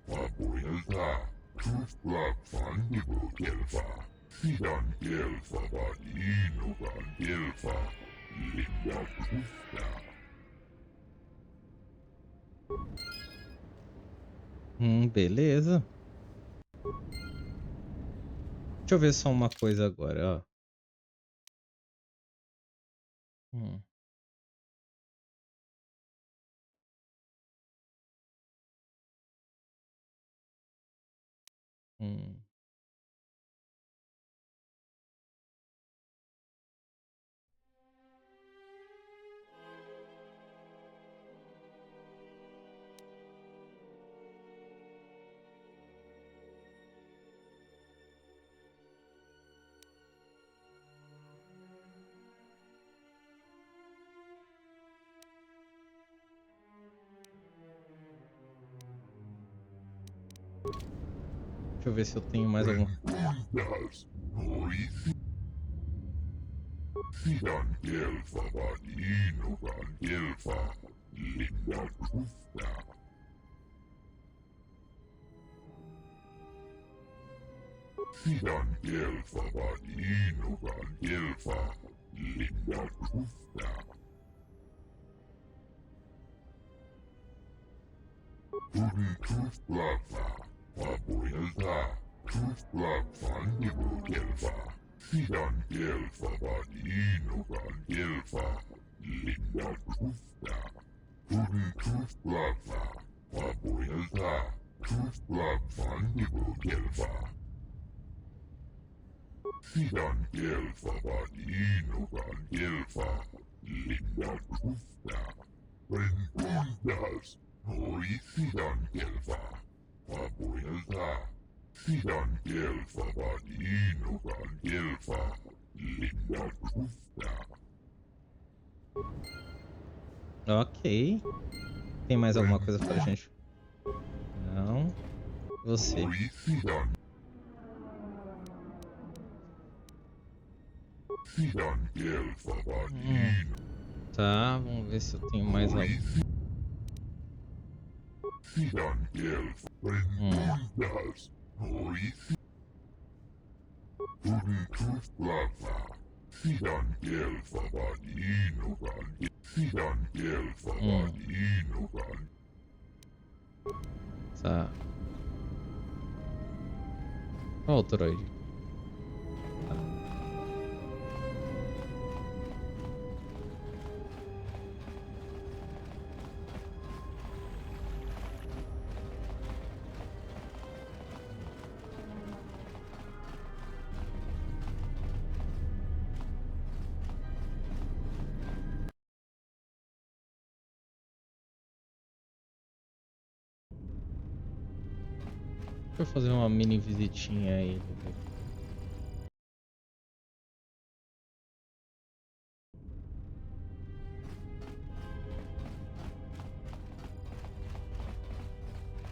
Papuelta. Kufplap fandibu gelfa. Sidan gelfa vaninugan gelfa. Linda kufta. Beleza. Deixa eu ver só uma coisa agora, ó. Hum. Hum. Deixa eu ver se eu tenho mais algum. Sidan gelfa vaninugan gelfa. Linda kufta. Sidan gelfa vaninugan gelfa. Linda kufta. Huri kufplafa. Papuelta. Kufplap fandibu gelfa. Sidan gelfa vaninugan gelfa. Linda kufta. Huri kufplafa. Papuelta. Kufplap fandibu gelfa. Sidan gelfa vaninugan gelfa. linda kufta, rentundas, hoi sidan kelfa, papuilta, sidan kelfa, vadinokan kelfa, linda kufta. Ok. Tem mais alguma coisa pra gente? Não. Você. Tá, vamos ver se eu tenho mais algo. Tá. Ó, o droid. Deixa eu fazer uma mini visitinha a ele.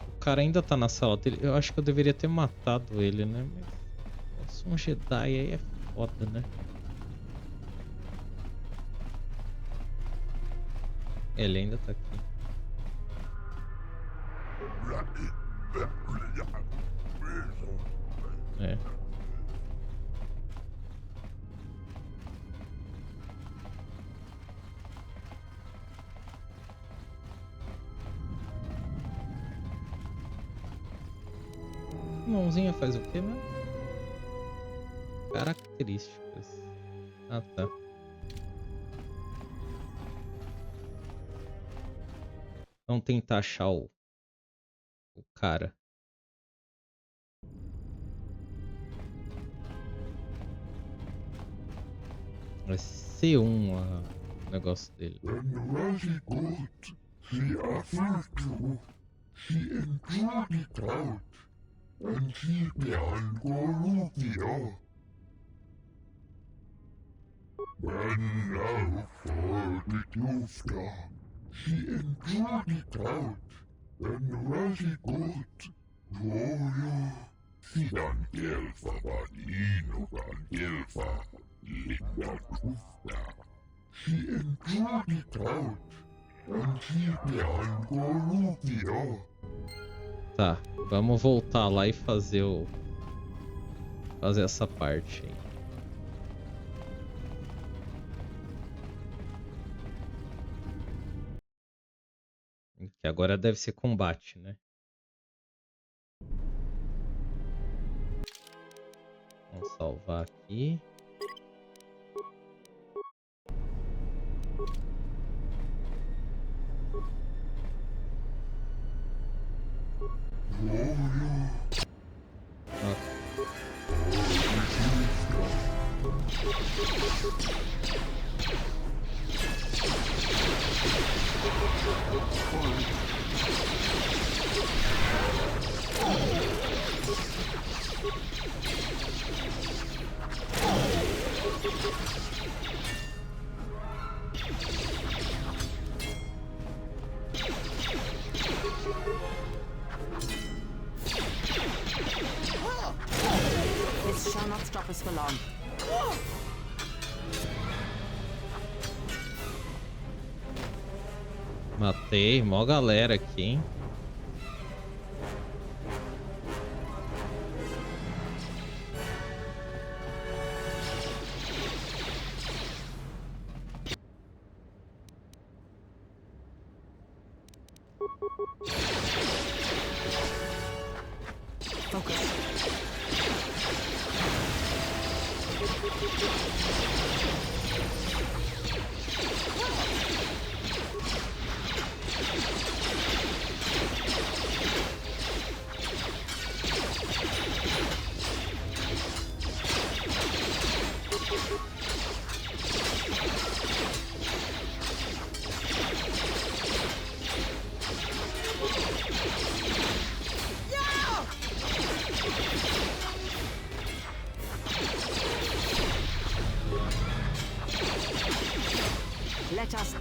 O cara ainda tá na sala dele. Eu acho que eu deveria ter matado ele, né? Mas eu sou um Jedi, aí é foda, né? Ele ainda tá aqui. É. Mãozinha faz o quê, mano? Características. Ah, tá. Vamos tentar achar o cara. Vai ser o negócio dele. Tá, vamos voltar lá e fazer essa parte aí. Que agora deve ser combate, né? Vamos salvar aqui. This shall not stop us for long. Matei, mó galera aqui, hein?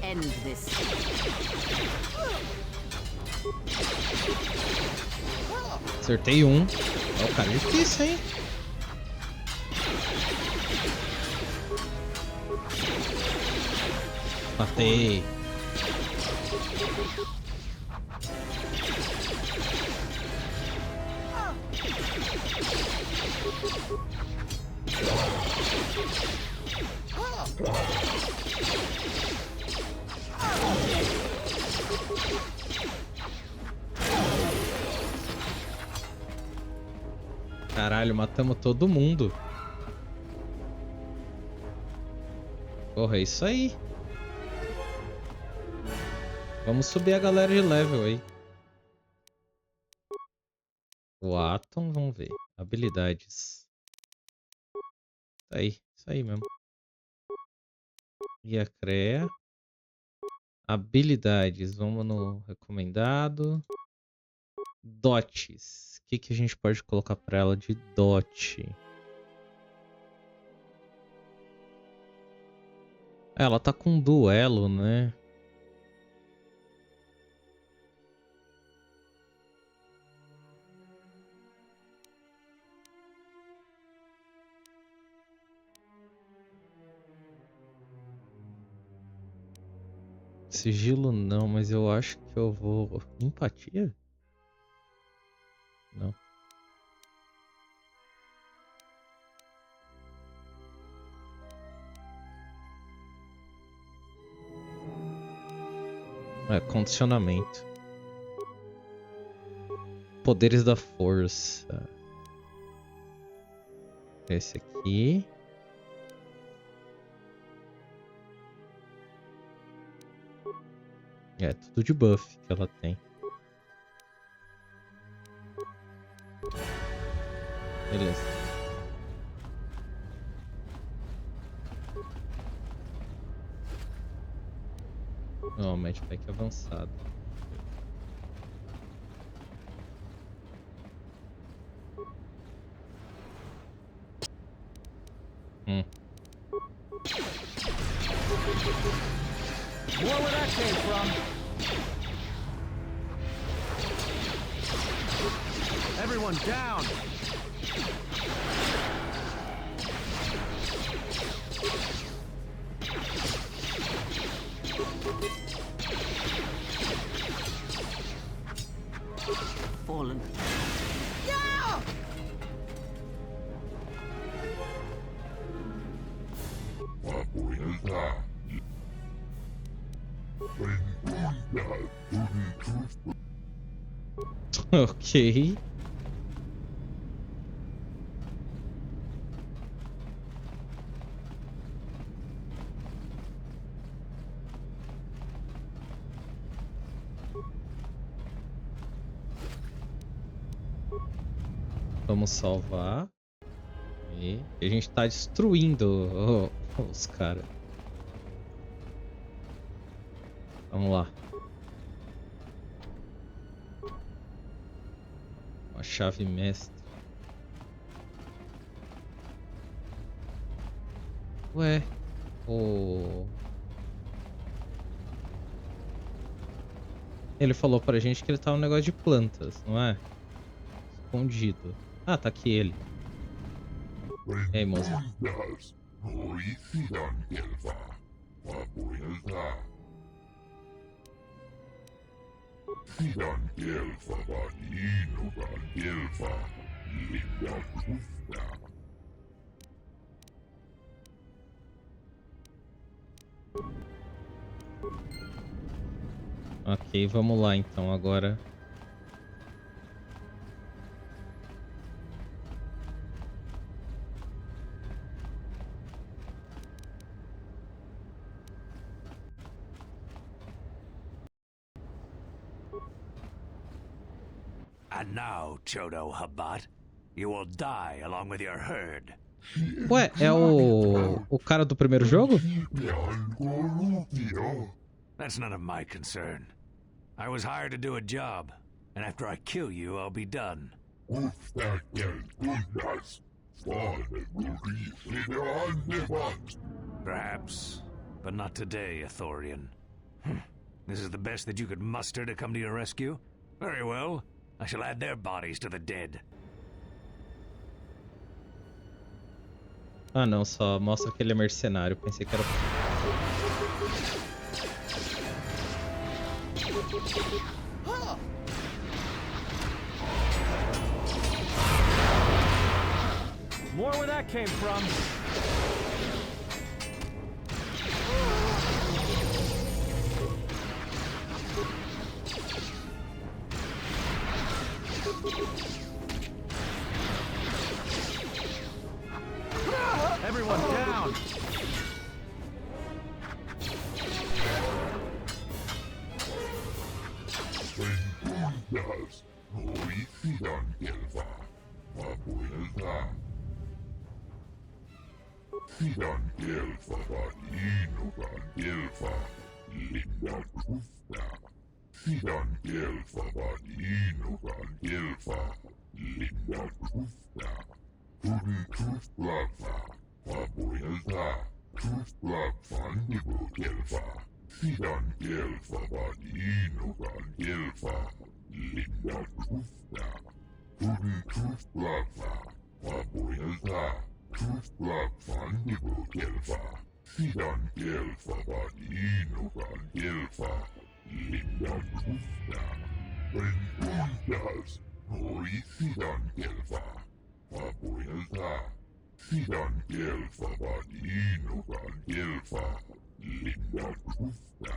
end this. Acertei um. Ó, cara, é difícil, hein? Matei. Caralho, matamos todo mundo. Porra, é isso aí. Vamos subir a galera de level aí. O Atom, vamos ver. Habilidades. Tá aí, isso aí mesmo. E a CREA. Habilidades, vamos no recomendado. Dotes. O que a gente pode colocar pra ela de dote? Ela tá com duelo, né? Sigilo não, mas eu acho que eu vou... Empatia? Não. É, condicionamento. Poderes da força. Esse aqui. É, tudo de buff que ela tem. Beleza. Não, Medpack avançado. More where that came from. Everyone down! Fallen. Yeah! Ok. Vamos salvar. E a gente tá destruindo os caras. Vamos lá. Uma chave mestre. Ué. Ele falou pra gente que ele tá no negócio de plantas, não é? Escondido. Ah, tá aqui ele. E aí, moça? Ok, vamos lá então agora. And now, Chodo Habat, you will die along with your herd. Ué, é o cara do primeiro jogo? That's none of my concern. I was hired to do a job, and after I kill you, I'll be done. Perhaps, but not today, Athorian. This is the best that you could muster to come to your rescue? Very well. I shall add their bodies to the dead. Ah, não, só mostra que ele é mercenário. Pensei que era. More where that came from. Everyone down. Aventuras, Orifidan Gelfa, Abuelta. Fidan Gelfa, Vadino Gelfa, Linda Krufta. Fidan Gelfa, Vadino Gelfa, Linda Krufta. Tuden Kruftlava, Abuelta. Kruftlava, Vandigo Gelfa. Fidan Gelfa, Vadino Gelfa, Linda Krufta. Tuden Kruftlava, Abuelta. Kruftlava, Vandigo Gelfa. Fidan Gelfa, Vadino Gelfa, Linda Krufta. Aventuras, Orifidan Gelfa, Abuelta. Fidan Gelfa, Vadino Gelfa, Linda Krufta.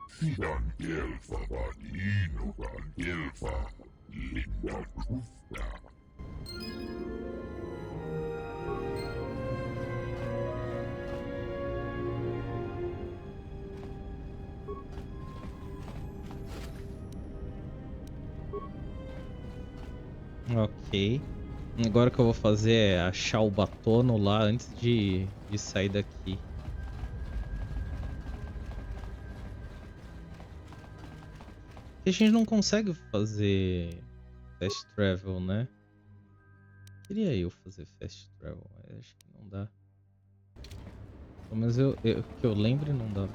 Fidan Gelfa, Vadino Gelfa, Linda Krufta. Ok. Agora o que eu vou fazer é achar o batono lá antes de sair daqui. E a gente não consegue fazer fast travel, né? Queria eu fazer fast travel, mas acho que não dá. Pelo menos que eu lembre, não dá.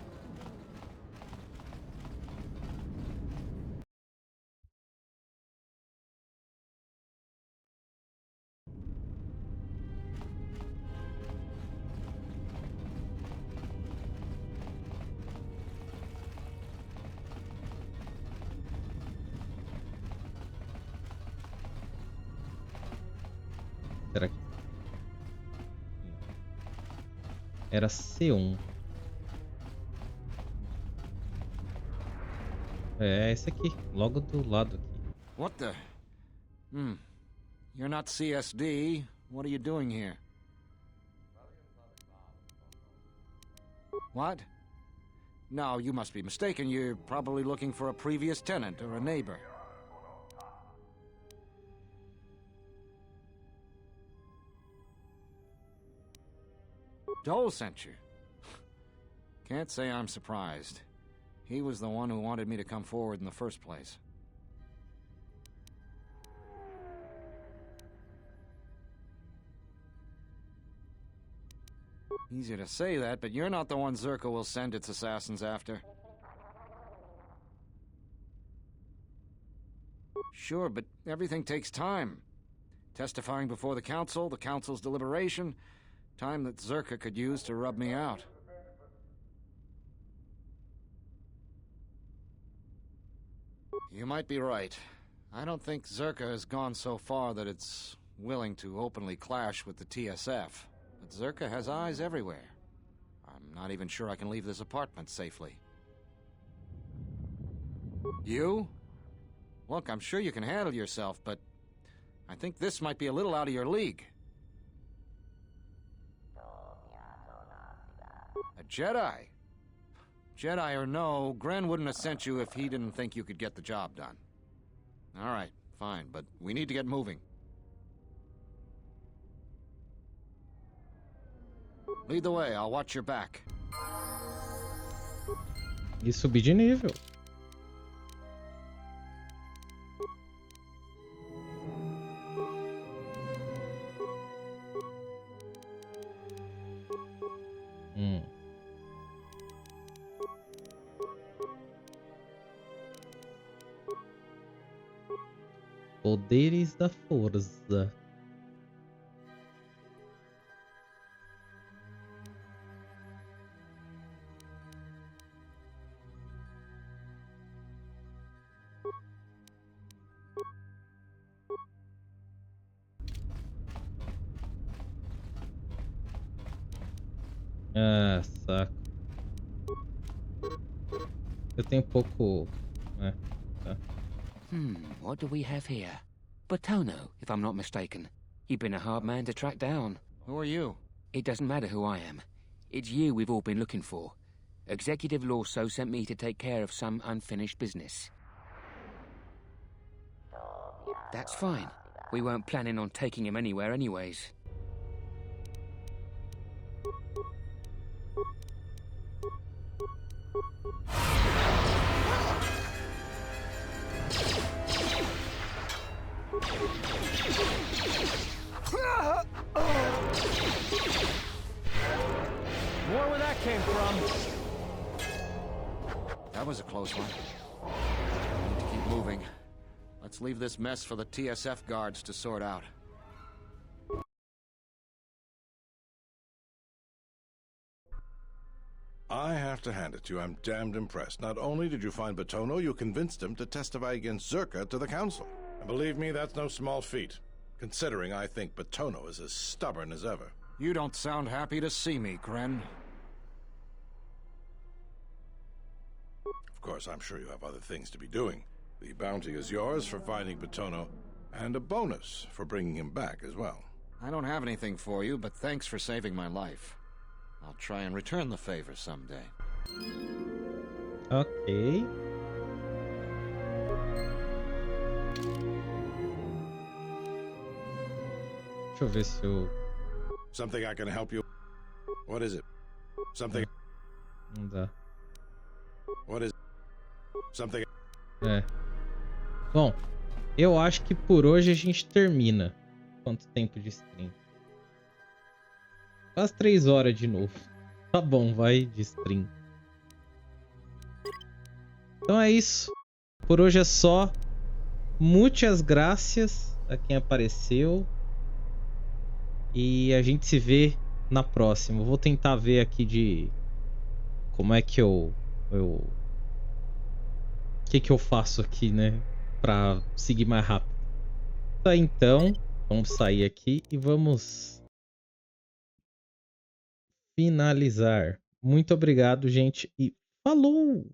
Será que... Era C1. É esse aqui, logo do lado aqui. What the? You're not CSD. What are you doing here? What? No, you must be mistaken. You're probably looking for a previous tenant or a neighbor. Dole sent you. Can't say I'm surprised. He was the one who wanted me to come forward in the first place. Easy to say that, but you're not the one Zerka will send its assassins after. Sure, but everything takes time. Testifying before the council's deliberation, time that Zerka could use to rub me out. You might be right. I don't think Zerka has gone so far that it's willing to openly clash with the TSF. But Zerka has eyes everywhere. I'm not even sure I can leave this apartment safely. You? Look, I'm sure you can handle yourself, but I think this might be a little out of your league. A Jedi? Jedi or no, Gren wouldn't have sent you if he didn't think you could get the job done. All right, fine, but we need to get moving. Lead the way, I'll watch your back. E subir de nível. Poderes da força. Ah, saco. Eu tenho pouco... tá. What do we have here? Batono, if I'm not mistaken. You've been a hard man to track down. Who are you? It doesn't matter who I am. It's you we've all been looking for. Executive Lawso sent me to take care of some unfinished business. That's fine. We weren't planning on taking him anywhere anyways. More where that came from. That was a close one. We need to keep moving. Let's leave this mess for the TSF guards to sort out. I have to hand it to you. I'm damned impressed. Not only did you find Batono, you convinced him to testify against Zerka to the council. And believe me, that's no small feat, considering I think Batono is as stubborn as ever. You don't sound happy to see me, Kren. Of course, I'm sure you have other things to be doing. The bounty is yours for finding Batono, and a bonus for bringing him back as well. I don't have anything for you, but thanks for saving my life. I'll try and return the favor someday. Ok. Deixa eu ver se eu... Something I can help you. What is it? Something. Não dá. What is it? Something. É. Bom, eu acho que por hoje a gente termina. Quanto tempo de stream? Quase 3 horas de novo. Tá bom, vai de stream. Então é isso. Por hoje é só. Muitas graças a quem apareceu. E a gente se vê na próxima. Eu vou tentar ver aqui de... Como é que eu... O que eu faço aqui, né? Pra seguir mais rápido. Tá, então. Vamos sair aqui e vamos... finalizar. Muito obrigado, gente. E falou!